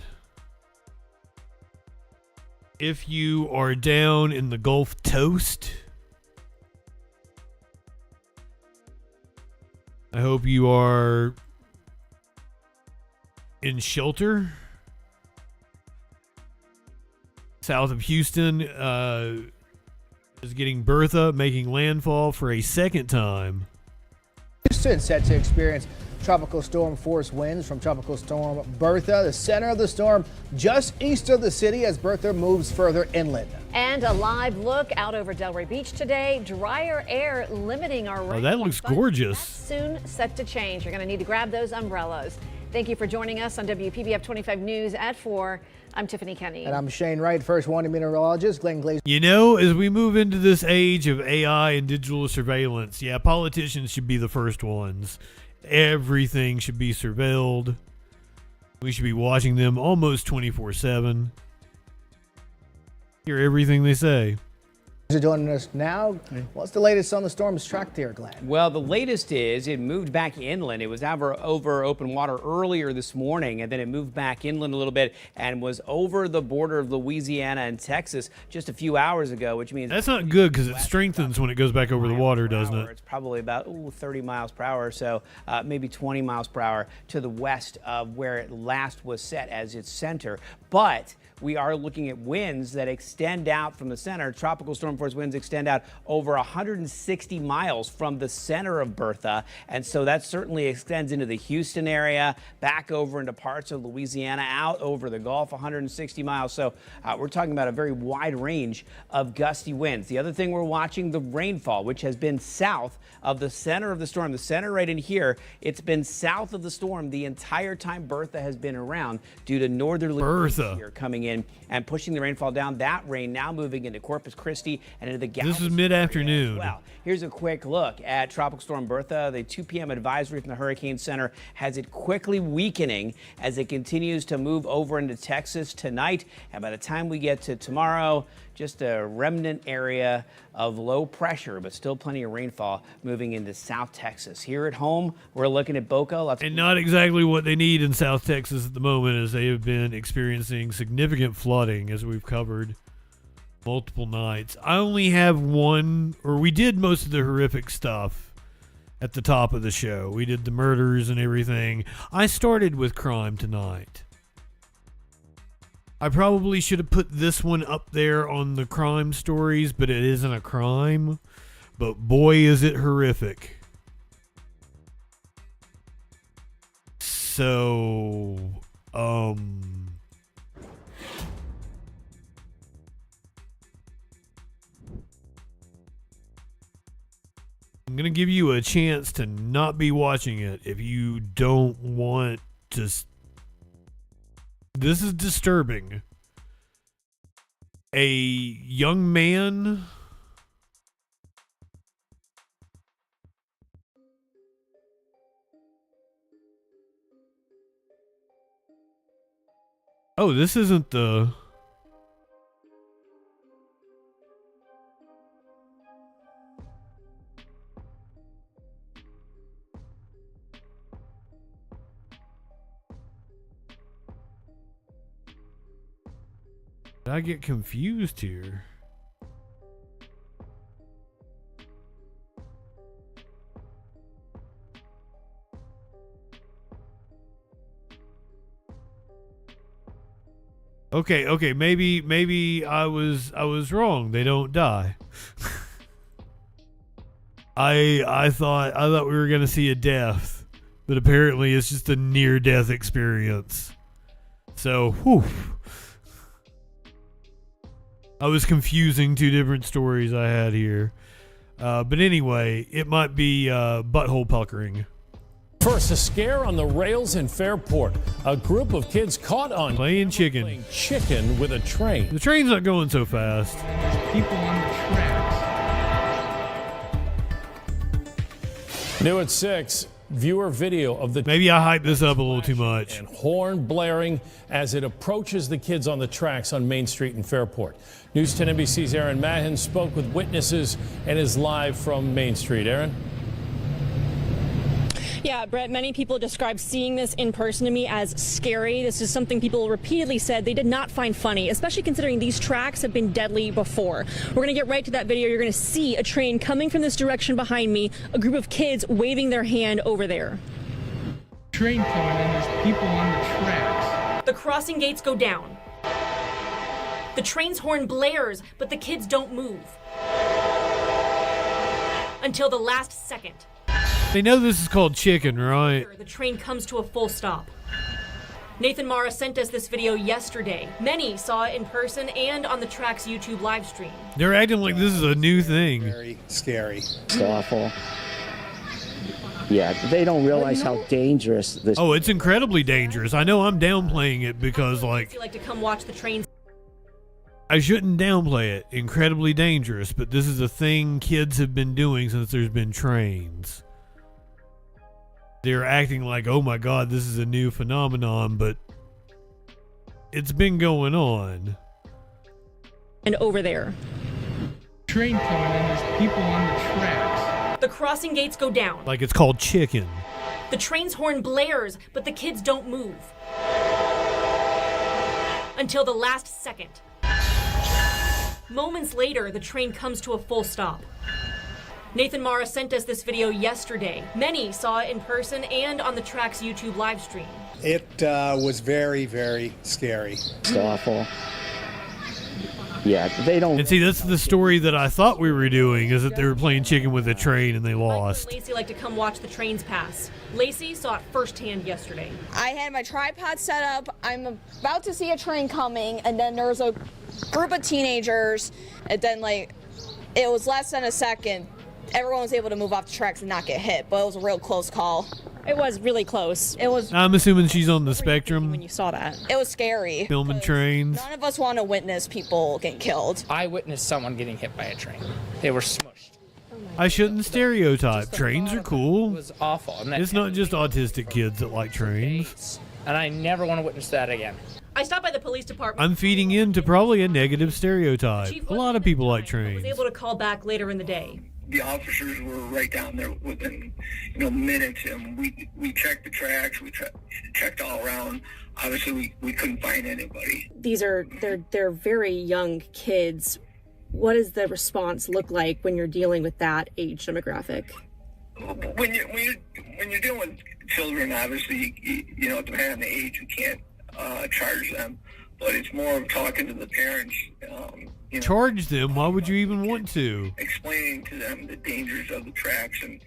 If you are down in the Gulf Toast, I hope you are in shelter. South of Houston is getting Bertha, making landfall for a second time. Houston set to experience tropical storm force winds from Tropical Storm Bertha, the center of the storm just east of the city as Bertha moves further inland. And a live look out over Delray Beach today. Drier air limiting our rain. Oh, that looks gorgeous. Soon set to change. You're going to need to grab those umbrellas. Thank you for joining us on WPBF 25 News at 4. I'm Tiffany Kenny. And I'm Shane Wright, first warning meteorologist. Glenn Glaze. You know, as we move into this age of AI and digital surveillance, yeah, politicians should be the first ones. Everything should be surveilled. We should be watching them almost 24/7. Hear everything they say. You're joining us now. What's the latest on the storm's track there, Glenn? Well, the latest is it moved back inland. It was over open water earlier this morning, and then it moved back inland a little bit and was over the border of Louisiana and Texas just a few hours ago, which means that's not good because it strengthens when it goes back over the water, doesn't it? It's probably about 30 miles per hour or so, maybe 20 miles per hour to the west of where it last was set as its center. But we are looking at winds that extend out from the center. Tropical storm force winds extend out over 160 miles from the center of Bertha. And so that certainly extends into the Houston area, back over into parts of Louisiana, out over the Gulf, 160 miles. So we're talking about a very wide range of gusty winds. The other thing we're watching, the rainfall, which has been south of the center of the storm. The center right in here, it's been south of the storm the entire time Bertha has been around due to northerly winds here coming in and pushing the rainfall down. That rain now moving into Corpus Christi and into the Galveston. This is mid-afternoon. Well, here's a quick look at Tropical Storm Bertha. The 2 p.m. advisory from the Hurricane Center has it quickly weakening as it continues to move over into Texas tonight. And by the time we get to tomorrow, just a remnant area of low pressure, but still plenty of rainfall moving into South Texas. Here at home, we're looking at Boca. And not exactly what they need in South Texas at the moment, as they have been experiencing significant flooding, as we've covered multiple nights. I only have one, or we did most of the horrific stuff at the top of the show. We did the murders and everything. I started with crime tonight. I probably should have put this one up there on the crime stories, but it isn't a crime. But boy, is it horrific. So, I'm going to give you a chance to not be watching it if you don't want to. This is disturbing. A young man Oh, this isn't the Did I get confused here? Okay, maybe I was wrong. They don't die. I thought we were gonna see a death, but apparently it's just a near-death experience. So, whew. I was confusing two different stories I had here. But anyway, it might be butthole puckering. First, a scare on the rails in Fairport. A group of kids caught on playing chicken with a train. The train's not going so fast. People on the tracks. New at 6, viewer video of the... Maybe I hyped this up a little too much. And horn blaring as it approaches the kids on the tracks on Main Street in Fairport. News 10 NBC's Aaron Mahin spoke with witnesses and is live from Main Street. Aaron? Yeah, Brett, many people describe seeing this in person to me as scary. This is something people repeatedly said they did not find funny, especially considering these tracks have been deadly before. We're going to get right to that video. You're going to see a train coming from this direction behind me, a group of kids waving their hand over there. Train coming in, there's people on the tracks. The crossing gates go down. The train's horn blares, but the kids don't move. Until the last second. They know this is called chicken, right? The train comes to a full stop. Nathan Mara sent us this video yesterday. Many saw it in person and on the track's YouTube live stream. They're acting like this is a new thing. Very scary. It's awful. Yeah, they don't realize how dangerous this. Oh, it's incredibly dangerous. I know I'm downplaying it because, like, You like to come watch the trains. I shouldn't downplay it. Incredibly dangerous, but this is a thing kids have been doing since there's been trains. They're acting like, oh my God, this is a new phenomenon, but it's been going on. And over there. Train coming in, there's people on the tracks. The crossing gates go down. Like it's called chicken. The train's horn blares, but the kids don't move. Until the last second. Moments later, the train comes to a full stop. Nathan Mara sent us this video yesterday. Many saw it in person and on the track's YouTube live stream. It was very, very scary. It's awful. Yeah, they don't. And see, that's the story that I thought we were doing, is that they were playing chicken with a train and they lost. Lacey like to come watch the trains pass. Lacey saw it firsthand yesterday. I had my tripod set up. I'm about to see a train coming, and then there was a group of teenagers, and then, like, it was less than a second. Everyone was able to move off the tracks and not get hit, but it was a real close call. It was really close. It was. I'm assuming she's on the spectrum. When you saw that, it was scary. Filming trains. None of us want to witness people getting killed. I witnessed someone getting hit by a train. They were smushed. I shouldn't stereotype. Trains are cool. It was awful. And it's not just autistic kids that like trains. And I never want to witness that again. I stopped by the police department. I'm feeding into probably a negative stereotype. A lot of people like trains. I was able to call back later in the day. The officers were right down there within, minutes, and we checked the tracks. We checked all around. Obviously, we couldn't find anybody. They're very young kids. What does the response look like when you're dealing with that age demographic? When you're dealing with children, obviously, depending on the age, you can't charge them. But it's more of talking to the parents. Charge them? Why would you even want to? Explaining to them the dangers of the tracks. And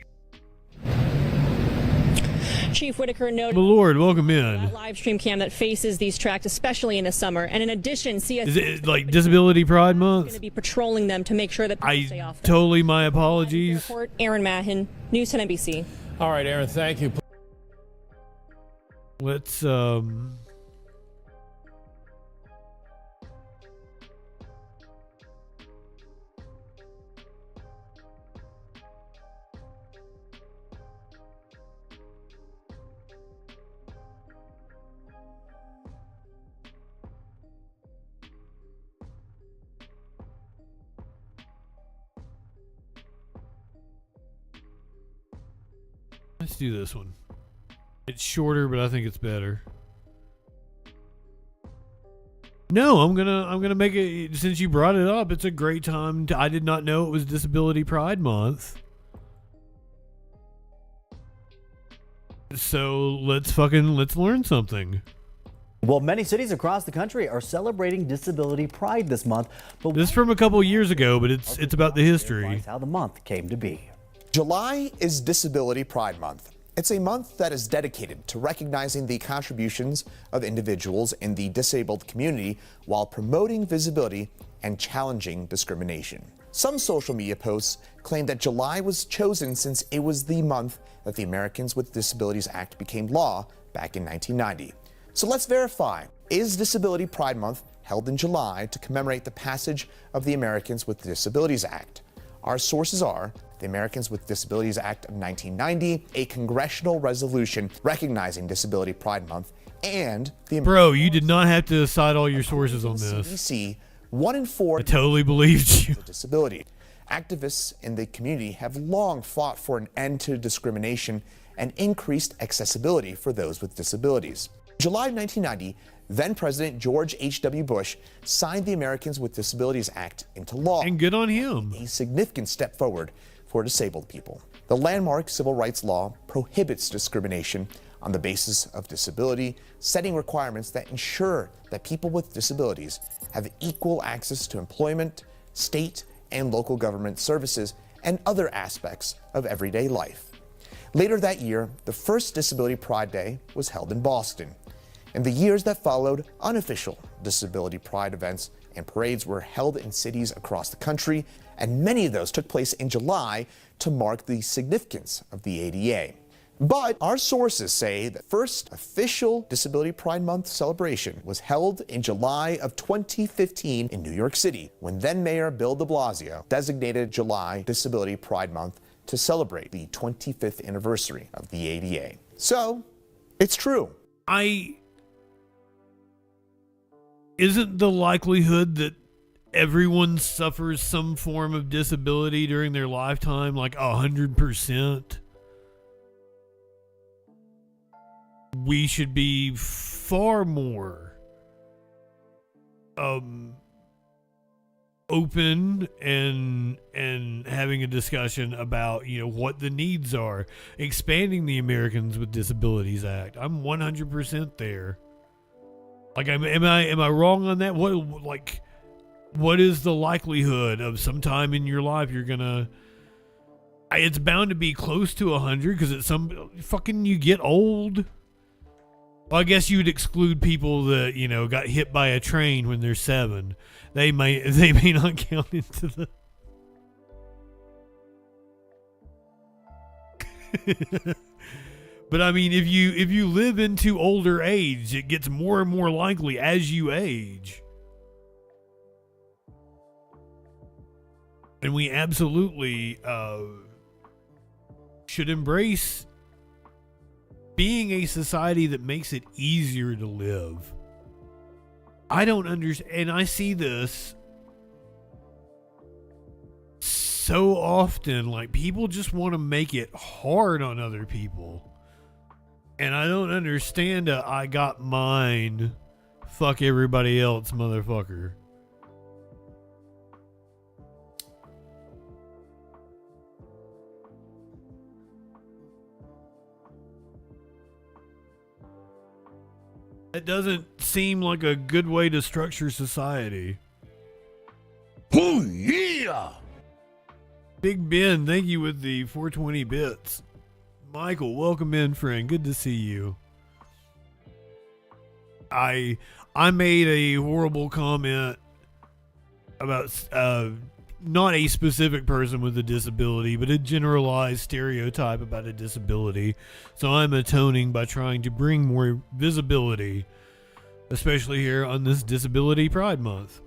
Chief Whitaker noted, My Lord, welcome in. Live stream cam that faces these tracks, especially in the summer. And in addition, CSA is it like Disability Pride Month? Going to be patrolling them to make sure that people stay off them. Totally, my apologies. Aaron Mahin, News 10 NBC. All right, Aaron, thank you. Let's do this one. It's shorter, but I think it's better. No, I'm gonna make it, since you brought it up, it's a great time. I did not know it was Disability Pride Month. So let's learn something. Well, many cities across the country are celebrating Disability Pride this month. But this is from a couple years ago, but it's about the history. How the month came to be. July is Disability Pride Month. It's a month that is dedicated to recognizing the contributions of individuals in the disabled community while promoting visibility and challenging discrimination. Some social media posts claim that July was chosen since it was the month that the Americans with Disabilities Act became law back in 1990. So let's verify, is Disability Pride Month held in July to commemorate the passage of the Americans with Disabilities Act? Our sources are the Americans with Disabilities Act of 1990, a congressional resolution recognizing Disability Pride Month, and the Bro, you did not have to cite all your sources on this. CDC. 1 in 4 I totally believed you. With disability. Activists in the community have long fought for an end to discrimination and increased accessibility for those with disabilities. In July 1990, then President George H.W. Bush signed the Americans with Disabilities Act into law. And good on him. A significant step forward for disabled people. The landmark civil rights law prohibits discrimination on the basis of disability, setting requirements that ensure that people with disabilities have equal access to employment, state and local government services, and other aspects of everyday life. Later that year, the first Disability Pride Day was held in Boston. In the years that followed, unofficial Disability Pride events and parades were held in cities across the country, and many of those took place in July to mark the significance of the ADA. But our sources say the first official Disability Pride Month celebration was held in July of 2015 in New York City, when then Mayor Bill de Blasio designated July Disability Pride Month to celebrate the 25th anniversary of the ADA. So, it's true. Isn't the likelihood that everyone suffers some form of disability during their lifetime like 100%? We should be far more open and having a discussion about, you know, what the needs are. Expanding the Americans with Disabilities Act. I'm 100% there. Like, am I wrong on that? What is the likelihood of sometime in your life you're gonna? It's bound to be close to 100 because it's you get old. Well, I guess you would exclude people that, you know, got hit by a train when they're 7. They may not count into the. But I mean, if you live into older age, it gets more and more likely as you age. And we absolutely should embrace being a society that makes it easier to live. I don't understand, and I see this so often, like people just want to make it hard on other people. And I don't understand I got mine, fuck everybody else, motherfucker. It doesn't seem like a good way to structure society. Oh, yeah! Big Ben, thank you with the 420 bits. Michael, welcome in, friend. Good to see you. I made a horrible comment about not a specific person with a disability, but a generalized stereotype about a disability. So I'm atoning by trying to bring more visibility, especially here on this Disability Pride Month.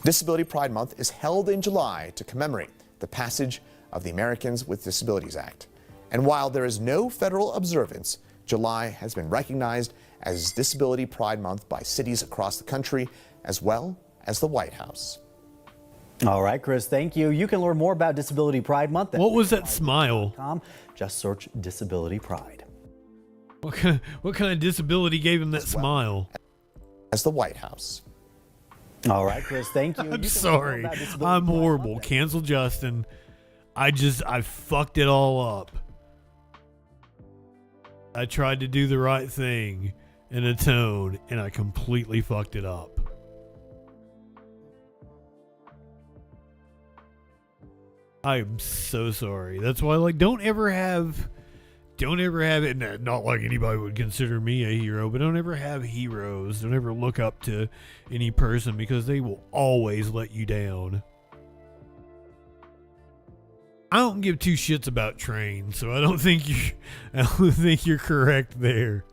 Disability Pride Month is held in July to commemorate the passage of the Americans with Disabilities Act. And while there is no federal observance, July has been recognized as Disability Pride Month by cities across the country, as well as the White House. All right, Chris, thank you. You can learn more about Disability Pride Month. What was that smile? Just search Disability Pride. What kind of disability gave him that smile? As the White House. All right, Chris, thank you. I'm sorry. I'm horrible. Cancel Justin. I fucked it all up. I tried to do the right thing and atone, and I completely fucked it up. I'm so sorry. That's why, like, don't ever have it. Not like anybody would consider me a hero, but don't ever have heroes. Don't ever look up to any person because they will always let you down. I don't give two shits about trains, so I don't think you're correct there.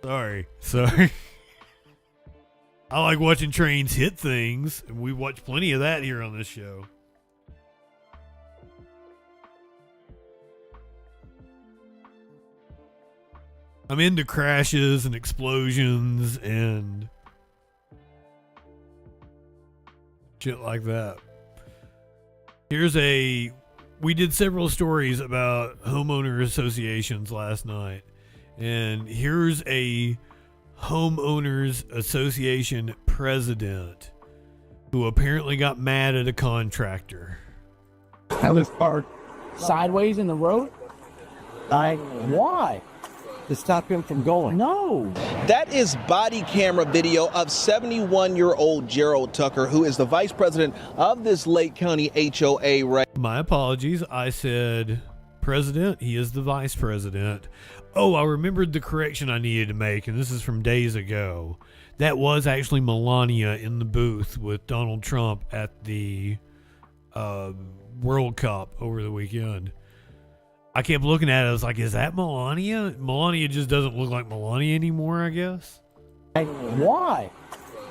Sorry. I like watching trains hit things, and we watch plenty of that here on this show. I'm into crashes and explosions and shit like that. We did several stories about homeowner associations last night, and here's a homeowners association president who apparently got mad at a contractor. I was parked sideways in the road. Why? To stop him from going. No. That is body camera video of 71-year-old Gerald Tucker, who is the vice president of this Lake County HOA. Right. My apologies. I said president. He is the vice president. Oh, I remembered the correction I needed to make, and this is from days ago. That was actually Melania in the booth with Donald Trump at the World Cup over the weekend. I kept looking at it. I was like, is that Melania? Melania just doesn't look like Melania anymore, I guess. Why?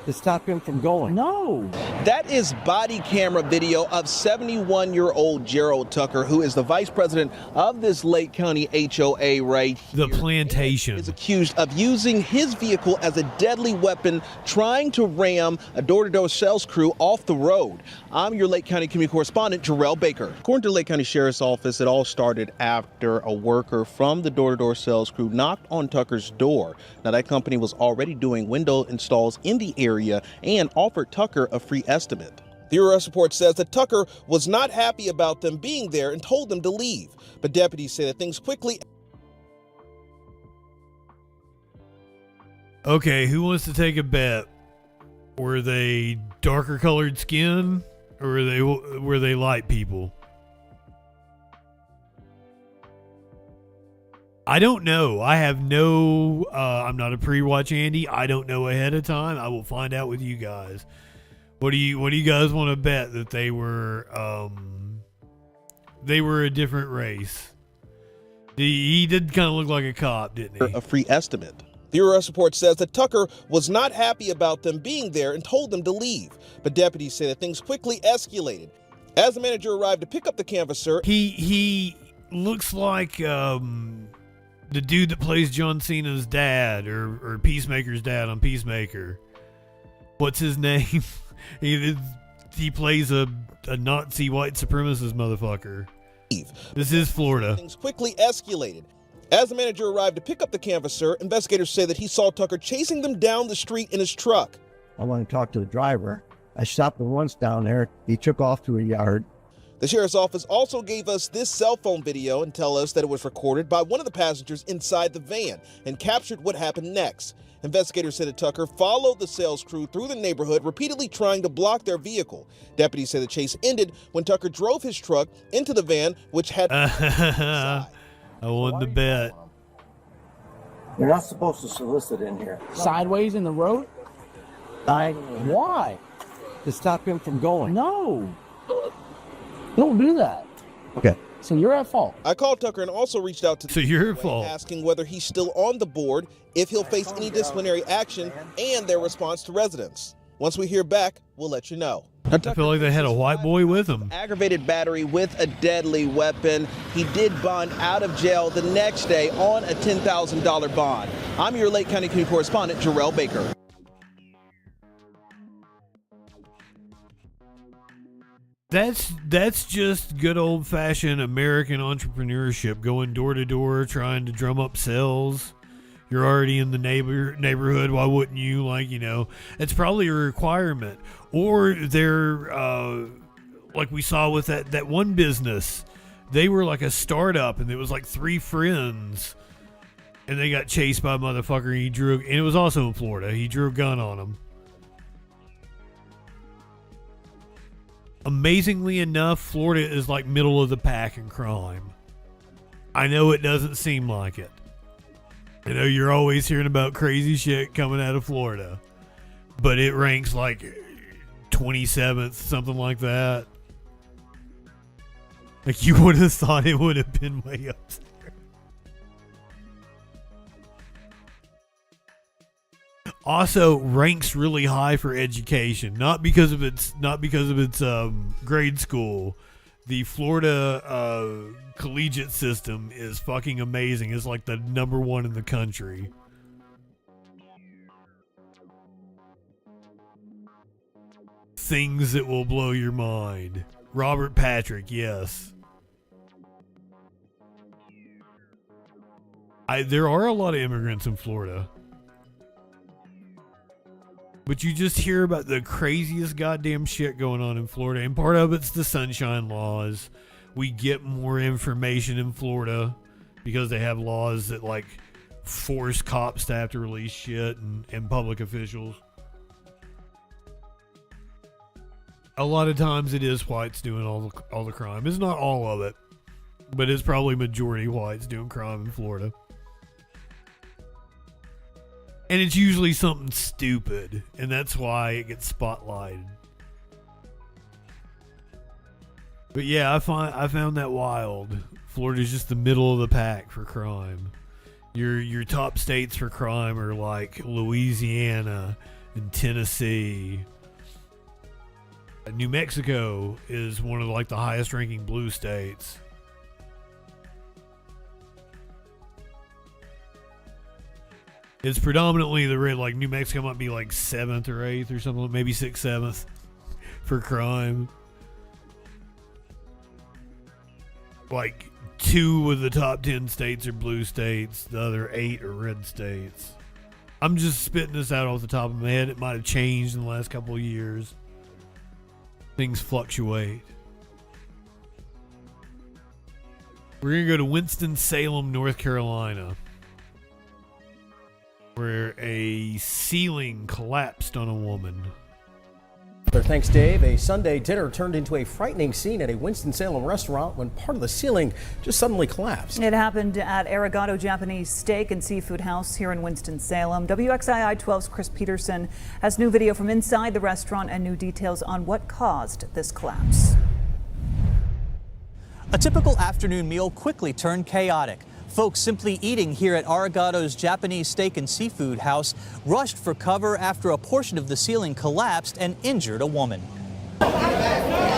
To stop him from going. No. That is body camera video of 71-year-old Gerald Tucker, who is the vice president of this Lake County HOA right here. The plantation. Is accused of using his vehicle as a deadly weapon, trying to ram a door-to-door sales crew off the road. I'm your Lake County community correspondent, Jarrell Baker. According to the Lake County Sheriff's Office, it all started after a worker from the door-to-door sales crew knocked on Tucker's door. Now, that company was already doing window installs in the area and offered Tucker a free estimate. The arrest report says that Tucker was not happy about them being there and told them to leave. But deputies say that things quickly... Okay, who wants to take a bet? Were they darker colored skin or were they light people? I don't know. I have no, I'm not a pre-watch Andy. I don't know ahead of time. I will find out with you guys. What do you guys want to bet that they were a different race? He did kind of look like a cop, didn't he? A free estimate. The arrest report says that Tucker was not happy about them being there and told them to leave. But deputies say that things quickly escalated. As the manager arrived to pick up the canvasser, he looks like the dude that plays John Cena's dad or Peacemaker's dad on Peacemaker. What's his name? he plays a Nazi white supremacist motherfucker. This is Florida. Things quickly escalated. As the manager arrived to pick up the canvasser, investigators say that he saw Tucker chasing them down the street in his truck. I want to talk to the driver. I stopped him once down there. He took off to a yard. The sheriff's office also gave us this cell phone video and tell us that it was recorded by one of the passengers inside the van and captured what happened next. Investigators said that Tucker followed the sales crew through the neighborhood, repeatedly trying to block their vehicle. Deputies say the chase ended when Tucker drove his truck into the van, which had... I won the bet. You're not supposed to solicit in here. Sideways in the road? Why? To stop him from going. No. Don't do that. Okay. So you're at fault. I called Tucker and also reached out to so you're at fault, asking whether he's still on the board, if he'll face any disciplinary action, and their response to residents. Once we hear back, we'll let you know. I feel like they had a white boy with him. Aggravated battery with a deadly weapon. He did bond out of jail the next day on a $10,000 bond. I'm your Lake County community correspondent, Jarrell Baker. That's just good old-fashioned American entrepreneurship, going door to door, trying to drum up sales. You're already in the neighborhood. Why wouldn't you? Like, you know, it's probably a requirement. Or they're like we saw with that one business. They were like a startup, and it was like 3 friends, and they got chased by a motherfucker. And it was also in Florida. He drew a gun on them. Amazingly enough, Florida is like middle of the pack in crime. I know it doesn't seem like it. I know you're always hearing about crazy shit coming out of Florida, but it ranks like 27th, something like that. Like, you would have thought it would have been way up there. Also ranks really high for education, not because of its grade school. The Florida collegiate system is fucking amazing. It's like the #1 in the country. Things that will blow your mind. Robert Patrick, yes. There are a lot of immigrants in Florida. But you just hear about the craziest goddamn shit going on in Florida. And part of it's the sunshine laws. We get more information in Florida because they have laws that like force cops to have to release shit and public officials. A lot of times it is whites doing all the crime. It's not all of it, but it's probably majority whites doing crime in Florida. And it's usually something stupid, and that's why it gets spotlighted. But yeah, I found that wild. Florida's just the middle of the pack for crime. Your top states for crime are like Louisiana and Tennessee. New Mexico is one of like the highest ranking blue states. It's predominantly the red. Like New Mexico might be like 7th or 8th or something, maybe 6th, 7th for crime. Like 2 of the top 10 states are blue states, the other 8 are red states. I'm just spitting this out off the top of my head. It might have changed in the last couple of years. Things fluctuate. We're going to go to Winston-Salem, North Carolina, where a ceiling collapsed on a woman. Thanks, Dave. A Sunday dinner turned into a frightening scene at a Winston-Salem restaurant when part of the ceiling just suddenly collapsed. It happened at Arigato Japanese Steak and Seafood House here in Winston-Salem. WXII 12's Chris Peterson has new video from inside the restaurant and new details on what caused this collapse. A typical afternoon meal quickly turned chaotic. Folks simply eating here at Arigato's Japanese Steak and Seafood House rushed for cover after a portion of the ceiling collapsed and injured a woman.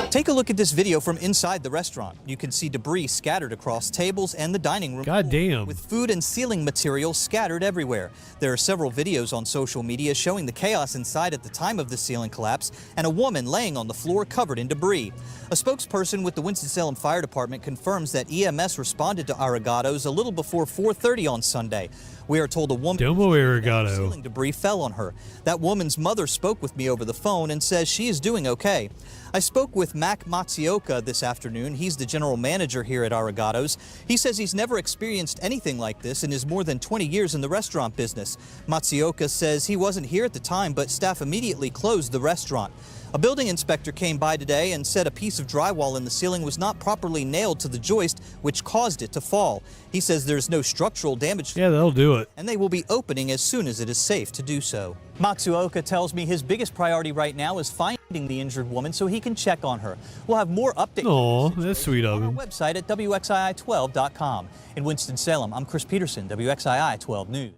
Take a look at this video from inside the restaurant. You can see debris scattered across tables and the dining room. God damn. With food and ceiling material scattered everywhere. There are several videos on social media showing the chaos inside at the time of the ceiling collapse and a woman laying on the floor covered in debris. A spokesperson with the Winston-Salem Fire Department confirms that EMS responded to Arigato's a little before 4:30 on Sunday. We are told a woman ceiling debris fell on her. That woman's mother spoke with me over the phone and says she is doing okay. I spoke with Mac Matsuoka this afternoon. He's the general manager here at Arigato's. He says he's never experienced anything like this in his more than 20 years in the restaurant business. Matsuoka says he wasn't here at the time, but staff immediately closed the restaurant. A building inspector came by today and said a piece of drywall in the ceiling was not properly nailed to the joist, which caused it to fall. He says there's no structural damage. Yeah, they'll do it. And they will be opening as soon as it is safe to do so. Matsuoka tells me his biggest priority right now is finding the injured woman so he can check on her. We'll have more updates. Oh, that's sweet of him. On our website at WXII12.com. In Winston-Salem, I'm Chris Peterson, WXII 12 News.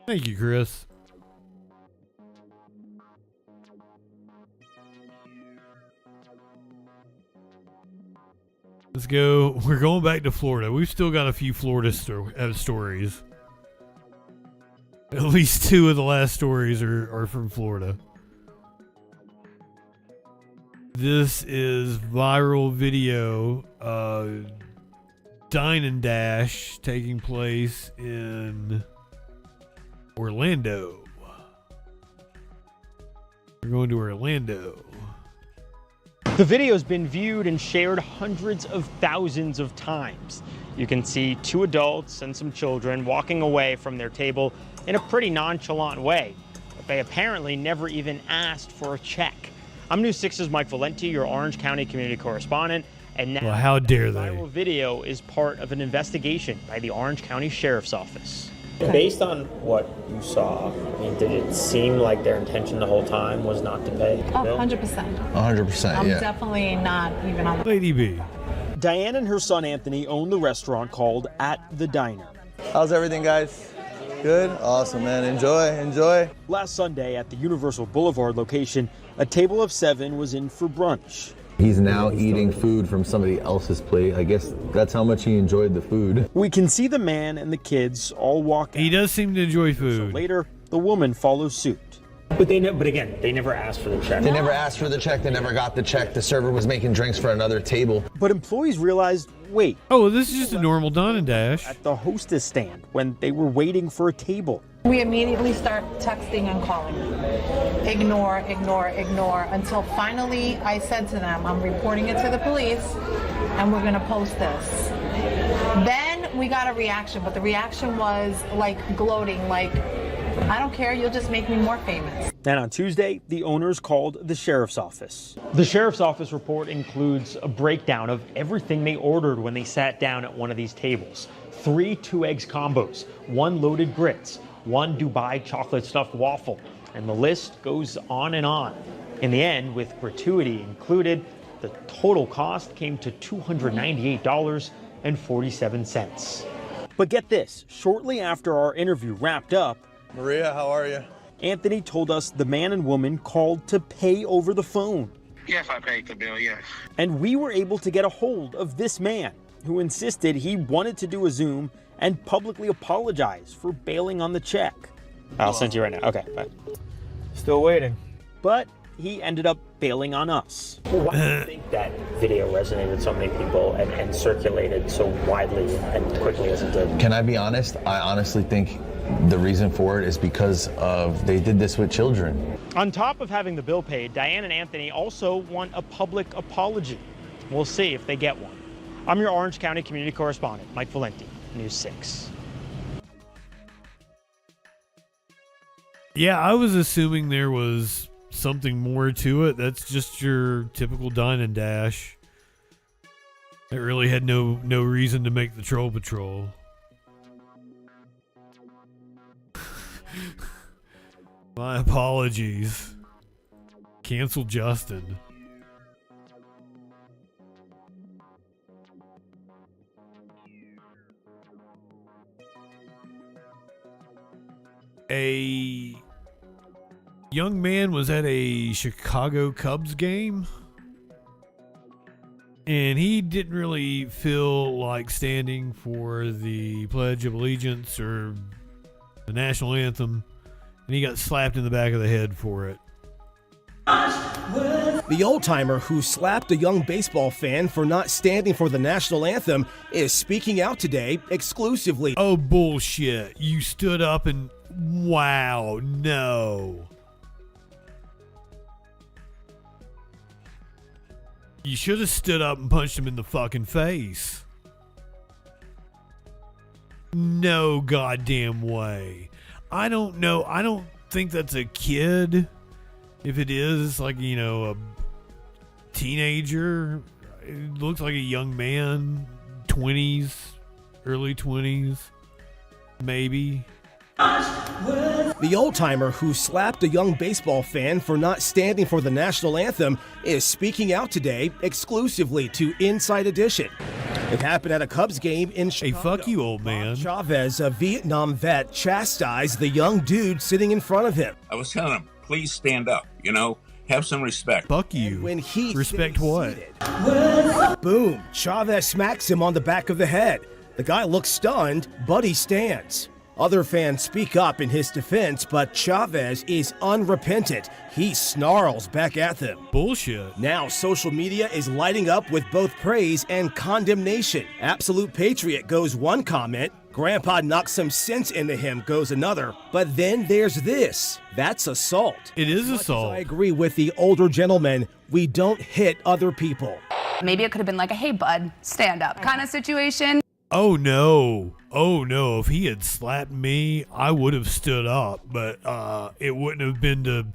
Thank you, Chris. Let's go. We're going back to Florida. We've still got a few Florida stories. At least 2 of the last stories are from Florida. This is viral video. Dine and Dash taking place in Orlando. We're going to Orlando. The video has been viewed and shared hundreds of thousands of times. You can see 2 adults and some children walking away from their table in a pretty nonchalant way. But they apparently never even asked for a check. I'm News 6's Mike Valenti, your Orange County community correspondent. And now, well, how dare the they? viral video is part of an investigation by the Orange County Sheriff's Office. Based on what you saw, I mean, did it seem like their intention the whole time was not to pay? Oh, 100%. 100%, I'm yeah. definitely not even on the... Lady B. Diane and her son Anthony own the restaurant called At the Diner. How's everything, guys? Good? Awesome, man. Enjoy. Last Sunday at the Universal Boulevard location, a table of 7 was in for brunch. He's now eating food from somebody else's plate. I guess that's how much he enjoyed the food. We can see the man and the kids all walk out. He does seem to enjoy food. So later, the woman follows suit. But again, they never asked for the check. They never asked for the check. They never got the check. The server was making drinks for another table. But employees realized, wait. Oh, this is just a normal dine and dash. At the hostess stand when they were waiting for a table. We immediately start texting and calling. Ignore, until finally I said to them, I'm reporting it to the police and we're gonna post this. Then we got a reaction, but the reaction was like gloating, like, I don't care, you'll just make me more famous. Then on Tuesday, the owners called the sheriff's office. The sheriff's office report includes a breakdown of everything they ordered when they sat down at one of these tables. 3 2-eggs combos, 1 loaded grits, 1 Dubai chocolate stuffed waffle, and the list goes on and on. In the end, with gratuity included, the total cost came to $298.47. But get this, shortly after our interview wrapped up, Maria, how are you? Anthony told us the man and woman called to pay over the phone. Yes, I paid the bill, yes. And we were able to get a hold of this man who insisted he wanted to do a Zoom and publicly apologize for bailing on the check. I'll send you right now. Okay, bye. Still waiting. But he ended up bailing on us. Why do you think that video resonated with so many people and circulated so widely and quickly as it did? Can I be honest? I honestly think the reason for it is because of they did this with children. On top of having the bill paid, Diane and Anthony also want a public apology. We'll see if they get one. I'm your Orange County community correspondent, Mike Valenti, News 6. Yeah, I was assuming there was something more to it. That's just your typical dine and dash. It really had no reason to make the troll patrol. My apologies. Cancel Justin. A young man was at a Chicago Cubs game, and he didn't really feel like standing for the Pledge of Allegiance or the national anthem, and he got slapped in the back of the head for it. The old-timer who slapped a young baseball fan for not standing for the national anthem is speaking out today exclusively. Oh, bullshit. You stood up and... Wow, no. You should have stood up and punched him in the fucking face. No goddamn way. I don't know. I don't think that's a kid. If it is, it's like, you know, a teenager. It looks like a young man. 20s, early 20s, maybe. The old-timer who slapped a young baseball fan for not standing for the national anthem is speaking out today exclusively to Inside Edition. It happened at a Cubs game in Chicago. Hey, fuck you, old man. Chavez, a Vietnam vet, chastised the young dude sitting in front of him. I was telling him, please stand up, you know, have some respect. Fuck you. And when he respect what? Boom, Chavez smacks him on the back of the head. The guy looks stunned, but he stands. Other fans speak up in his defense, but Chavez is unrepentant. He snarls back at them. Bullshit. Now social media is lighting up with both praise and condemnation. Absolute Patriot goes one comment. Grandpa knocked some sense into him goes another. But then there's this. That's assault. It is As assault. I agree with the older gentleman. We don't hit other people. Maybe it could have been like a, hey, bud, stand up kind of situation. Oh no. Oh no. If he had slapped me, I would have stood up, but it wouldn't have been to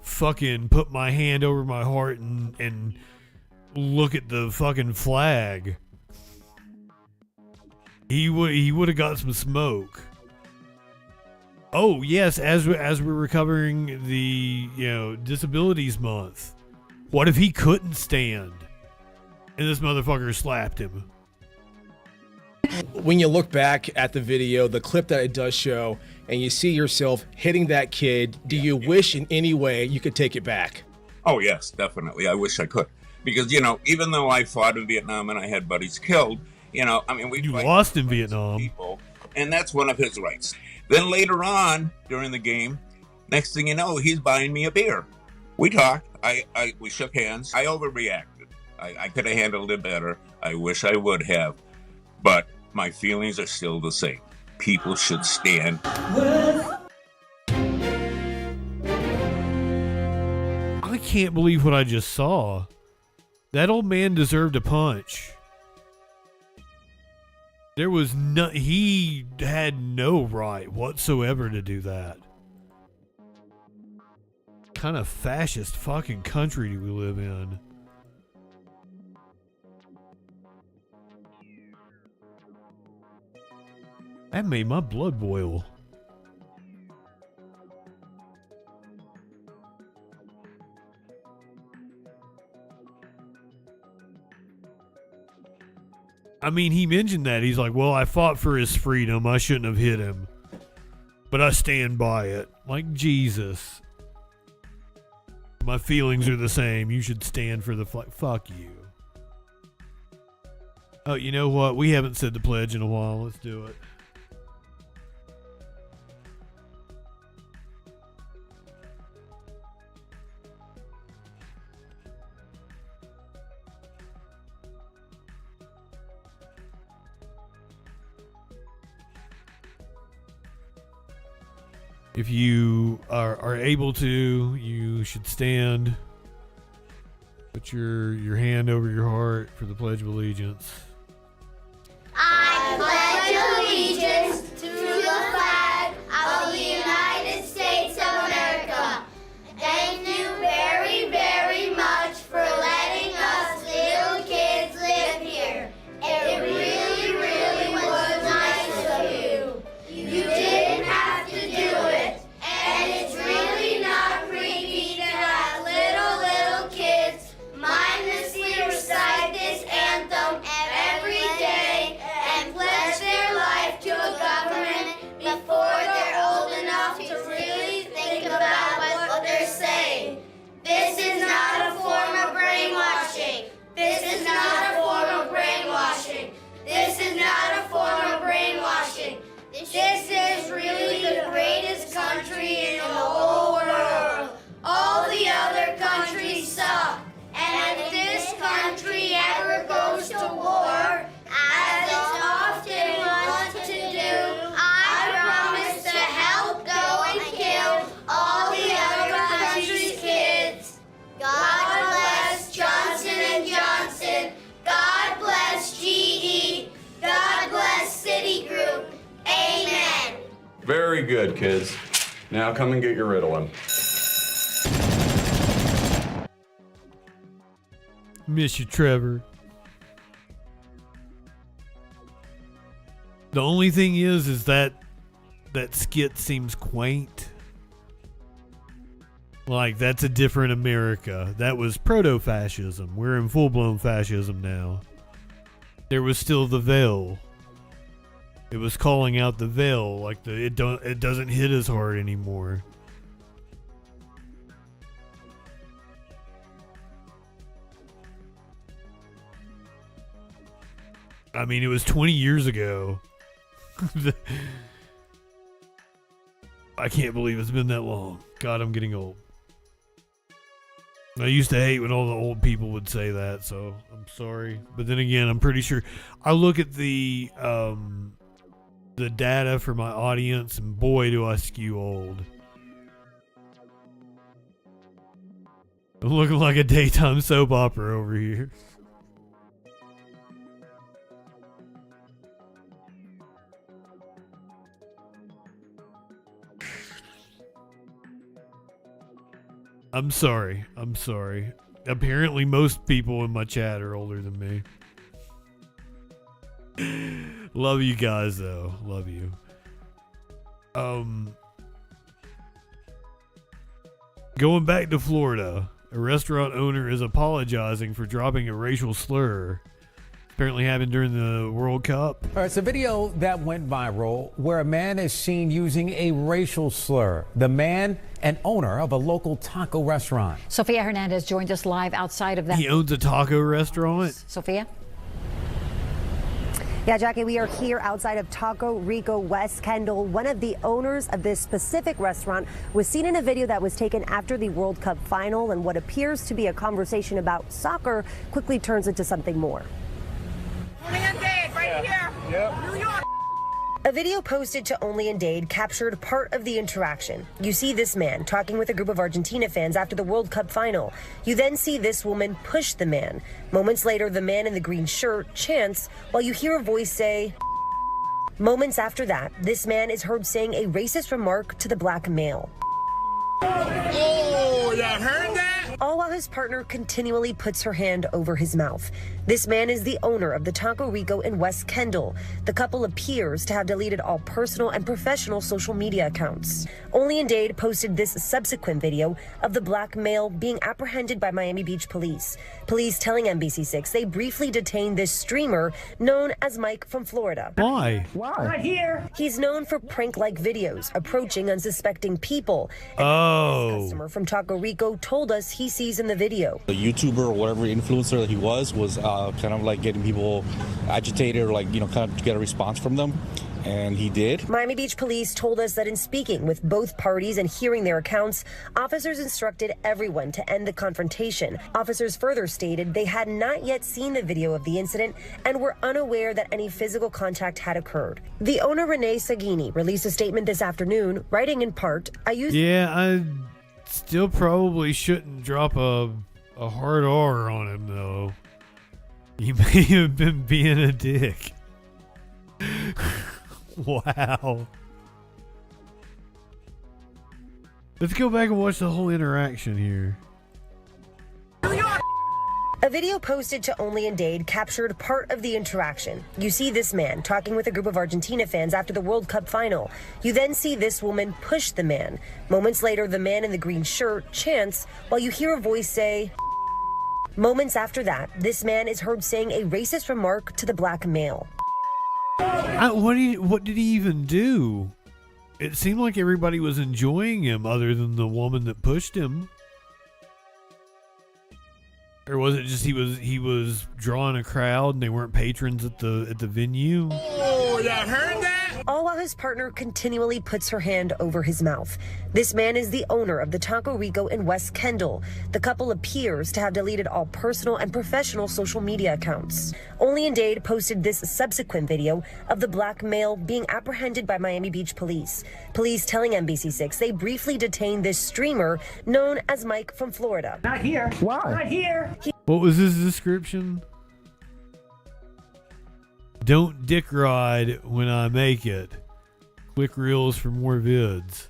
fucking put my hand over my heart and look at the fucking flag. He would have got some smoke. Oh yes, as we're recovering the disabilities month, what if he couldn't stand and this motherfucker slapped him? When you look back at the video, the clip that it does show, and you see yourself hitting that kid, do you wish in any way you could take it back? Oh, yes, definitely. I wish I could. Because, even though I fought in Vietnam and I had buddies killed, we lost in Vietnam. People, and that's one of his rights. Then later on, during the game, next thing you know, he's buying me a beer. We talked. We shook hands. I overreacted. I could have handled it better. I wish I would have. But my feelings are still the same. People should stand. I can't believe what I just saw. That old man deserved a punch. He had no right whatsoever to do that. What kind of fascist fucking country do we live in? That made my blood boil. I mean, he mentioned that. He's like, well, I fought for his freedom. I shouldn't have hit him. But I stand by it. Like, Jesus. My feelings are the same. You should stand for the flag. Fuck you. Oh, you know what? We haven't said the pledge in a while. Let's do it. If you are able to, you should stand. Put your hand over your heart for the Pledge of Allegiance. I pledge allegiance to the flag of the United States of America. Thank you very, very much for letting us little kids live here. It really, really was nice of you. You didn't have to do it. And it's really not creepy to have little kids mindlessly recite this anthem every day and pledge their life to a government before they're old enough to really think about what they're saying. This is not a form of brainwashing. This is not a form of brainwashing. This is not a form of brainwashing. This is really the greatest country in the whole world. All the other countries suck. And if this country ever goes to war, as it often wants to do, I promise to help go and kill all the other countries' kids. God bless Johnson & Johnson. God bless GE. God bless Citigroup. Amen. Very good, kids. Now come and get your Ritalin. Miss you, Trevor. The only thing is that skit seems quaint. Like, that's a different America. That was proto-fascism. We're in full-blown fascism now. There was still the veil. It was calling out the veil, like it doesn't hit as hard anymore. I mean, it was 20 years ago. I can't believe it's been that long. God, I'm getting old. I used to hate when all the old people would say that, so I'm sorry. But then again, I'm pretty sure I look at the data for my audience, and boy, do I skew old. I'm looking like a daytime soap opera over here. I'm sorry. Apparently most people in my chat are older than me. Love you guys though. Love you. Going back to Florida, a restaurant owner is apologizing for dropping a racial slur. Apparently happened during the World Cup. All right, it's a video that went viral where a man is seen using a racial slur. The man, an owner of a local taco restaurant. Sophia Hernandez joins us live outside of that. He owns a taco restaurant. Sophia? Yeah, Jackie, we are here outside of Taco Rico West Kendall. One of the owners of this specific restaurant was seen in a video that was taken after the World Cup final, and what appears to be a conversation about soccer quickly turns into something more. Right here. Yep. New York. A video posted to Only in Dade captured part of the interaction. You see this man talking with a group of Argentina fans after the World Cup final. You then see this woman push the man. Moments later, the man in the green shirt chants while you hear a voice say. Moments after that, this man is heard saying a racist remark to the black male. Oh, y'all heard that? All while his partner continually puts her hand over his mouth. This man is the owner of the Taco Rico in West Kendall. The couple appears to have deleted all personal and professional social media accounts. Only in Dade posted this subsequent video of the black male being apprehended by Miami Beach police. Police telling NBC6 they briefly detained this streamer known as Mike from Florida. Why? Right here. He's known for prank-like videos approaching unsuspecting people. Oh. This customer from Taco Rico told us he sees in the video. The YouTuber or whatever influencer that he was kind of like getting people agitated or kind of to get a response from them. And he did. Miami Beach police told us that in speaking with both parties and hearing their accounts, officers instructed everyone to end the confrontation. Officers further stated they had not yet seen the video of the incident and were unaware that any physical contact had occurred. The owner, Renee Sagini, released a statement this afternoon, writing in part, I still probably shouldn't drop a hard R on him, though. You may have been being a dick. Wow. Let's go back and watch the whole interaction here. A video posted to Only in Dade captured part of the interaction. You see this man talking with a group of Argentina fans after the World Cup final. You then see this woman push the man. Moments later, the man in the green shirt chants while you hear a voice say. Moments after that, this man is heard saying a racist remark to the black male. What did he even do? It seemed like everybody was enjoying him other than the woman that pushed him. Or was it just he was drawing a crowd and they weren't patrons at the venue? Oh, y'all heard that? All while his partner continually puts her hand over his mouth. This man is the owner of the Taco Rico in West Kendall. The couple appears to have deleted all personal and professional social media accounts. Only in Dade posted this subsequent video of the black male being apprehended by Miami Beach police. Police telling NBC6 they briefly detained this streamer known as Mike from Florida. Not here. Why? Not here. What was his description? Don't dick ride when I make it. Quick reels for more vids.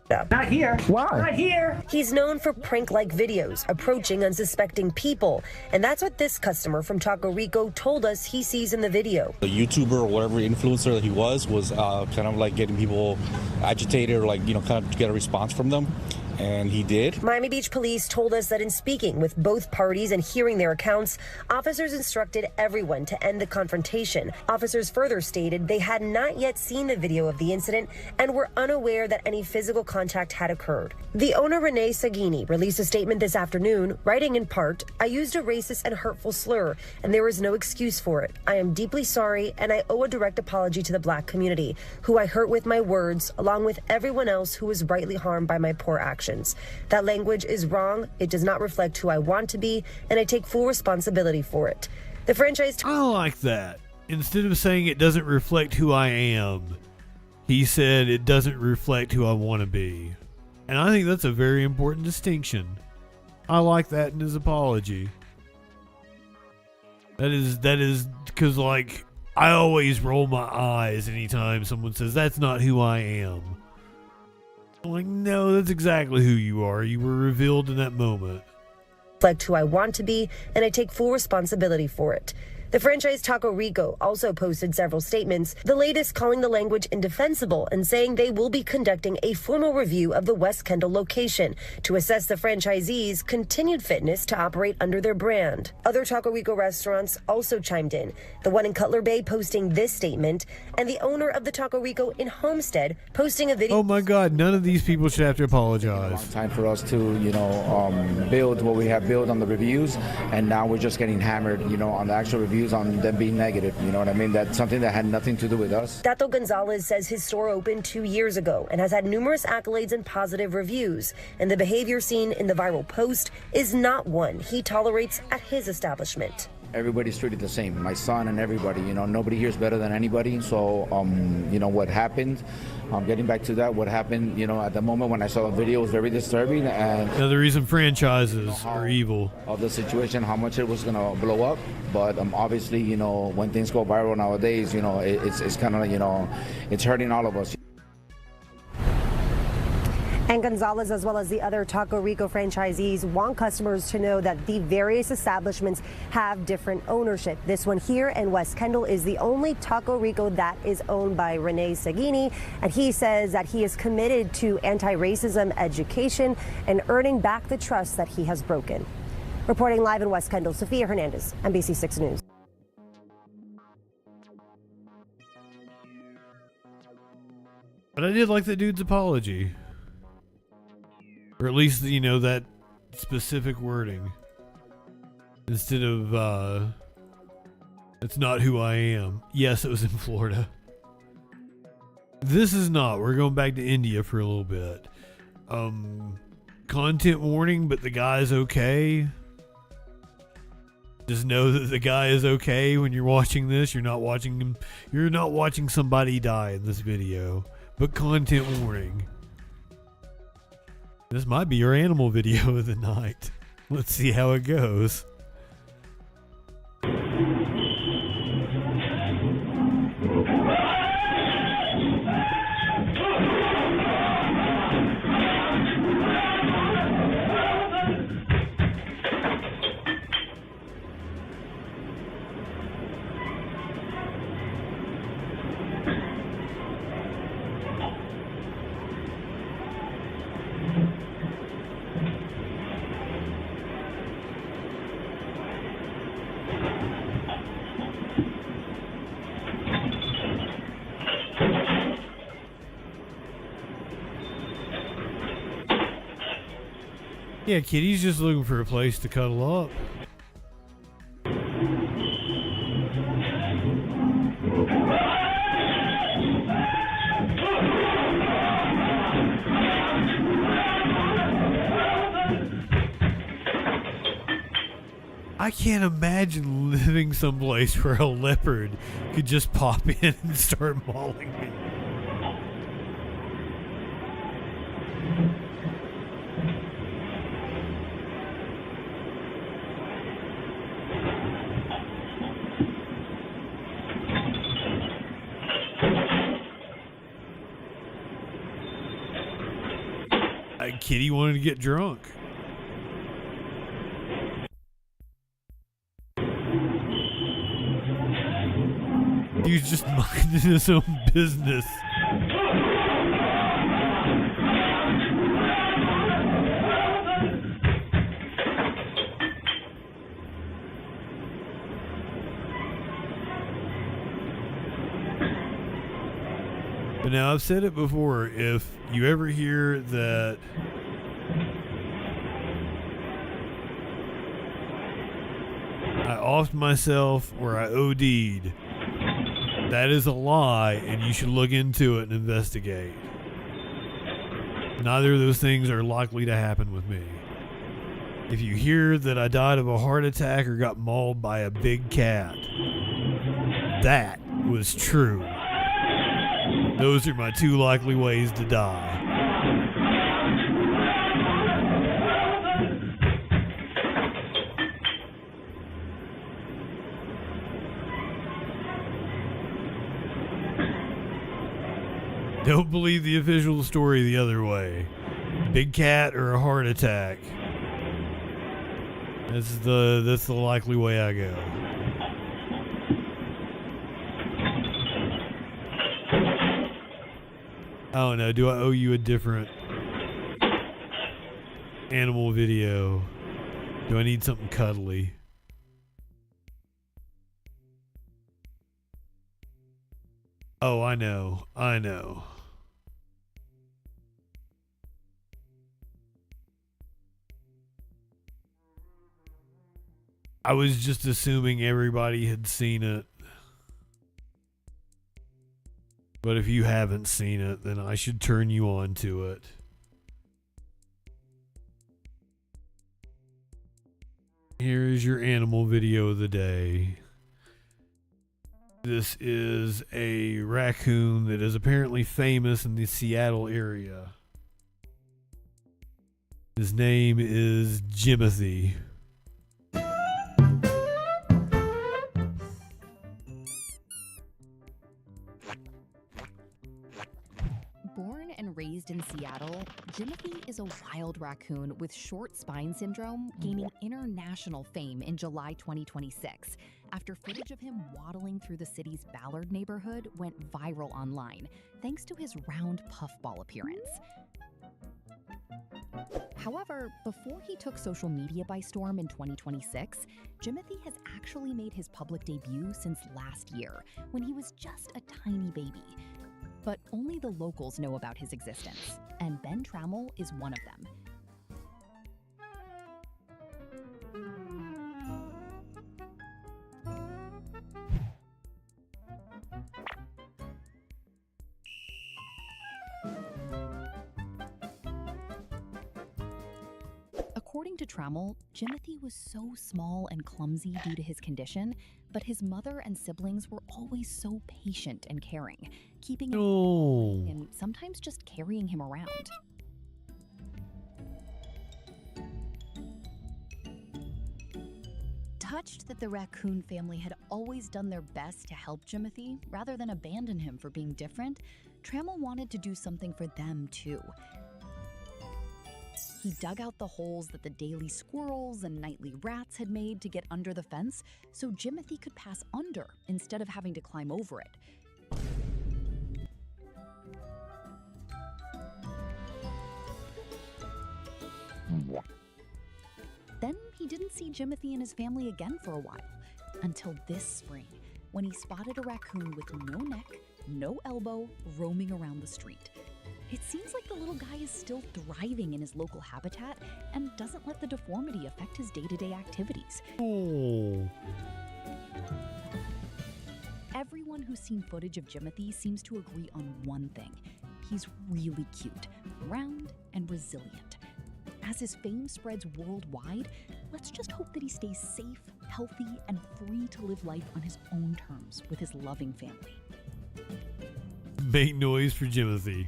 Not here. Why? Not here. He's known for prank-like videos approaching unsuspecting people, and that's what this customer from Taco Rico told us he sees in the video. The YouTuber or whatever influencer that he was kind of like getting people agitated or kind of to get a response from them. And he did. Miami Beach police told us that in speaking with both parties and hearing their accounts, officers instructed everyone to end the confrontation. Officers further stated they had not yet seen the video of the incident and were unaware that any physical contact had occurred. The owner, Renee Sagini, released a statement this afternoon, writing in part, I used a racist and hurtful slur, and there is no excuse for it. I am deeply sorry, and I owe a direct apology to the black community, who I hurt with my words, along with everyone else who was rightly harmed by my poor actions. That language is wrong. It does not reflect who I want to be, and I take full responsibility for it. The franchise. I like that. Instead of saying it doesn't reflect who I am, he said it doesn't reflect who I want to be. And I think that's a very important distinction. I like that in his apology. That is because, I always roll my eyes anytime someone says that's not who I am. I'm like, no, that's exactly who you are. You were revealed in that moment. Reflect who I want to be, and I take full responsibility for it. The franchise Taco Rico also posted several statements, the latest calling the language indefensible and saying they will be conducting a formal review of the West Kendall location to assess the franchisee's continued fitness to operate under their brand. Other Taco Rico restaurants also chimed in, the one in Cutler Bay posting this statement, and the owner of the Taco Rico in Homestead posting a video. Oh my God, none of these people should have to apologize. Time for us to, build what we have built on the reviews, and now we're just getting hammered, on the actual reviews on them being negative. You know what I mean? That's something that had nothing to do with us. Tato Gonzalez says his store opened 2 years ago and has had numerous accolades and positive reviews. And the behavior seen in the viral post is not one he tolerates at his establishment. Everybody's treated the same. My son and everybody, nobody here is better than anybody. So, what happened, getting back to that, what happened, at the moment when I saw the video was very disturbing. And another reason franchises are evil. Of the situation, how much it was going to blow up. But obviously, when things go viral nowadays, it's kind of, it's hurting all of us. And Gonzalez, as well as the other Taco Rico franchisees, want customers to know that the various establishments have different ownership. This one here in West Kendall is the only Taco Rico that is owned by Rene Seguini, and he says that he is committed to anti-racism education and earning back the trust that he has broken. Reporting live in West Kendall, Sophia Hernandez, NBC6 News. But I did like the dude's apology. Or at least, that specific wording. Instead of, it's not who I am. Yes, it was in Florida. This is not. We're going back to India for a little bit. Content warning, but the guy's okay. Just know that the guy is okay when you're watching this. You're not watching him. You're not watching somebody die in this video. But content warning. This might be your animal video of the night. Let's see how it goes. Yeah, Kitty's just looking for a place to cuddle up. I can't imagine living someplace where a leopard could just pop in and start mauling me. Kitty wanted to get drunk. He was just minding his own business. But now I've said it before, if you ever hear that I offed myself or I OD'd, that is a lie and you should look into it and investigate. Neither of those things are likely to happen with me. If you hear that I died of a heart attack or got mauled by a big cat, that was true. Those are my two likely ways to die. don't believe the official story the other way. Big cat or a heart attack. That's the likely way I go. I don't know. Do I owe you a different animal video? Do I need something cuddly? Oh, I know. I know. I was just assuming everybody had seen it. But if you haven't seen it, then I should turn you on to it. Here is your animal video of the day. This is a raccoon that is apparently famous in the Seattle area. His name is Jimothy. Born and raised in Seattle, Jimothy is a wild raccoon with short spine syndrome, gaining international fame in July 2026 after footage of him waddling through the city's Ballard neighborhood went viral online, thanks to his round puffball appearance. However, before he took social media by storm in 2026, Jimothy has actually made his public debut since last year, when he was just a tiny baby. But only the locals know about his existence, and Ben Trammell is one of them. According to Trammell, Jimothy was so small and clumsy due to his condition, but his mother and siblings were always so patient and caring, keeping him and sometimes just carrying him around. Touched that the raccoon family had always done their best to help Jimothy rather than abandon him for being different, Trammell wanted to do something for them too. He dug out the holes that the daily squirrels and nightly rats had made to get under the fence so Jimothy could pass under instead of having to climb over it. Then he didn't see Jimothy and his family again for a while, until this spring, when he spotted a raccoon with no neck, no elbow, roaming around the street. It seems like the little guy is still thriving in his local habitat and doesn't let the deformity affect his day-to-day activities. Everyone who's seen footage of Jimothy seems to agree on one thing. He's really cute, round, and resilient. As his fame spreads worldwide, let's just hope that he stays safe, healthy, and free to live life on his own terms with his loving family. Make noise for Jimothy.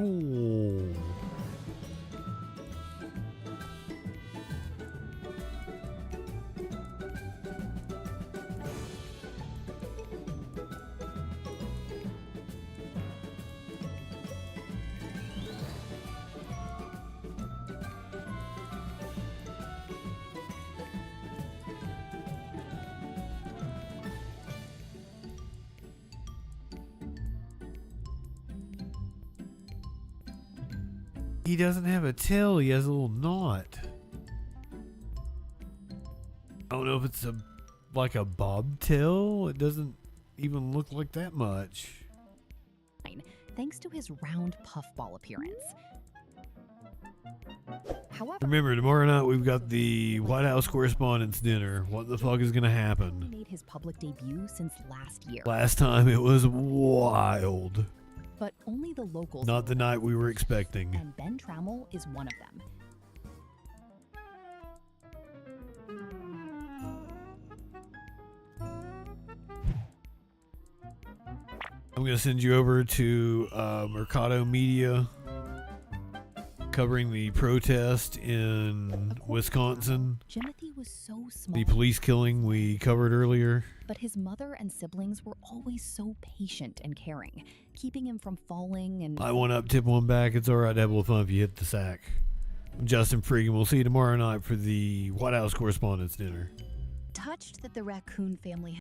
Ooh. He doesn't have a tail, he has a little knot. I don't know if it's like a bobtail. It doesn't even look like that much. Thanks to his round puffball appearance. However, remember, tomorrow night we've got the White House Correspondents' Dinner. What the fuck is gonna happen? He made his public debut since last year. Last time it was wild. But only the locals. Not the night we were expecting. And Ben Trammell is one of them. I'm going to send you over to Mercado Media covering the protest in Wisconsin. Jimothy was was so small. The police killing we covered earlier. But his mother and siblings were always so patient and caring, keeping him from falling and... I one up, tip one back. It's all right to have a little fun if you hit the sack. I'm Justin Freakin. We'll see you tomorrow night for the White House Correspondents' Dinner. Touched that the raccoon family